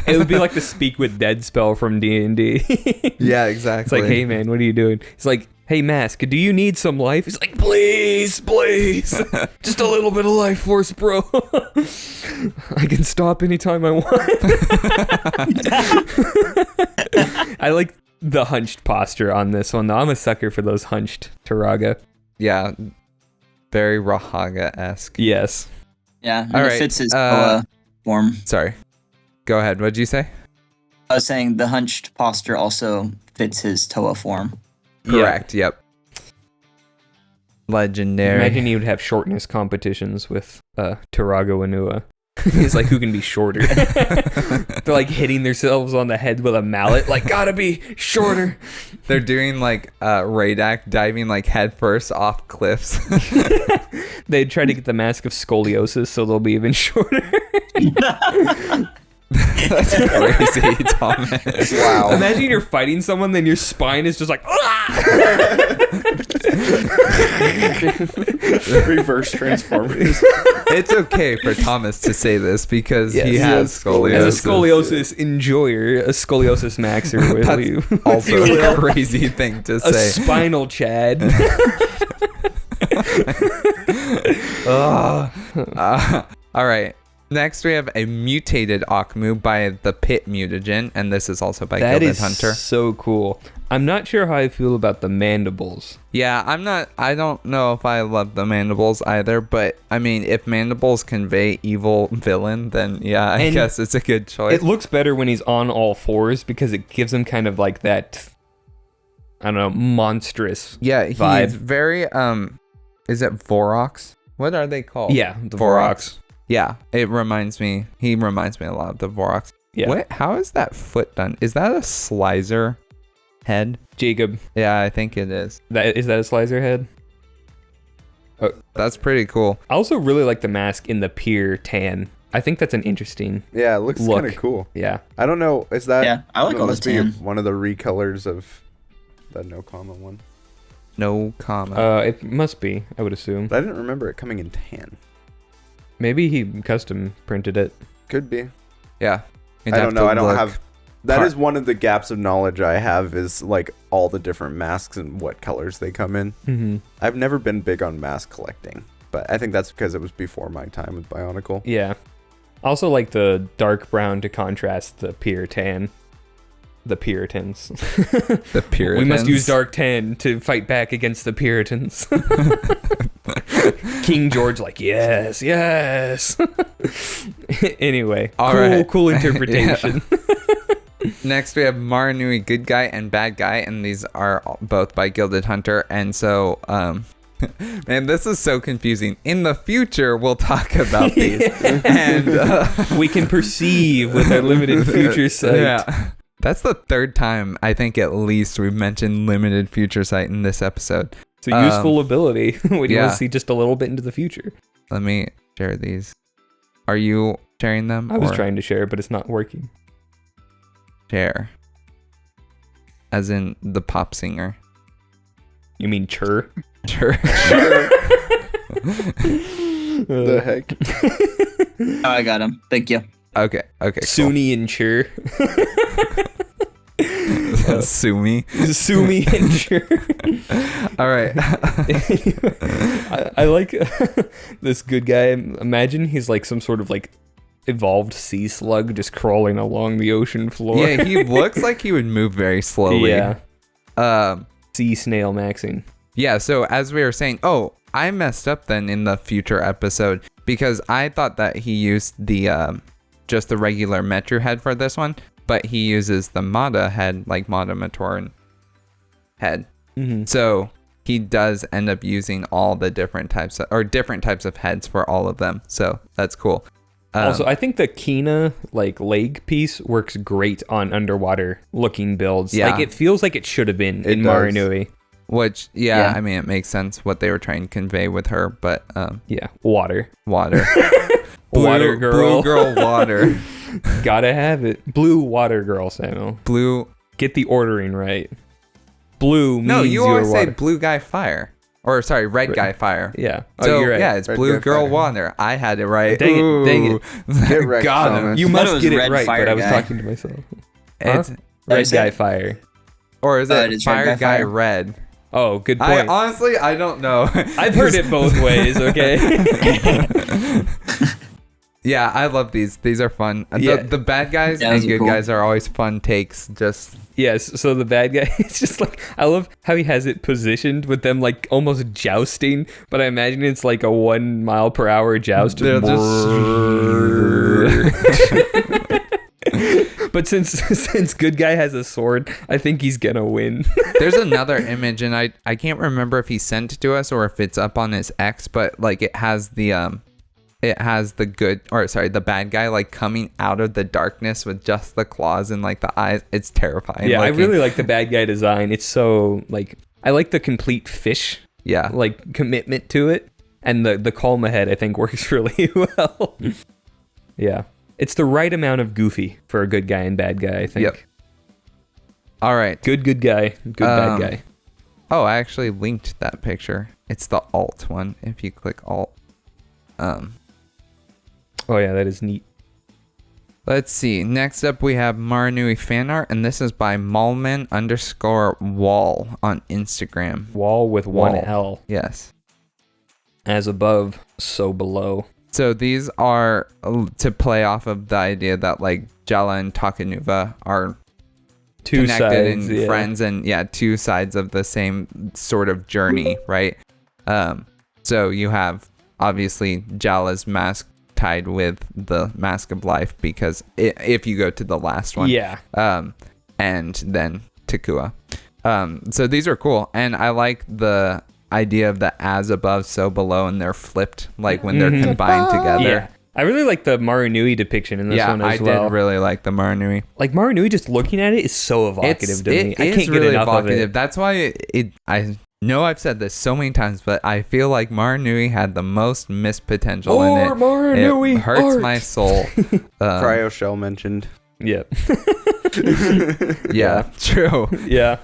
It would be like the Speak with Dead spell from D&D. Yeah, It's exactly. like, hey, man, what are you doing? He's like, hey, Mask, do you need some life? He's like, please, please. Just a little bit of life force, bro. I can stop anytime I want. I like the hunched posture on this one, though. I'm a sucker for those hunched Taraga. Yeah, very Rahaga-esque. Yes. Yeah, and All it right, fits his Toa form. Sorry. Go ahead. What'd you say? I was saying the hunched posture also fits his Toa form. Correct. Yep. Legendary. Imagine he would have shortness competitions with Taraga Wanua. He's like, who can be shorter? They're like hitting themselves on the head with a mallet, like, gotta be shorter. They're doing like Radak diving like head first off cliffs. They try to get the mask of scoliosis so they'll be even shorter. That's crazy, Thomas. Wow. Imagine you're fighting someone, then your spine is just like, Reverse Transformers. It's okay for Thomas to say this because Yes. he has scoliosis. as a scoliosis enjoyer, a scoliosis maxer with That's you. also If you a will. crazy thing to A say. spinal Chad. All right. Next, we have a mutated Akmu by the Pit Mutagen, and this is also by That Gilded is Hunter. so cool. I'm not sure how I feel about the mandibles. Yeah, I don't know if I love the mandibles either, but I mean, if mandibles convey evil villain, then yeah, I And guess it's a good choice. It looks better when he's on all fours because it gives him kind of like that, I don't know, monstrous. Yeah, he's vibe. very is it Vorox? What are they called? Yeah, the Vorox. Yeah, he reminds me a lot of the Vorox. Yeah. What? How is that foot done? Is that a Slizer head? Jacob, Yeah, I think it is. is that a Slicer head? That's pretty cool. I also really like the mask in the Pier tan. I think that's an interesting. Yeah, it looks Look. kind of cool. Yeah. I don't know. Is that? Yeah, I like that all the must be tan. one of the recolors of the no comma one. No comment. It must be, I would assume. But I didn't remember it coming in tan. Maybe he custom printed it. Could be. Yeah. You'd I have don't know. to I don't look. have. That Car- is one of the gaps of knowledge I have is like all the different masks and what colors they come in. Mm-hmm. I've never been big on mask collecting, but I think that's because it was before my time with Bionicle. Yeah. I also like the dark brown to contrast the Pier tan. The Puritans. The Puritans. We must use dark tan to fight back against the Puritans. King George, like, yes, yes. Anyway, All cool, right. cool interpretation. Next, we have Mahri Nui, Good Guy and Bad Guy, and these are both by Gilded Hunter. And so, man, this is so confusing. In the future, we'll talk about these. And We can perceive with our limited future sight. yeah, that's the third time I think at least we've mentioned limited future sight in this episode. It's a useful ability when you yeah. want to see just a little bit into the future. Let me share these. Are you sharing them? I was or trying to share, but it's not working. share, as in the pop singer. You mean chur? Sure. The heck? Oh, I got him. Thank you. Okay. Cool. Suni and chur. Sue me. Sumi and chur. All right. I like this good guy. Imagine he's like some sort of like evolved sea slug just crawling along the ocean floor. Yeah, he looks like he would move very slowly. Yeah. Um. Sea snail maxing. Yeah. So as we were saying, I messed up then in the future episode because I thought that he used the just the regular Metro head for this one, but he uses the Mada head, like Mada Matoran head. Mm-hmm. So he does end up using all the different types of heads for all of them. So that's cool. Also, I think the Kina leg piece works great on underwater looking builds. Yeah. Like it feels like it should have been in does. Mahri Nui. Which, Yeah. I mean, it makes sense what they were trying to convey with her, but Yeah, water. water. Water girl. Blue girl water. Gotta have it. Blue water girl, Samuel. Blue. Get the ordering right. Blue means No, you always say water. blue guy fire. Or, sorry, red guy fire. Yeah. So, you're right. yeah, it's Red blue guy girl fire. water. I had it right. Dang it, dang it. Get wrecked, Got him. Thomas. You I thought it must was get it red right, fire but I was guy. talking to myself. It's, Did I Red say guy it? fire. or is it it is red fire guy guy fire? red? Oh, good I point. honestly, I don't know. I've heard it both ways, okay? Yeah, I love these. These are fun. Yeah. The bad guys Yeah, and those are good cool. guys are always fun takes. Just Yes, so the bad guy, it's just like, I love how he has it positioned with them like almost jousting, but I imagine it's like a 1 mile per hour joust. They'll But since good guy has a sword, I think he's gonna win. there's another image, and I can't remember if he sent it to us or if it's up on his X, but like it has the bad guy like coming out of the darkness with just the claws and like the eyes. It's terrifying. Yeah, I looking. really like the bad guy design. It's so like, I like the complete fish Yeah. like commitment to it, and the Kalma head I think works really well. Yeah, it's the right amount of goofy for a good guy and bad guy, I think. Yep. All right. Good guy, good bad guy. Oh, I actually linked that picture. It's the alt one. If you click alt. Oh yeah, that is neat. Let's see. Next up, we have Mahri Nui fan art, and this is by Malman_wall on Instagram. Wall with one Wall. L. Yes. As above, so below. So these are to play off of the idea that like Jala and Takanuva are Two connected sides, and yeah. friends, and two sides of the same sort of journey, right? So you have obviously Jala's mask tied with the Mask of Life, because if you go to the last one, Yeah. and then Takua. So these are cool, and I like the idea of the as above, so below, and they're flipped, like when they're combined together. Yeah. I really like the Mahri Nui depiction in this one as well. I did really like the Mahri Nui. Like Mahri Nui, just looking at it is so evocative to me. I can't get enough of it. That's why I know I've said this so many times, but I feel like Mahri Nui had the most missed potential in it. Mahri It Nui hurts art. my soul. Cryo Shell mentioned. Yeah. Yeah, true. Yeah.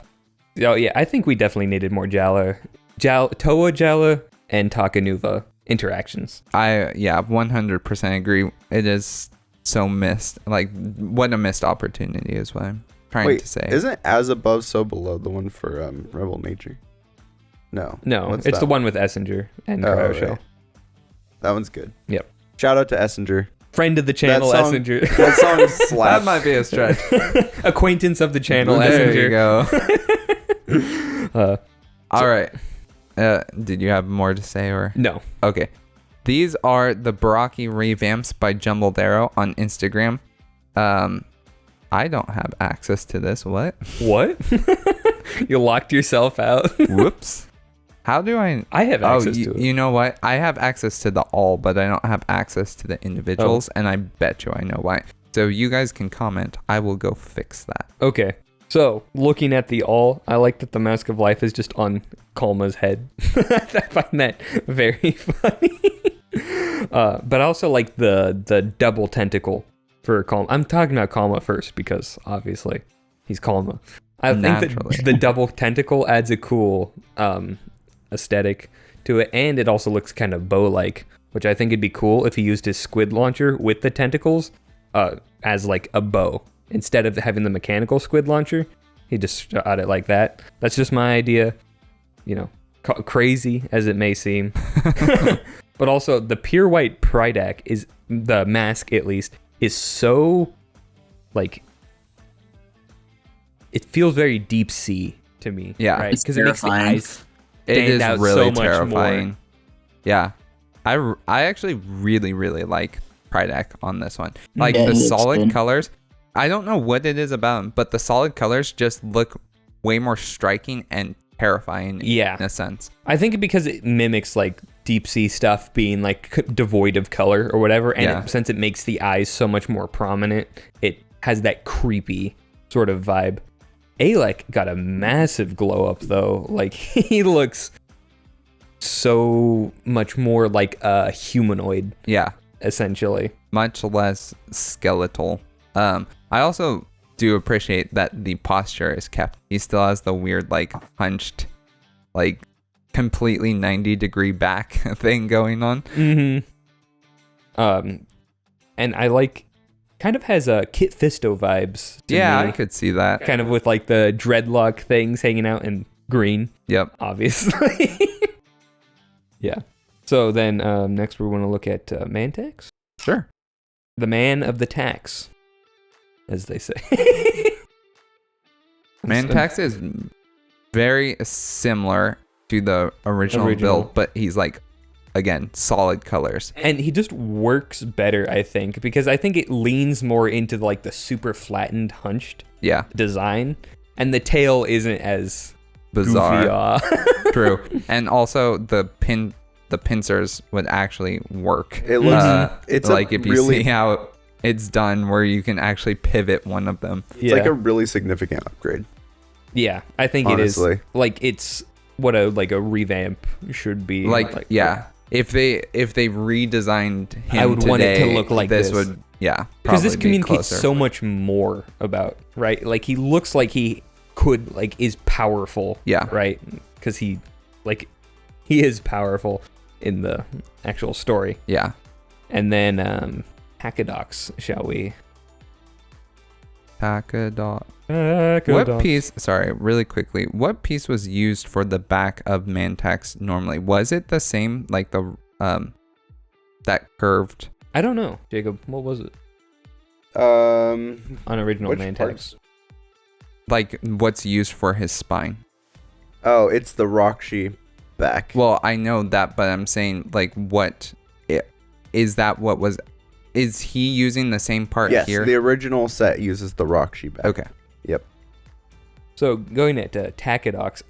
Yeah, I think we definitely needed more Toa Jala and Takanuva interactions. I 100% agree. It is so missed. Like, what a missed opportunity is what I'm trying to say. Isn't As Above So Below the one for Rebel Nature? No. No, What's it's that the one with Essinger and Cryo Shell. right. That one's good. Yep. Shout out to Essinger. Friend of the channel, That song- Essinger. That song slaps. That might be a stretch. Acquaintance of the channel, There Essinger. you go. All right. Did you have more to say, or? No. Okay. These are the Barraki revamps by Jumbled Arrow on Instagram. I don't have access to this. What? What? You locked yourself out? Whoops. How do I? I have access to it. You know what? I have access to the all, but I don't have access to the individuals, and I bet you I know why. So you guys can comment. I will go fix that. Okay. So, looking at the all, I like that the Mask of Life is just on Kalma's head. I find that very funny. But I also like the double tentacle for Kalma. I'm talking about Kalma first because, obviously, he's Kalma. I think Naturally. that the double tentacle adds a cool aesthetic to it, and it also looks kind of bow-like, which I think it'd be cool if he used his squid launcher with the tentacles as like a bow. Instead of having the mechanical squid launcher, he just shot it like that. That's just my idea. You know, crazy as it may seem. But also, the pure white Prydac is, the mask at least, is so, like, it feels very deep sea to me. Yeah. Right? It's Because it makes the terrifying. eyes It stand is out really so much terrifying. more. Yeah. I actually really, really like Prydac on this one. Like Yeah, the he looks solid good. colors. I don't know what it is about him, but the solid colors just look way more striking and terrifying Yeah. in a sense. I think because it mimics like deep sea stuff being like devoid of color or whatever, and since it makes the eyes so much more prominent, it has that creepy sort of vibe. Alec got a massive glow up though. Like he looks so much more like a humanoid. Yeah. Essentially. Much less skeletal. I also do appreciate that the posture is kept. He still has the weird like hunched, like completely 90-degree back thing going on. And I like kind of has a Kit Fisto vibes to me. I could see that. Kind of with like the dreadlock things hanging out in green. Yep. Obviously. Yeah. So then next we want to look at Mantax. Sure. The man of the tax, as they say. Mantax is very similar to the original build, but he's like, again, solid colors. And he just works better, I think, because I think it leans more into like the super flattened, hunched design, and the tail isn't as bizarre. Goofy. True. And also the pincers would actually work. It looks it's like if you really, see how it's done, where you can actually pivot one of them. it's like a really significant upgrade. Yeah, I think Honestly. it is. Like it's what a revamp should be. If they redesigned him, I would today, want it to look like this. this. Would because this probably be communicates closer. so much more about, right? Like he looks like he could is powerful. Yeah. Right. Because he is powerful in the actual story. Yeah. And then Hackadox, shall we? Hackadox. Hackadox. What piece? Sorry, really quickly. What piece was used for the back of Mantax normally? Was it the same, like the that curved? I don't know, Jacob. What was it? On Original which Mantax. parts? Like what's used for his spine? Oh, it's the Rockshi back. Well, I know that, but I'm saying like is that what was? Is he using the same part here? Yes, the original set uses the Rockshi back. Okay. Yep. So going at Tacadox,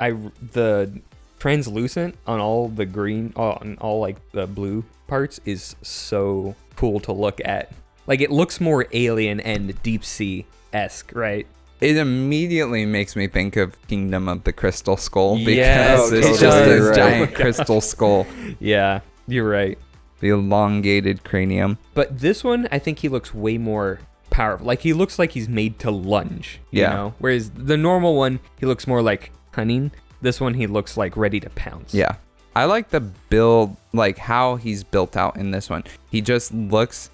the translucent on all the green, on all like the blue parts is so cool to look at. Like it looks more alien and deep sea-esque, right? It immediately makes me think of Kingdom of the Crystal Skull because Yes, it's it just a does. giant crystal skull, Yeah, you're right. the elongated cranium. But this one, I think he looks way more powerful. Like he looks like he's made to lunge, you know? Whereas the normal one, he looks more like cunning. This one, he looks like ready to pounce. Yeah. I like the build, like how he's built out in this one. He just looks,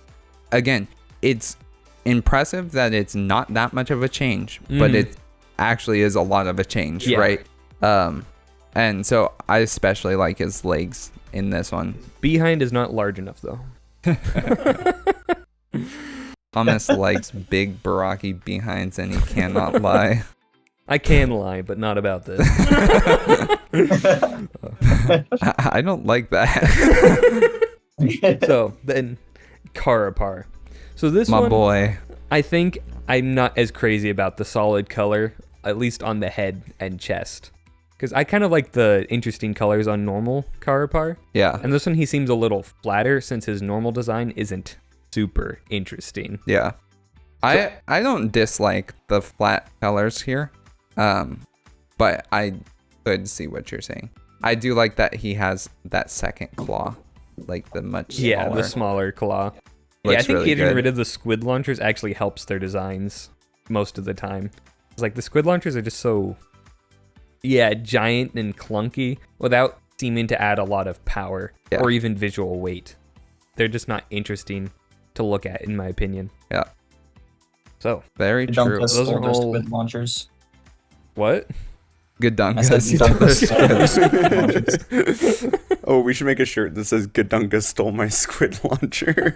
again, it's impressive that it's not that much of a change, but it actually is a lot of a change, right? And so I especially like his legs in this one. Behind is not large enough though. Thomas likes big Barraki behinds and he cannot lie. I can lie, but not about this. I don't like that. So then Karapar. So this My one, boy. I think I'm not as crazy about the solid color, at least on the head and chest. Because I kind of like the interesting colors on normal Karapar. Yeah. And this one, he seems a little flatter since his normal design isn't super interesting. Yeah. I don't dislike the flat colors here. But I could see what you're saying. I do like that he has that second claw. Like the much smaller. Yeah, the smaller claw. Looks I think really getting good. rid of the squid launchers actually helps their designs most of the time. It's like the squid launchers are just so, giant and clunky without seeming to add a lot of power or even visual weight. They're just not interesting to look at, in my opinion. Yeah. So, Very true. Those Those are are all- with launchers. what? Good dunk. I said Dunkus launchers. Oh, we should make a shirt that says Gadunga stole my squid launcher.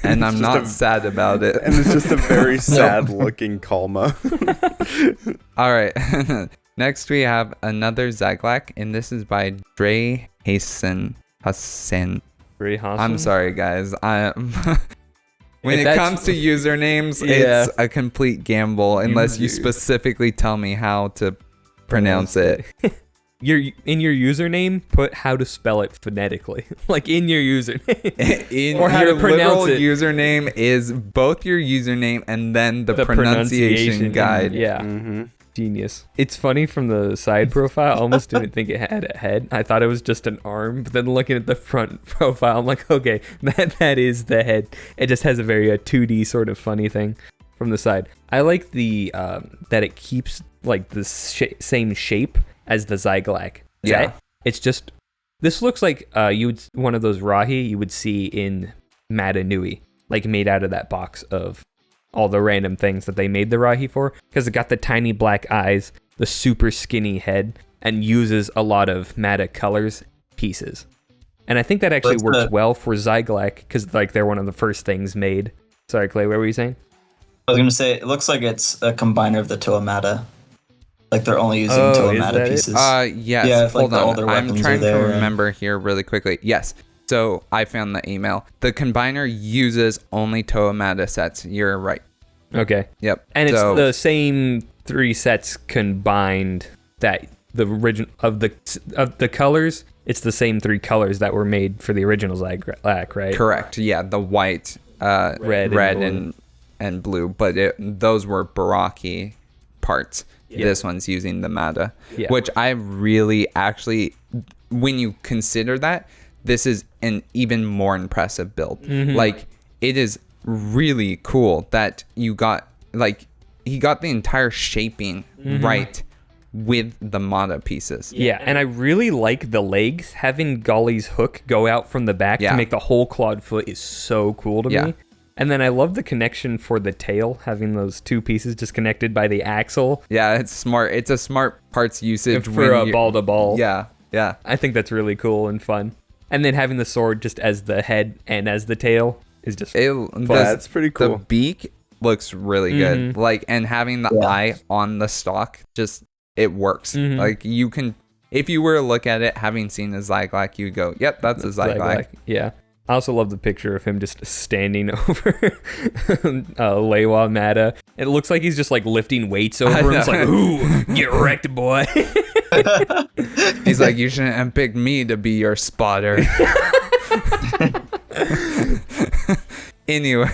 And I'm just not sad about it. And it's just a very sad looking Kalma. All right. Next we have another Zaglak, and this is by Dre Hassan. Ray Hassan? I'm sorry, guys. When If it that's- comes to usernames, Yeah. it's a complete gamble unless you specifically tell me how to pronounce it. in your username, put how to spell it phonetically, like in your username. In Or how your to pronounce literal it. username is both your username and then the pronunciation guide. Yeah. Mm-hmm. Genius. It's funny from the side profile. I almost didn't think it had a head. I thought it was just an arm. But then looking at the front profile, I'm like, okay, that is the head. It just has a very 2D sort of funny thing from the side. I like the that it keeps like the same shape as the Zyglak. Yeah. It's just, this looks like one of those Rahi you would see in Mahri Nui, like made out of that box of all the random things that they made the Rahi for, because it got the tiny black eyes, the super skinny head, and uses a lot of Mahri colors pieces. And I think that actually works well for Zyglak, because like they're one of the first things made. Sorry, Clay, what were you saying? I was going to say, it looks like it's a combiner of the Toa Mata. Like they're only using Toa is Mata that it? pieces. Yes. Yeah, if, like, Hold all on. their I'm weapons trying are there, to remember here really quickly. Yes. So I found the email. The combiner uses only Toa Mata sets. You're right. Okay. Yep. And it's So- the same 3 sets combined that the original of the colors. It's the same 3 colors that were made for the original Zyglak, right? Correct. Yeah, the white, Red and blue, but those were Barraki parts. Yeah. This one's using the Mata, Yeah. which I really actually, when you consider that, this is an even more impressive build. Mm-hmm. Like, it is really cool that you got, like, he got the entire shaping right with the Mata pieces. Yeah, and I really like the legs. Having Golly's hook go out from the back Yeah. to make the whole clawed foot is so cool to Yeah. me. And then I love the connection for the tail, having those 2 pieces just connected by the axle Yeah, it's smart. It's a smart parts usage for a ball to ball. Yeah, yeah. I think that's really cool and fun. And then having the sword just as the head and as the tail is just That's pretty cool. The beak looks really good. Mm-hmm. Like, and having the eye on the stalk, just, it works. Mm-hmm. Like, you can, if you were to look at it, having seen a Zyglak, you go, yep, that's a Zyglak. Yeah. I also love the picture of him just standing over Lewa Mata. It looks like he's just like lifting weights over him. It's like, ooh, get wrecked, boy. He's like, you shouldn't have picked me to be your spotter. Anyway,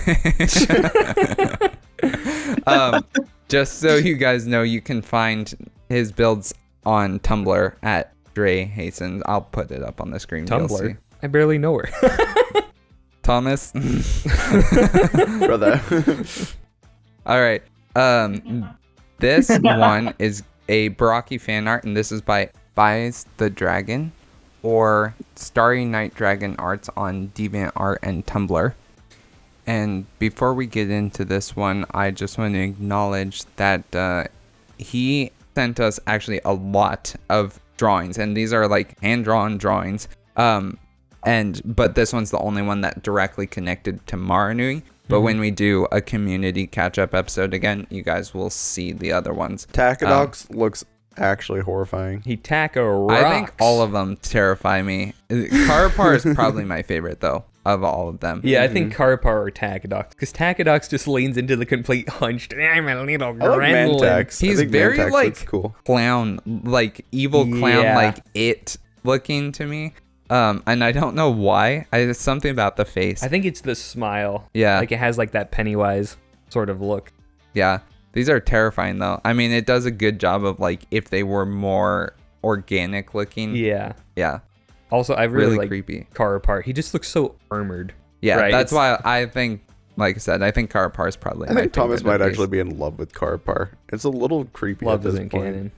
just so you guys know, you can find his builds on Tumblr at Dre Hasten. I'll put it up on the screen. You'll see. Tumblr. I barely know her. Thomas. Brother. All right. This one is a Barraki fan art, and this is by Buys the Dragon or Starry Night Dragon Arts on DeviantArt and Tumblr. And before we get into this one, I just want to acknowledge that he sent us actually a lot of drawings, and these are like hand-drawn drawings. But this one's the only one that directly connected to Mahri Nui. But when we do a community catch-up episode again, you guys will see the other ones. Tacadox looks actually horrifying. He taco rocks. I think all of them terrify me. Karapar is probably my favorite, though, of all of them. Yeah, I think Karapar or Tacadox, because Tacadox just leans into the complete hunched. I'm a little I like gremlin. Mantax. I He's think very, Mantax like, looks cool. Clown, like evil clown, Yeah. like it looking to me. And I don't know why. It's something about the face. I think it's the smile. Yeah. Like it has like that Pennywise sort of look. Yeah. These are terrifying, though. I mean, it does a good job of, like, if they were more organic looking. Yeah. Yeah. Also, I really like creepy. Karapar. He just looks so armored. Yeah, right? that's It's- why I think, like I said, I think Karapar is probably I my think Thomas favorite might of actually these. be in love with Karapar. It's a little creepy Love at this isn't point. canon.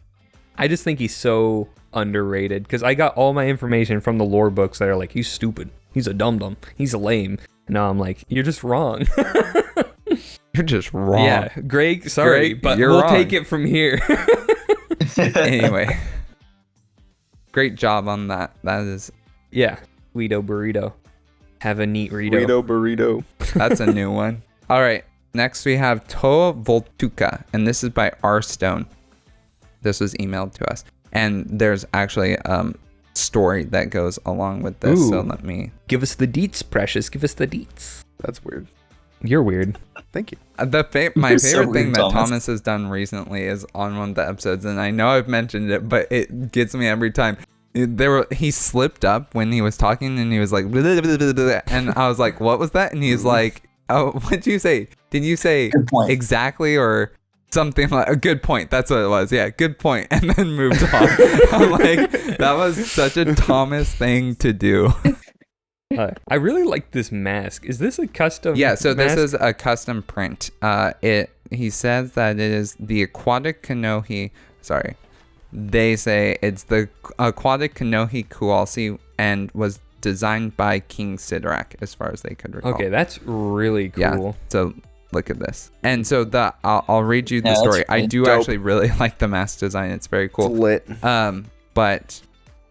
I just think he's so underrated because I got all my information from the lore books that are like, he's stupid, he's a dum-dum, he's a lame. And now I'm like, you're just wrong. You're just wrong. Yeah, Greg, sorry, Greg, but you're we'll wrong. take it from here. Anyway. Great job on that. That is, Yeah, Guido Burrito. Have a neat Rito. Burrito burrito. that's a new one. All right. Next we have Toa Voltuka, and this is by R Stone. This was emailed to us. And there's actually story that goes along with this. So Ooh. let me. Give us the deets, Precious. Give us the deets. That's weird. You're weird. Thank you. My You're so favorite thing weird, that Thomas. Thomas has done recently is on one of the episodes, and I know I've mentioned it, but it gets me every time. He slipped up when he was talking, and he was like, blah, blah, blah, blah, blah, and I was like, what was that? And he's like, oh, what did you say? Did you say Good point. exactly or something like a good point? That's what it was. Yeah, good point. And then moved on. I'm like, that was such a Thomas thing to do. I really like this mask. Is this a custom? Yeah, so this mask? is a custom print. He says that it is the aquatic kanohi. Sorry, they say it's the aquatic kanohi kualsi and was designed by King Sidrak, as far as they could recall. Okay, that's really cool. Yeah. So look at this. And so I'll read you the Yeah, that's story. I pretty do dope. actually really like the mask design. It's very cool. It's lit. But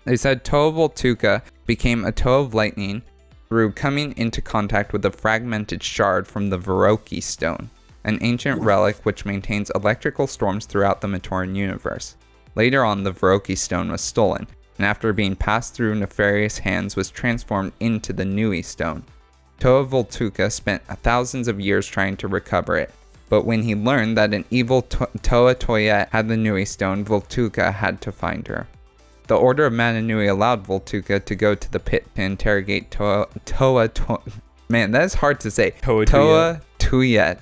they said Toa Voltuca became a Toe of Lightning through coming into contact with a fragmented shard from the Barraki stone, an ancient relic which maintains electrical storms throughout the Matoran universe. Later on, the Barraki stone was stolen, and after being passed through nefarious hands was transformed into the Nui stone. Toa Voltuca spent thousands of years trying to recover it, but when he learned that an evil Toa Toyet had the Nui stone, Voltuca had to find her. The Order of Mananui allowed Voltuca to go to the pit to interrogate Toa man, that is hard to say. Toa Tuyet,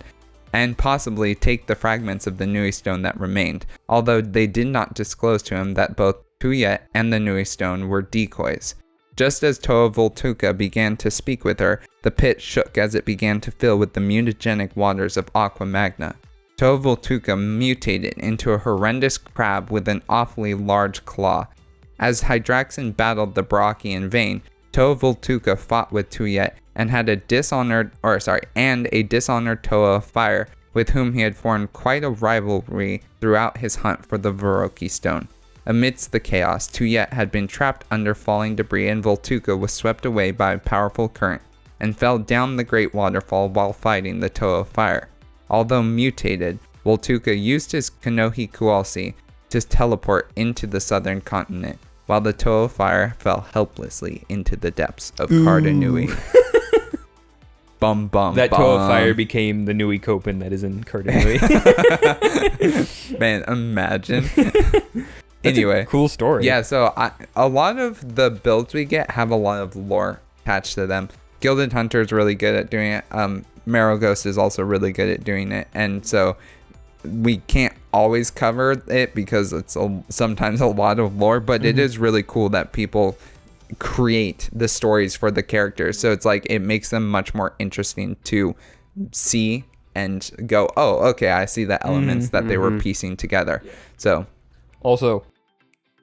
and possibly take the fragments of the Nui stone that remained, although they did not disclose to him that both Tuyet and the Nui stone were decoys. Just as Toa Voltuca began to speak with her, the pit shook as it began to fill with the mutagenic waters of Aqua Magna. Toa Voltuca mutated into a horrendous crab with an awfully large claw. As Hydraxin battled the Barraki in vain, Toa Voltuca fought with Tuyet and had a dishonored Toa of Fire, with whom he had formed quite a rivalry throughout his hunt for the Barraki stone. Amidst the chaos, Tuyet had been trapped under falling debris, and Voltuca was swept away by a powerful current and fell down the great waterfall while fighting the Toa of Fire. Although mutated, Voltuca used his Kanohi Kualsi to teleport into the southern continent, while the Toa of Fire fell helplessly into the depths of Cardanui. Bum bum. That bum. Toa of Fire became the Nui Copen that is in Cardanui. Man, imagine. That's Anyway, a cool story. yeah, so a lot of the builds we get have a lot of lore attached to them. Gilded Hunter is really good at doing it. Marrow Ghost is also really good at doing it. And so we can't always cover it because it's sometimes a lot of lore, but it is really cool that people create the stories for the characters. So it's like it makes them much more interesting to see and go, oh, okay, I see the elements that they were piecing together. So Also,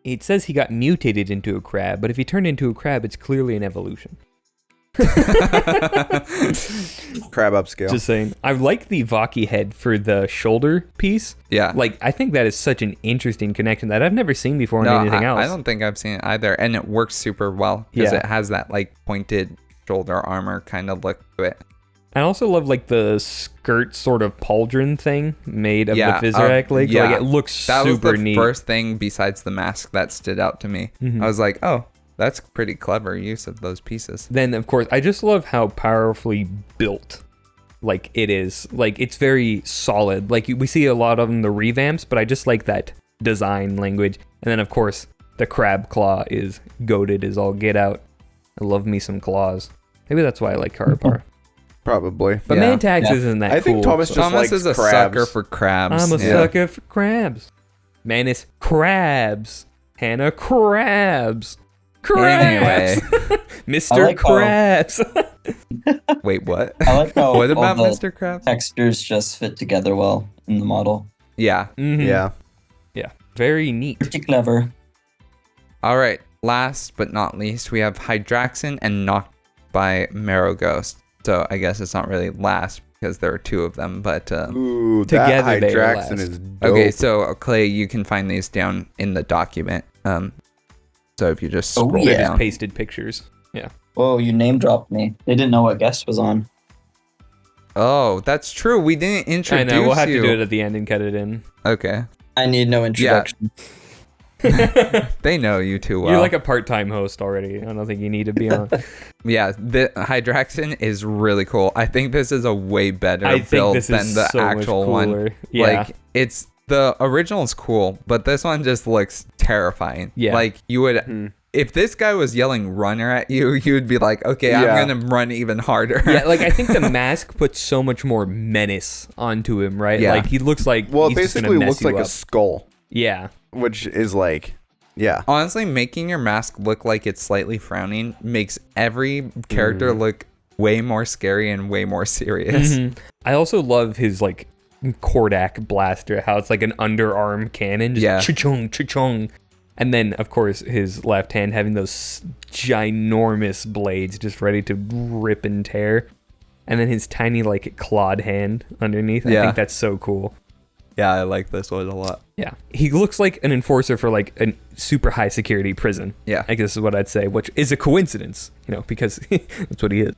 it says he got mutated into a crab, but if he turned into a crab, it's clearly an evolution. Crab upscale. Just saying. I like the Vaki head for the shoulder piece. yeah. Like, I think that is such an interesting connection that I've never seen before in anything else. I don't think I've seen it either, and it works super well because Yeah. it has that like pointed shoulder armor kind of look to it. I also love like the skirt sort of pauldron thing made of Yeah, the Vizirac leg. yeah. Like it looks That was super the neat. first thing besides the mask that stood out to me. I was like, oh, that's pretty clever use of those pieces. Then of course, I just love how powerfully built like it is. Like it's very solid. Like we see a lot of in the revamps, but I just like that design language. And then of course, the crab claw is goated as all get out. I love me some claws. Maybe that's why I like Karapar. Probably. But Yeah. Mantax Yeah. isn't that I think cool, Thomas so- just Thomas likes is a crabs. sucker for crabs. I'm a Yeah. sucker for crabs. Man, it's crabs. Hannah Krabs. Crabs. Anyway, Mr. I like how- Krabs. wait, what? I like how What all about the Mr. Krabs? textures just fit together well in the model. Yeah. Mhm. Yeah. Yeah. Very neat. Pretty clever. All right. Last but not least, we have Hydraxin and Knocked by Marrow Ghost. So I guess it's not really last because there are two of them, but Ooh, Together that they are Hydraxin last. is dope. okay. So Clay, you can find these down in the document. So if you just Oh, scroll They yeah. just down, pasted pictures. Yeah. Whoa, you name dropped me. They didn't know what guest was on. oh, that's true. We didn't I introduce know. We'll have you. to do it at the end and cut it in. Okay. I need no introduction. They know you too well. You're like a part-time host already. I don't think you need to be on. Yeah, the Hydraxin is really cool. I think this is a way better build than the actual one. Yeah. Like, it's the original is cool, but this one just looks terrifying. Yeah. Like, you would if this guy was yelling runner at you, you would be like, okay, I'm gonna run even harder. Yeah, like I think the mask puts so much more menace onto him, right? Yeah. Like he looks like Well, he's it just gonna basically mess looks like you a up. skull, Yeah. which is like, yeah. Honestly, making your mask look like it's slightly frowning makes every character look way more scary and way more serious. I also love his like Kordak blaster, how it's like an underarm cannon, just cha-chung, cha-chung. And then, of course, his left hand having those ginormous blades just ready to rip and tear. And then his tiny, like, clawed hand underneath. I think that's so cool. Yeah, I like this one a lot. Yeah. He looks like an enforcer for, like, a super high security prison. Yeah. I guess is what I'd say, which is a coincidence, you know, because that's what he is.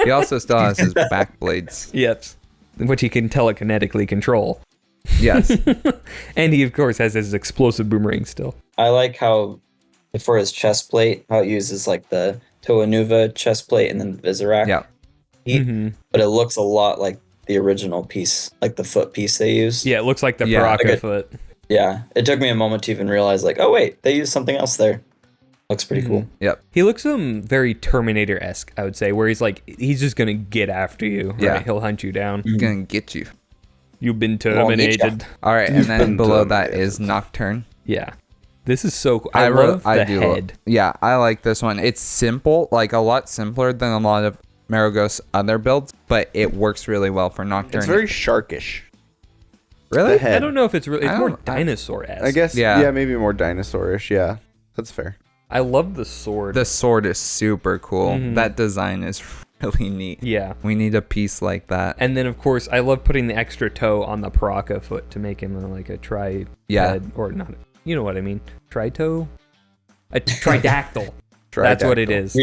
He also still has his back blades. Yep. Which he can telekinetically control. Yes. And he, of course, has his explosive boomerang still. I like how for his chest plate, how it uses like the Toa Nuva chest plate and then the Visorak. Yeah. But it looks a lot like the original piece, like the foot piece they used. Yeah, it looks like the Yeah. Barraki foot. Yeah. It took me a moment to even realize, like, oh, wait, they used something else there. Looks pretty cool. Yep. He looks very Terminator-esque, I would say, where he's like, he's just going to get after you. Right? Yeah. He'll hunt you down. He's gonna get you. You've been terminated. All right, and You've then been below done. that is Nocturne. Yeah. This is so cool. I love the head. Yeah, I like this one. It's simple, like a lot simpler than a lot of Maragos other builds, but it works really well for Nocturne. It's very sharkish. really. The head. I don't know if it's really, it's I more don't- dinosaur-esque. I guess, Yeah. yeah, maybe more dinosaurish. Yeah, that's fair. I love the sword. The sword is super cool. That design is really neat. Yeah. We need a piece like that. And then, of course, I love putting the extra toe on the Paraka foot to make him like a or not, you know what I mean? Tri-toe? A tridactyl. That's what it is.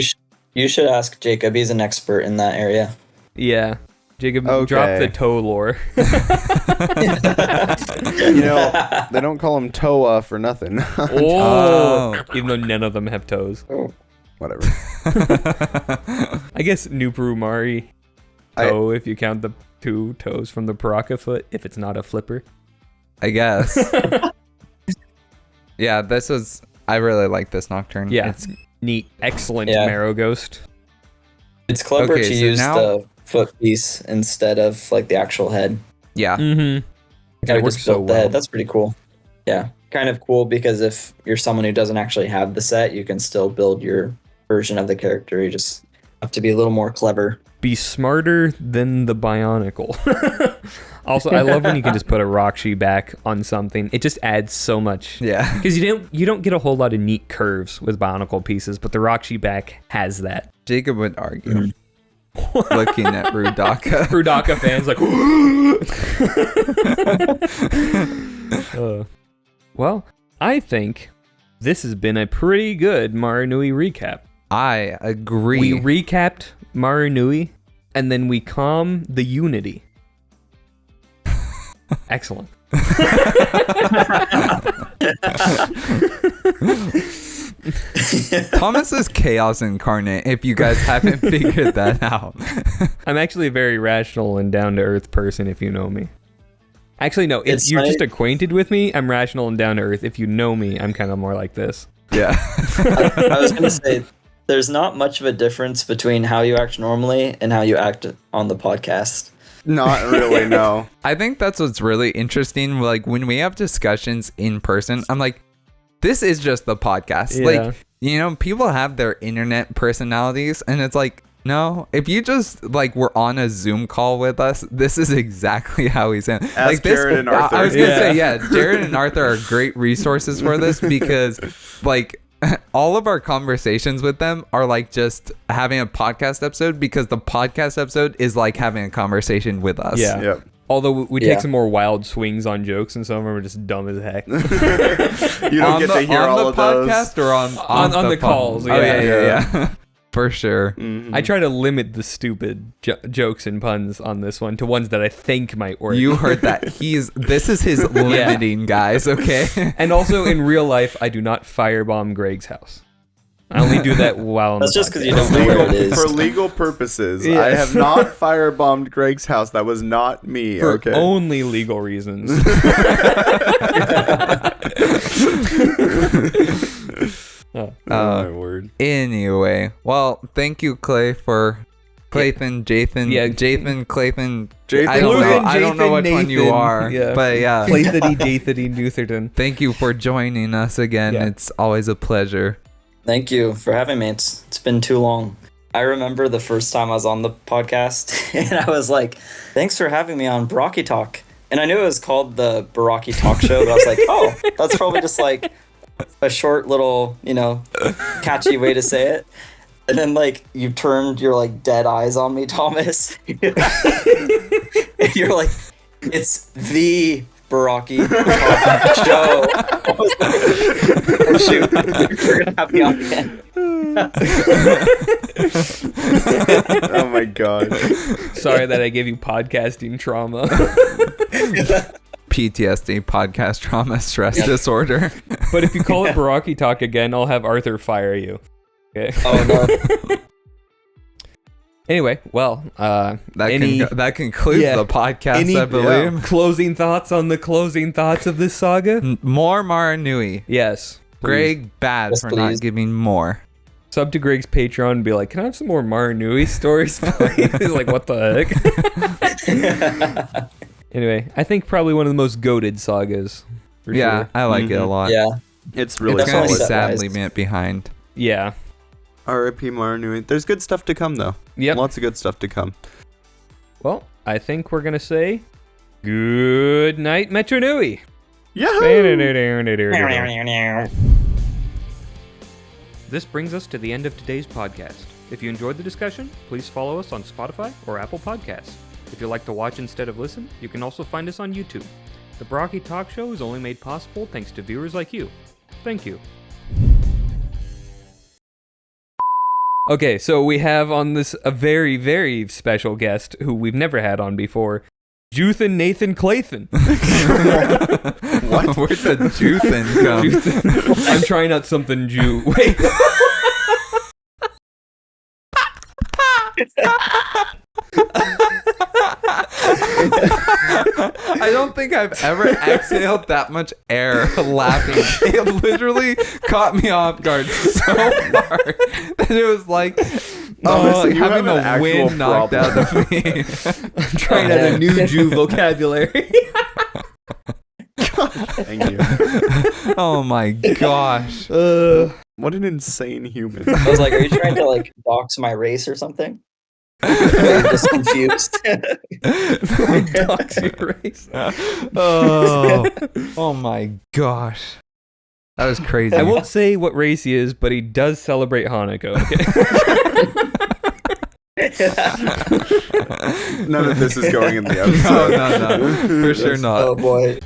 You should ask Jacob. He's an expert in that area. Yeah. Jacob, Okay. drop the toe lore. You know, they don't call him Toa for nothing. Oh. Even though none of them have toes. Whatever. I guess Nupru Mari toe, if you count the 2 toes from the Paraka foot, if it's not a flipper. I guess. Yeah, I really like this Nocturne. Yeah. It's, Neat. Excellent Yeah. Marrow Ghost. It's clever Okay, to so use now- the foot piece instead of like the actual head. yeah. Mm-hmm. Kind of works just so built the well. head. That's pretty cool. Yeah. Kind of cool because if you're someone who doesn't actually have the set, you can still build your version of the character. You just have to be a little more clever. Be smarter than the Bionicle. Also, I love when you can just put a Rakshi back on something. It just adds so much. Yeah. Because you don't get a whole lot of neat curves with Bionicle pieces, but the Rakshi back has that. Jacob would argue. Looking at Rudaka. Rudaka fans like, well, I think this has been a pretty good Mahri Nui recap. I agree. We recapped Mahri Nui, and then we calm the unity. Excellent. Thomas is chaos incarnate, if you guys haven't figured that out. I'm actually a very rational and down-to-earth person, if you know me. Actually, no, if It's you're like- just acquainted with me, I'm rational and down-to-earth. If you know me, I'm kind of more like this. Yeah. I was going to say, there's not much of a difference between how you act normally and how you act on the podcast. Not really, no. I think that's what's really interesting. Like, when we have discussions in person, I'm like, this is just the podcast. Yeah. Like, you know, people have their internet personalities, and it's like, no, if you just like were on a Zoom call with us, this is exactly how we sound. Like this, Jared and Arthur. I was gonna Yeah. say, yeah, Jared and Arthur are great resources for this because, like, all of our conversations with them are like just having a podcast episode because the podcast episode is like having a conversation with us. Yeah. Yep. Although we Yeah. take some more wild swings on jokes, and some of them are just dumb as heck. You don't get to hear all of those. podcast or on On the calls, phone? Oh, yeah. yeah. For sure. Mhm. I try to limit the stupid jokes and puns on this one to ones that I think might work. You heard that. This is his limiting, guys, okay? And also in real life, I do not firebomb Greg's house. I only do that while on That's the just because you podcast. don't know where it is. For legal purposes, Yeah. I have not firebombed Greg's house. That was not me. For Okay. only legal reasons. Oh, my word. Anyway, well, thank you, Clay, for Clayton, Jathan, Yeah. Jathan, Clayton. Jathan, I don't know. Clayton, I don't know Jathan, which one you Nathan. are, Yeah. but yeah. Claythity, Dathity, Nutherton. Thank you for joining us again. Yeah. It's always a pleasure. Thank you for having me. It's been too long. I remember the first time I was on the podcast, and I was like, "Thanks for having me on Barraki Talk." And I knew it was called the Barraki Talk Show, but I was like, "Oh, that's probably just like a short little, catchy way to say it." And then like you turned your like dead eyes on me, Thomas. And you're like, "It's the Barraki Talk Show." I was like, "Oh shoot, you're gonna have me on again." Oh my god. Sorry that I gave you podcasting trauma. PTSD, podcast trauma stress disorder. But if you call it Barraki Talk again, I'll have Arthur fire you. Okay. Oh no. Anyway, well, That concludes Yeah. the podcast, any I believe. closing thoughts on the closing thoughts of this saga? More Mahri Nui. Yes. Greg, bad Yes, for please. not giving more. Sub to Greg's Patreon and be like, can I have some more Mahri Nui stories, please? He's like, what the heck? Anyway, I think probably one of the most goated sagas. For Yeah, sure. I like it a lot. Yeah. It's really It's going to be solid. sadly meant behind. Yeah. R.I.P. Mahri Nui. There's good stuff to come, though. Yep. Lots of good stuff to come. Well, I think we're going to say good night, Metro Nui. Yahoo! This brings us to the end of today's podcast. If you enjoyed the discussion, please follow us on Spotify or Apple Podcasts. If you like to watch instead of listen, you can also find us on YouTube. The Barraki Talk Show is only made possible thanks to viewers like you. Thank you. Okay, so we have on this a very, very special guest who we've never had on before, Juthan Nathan Clayton. What? Where'd the Juthan come? Juthan. I'm trying out something Jew. Wait. I don't think I've ever exhaled that much air laughing. It literally caught me off guard so hard that it was like Honestly, you having have an the actual wind knocked out of me. I'm trying out a new Jew vocabulary. Thank you. Oh my gosh. What an insane human. I was like, are you trying to like dox my race or something? I'm just confused. Doxy race. Oh my gosh. That was crazy. I won't say what race he is, but he does celebrate Hanukkah. Okay? None of this is going in the No, episode. no, no. For sure not. Oh boy.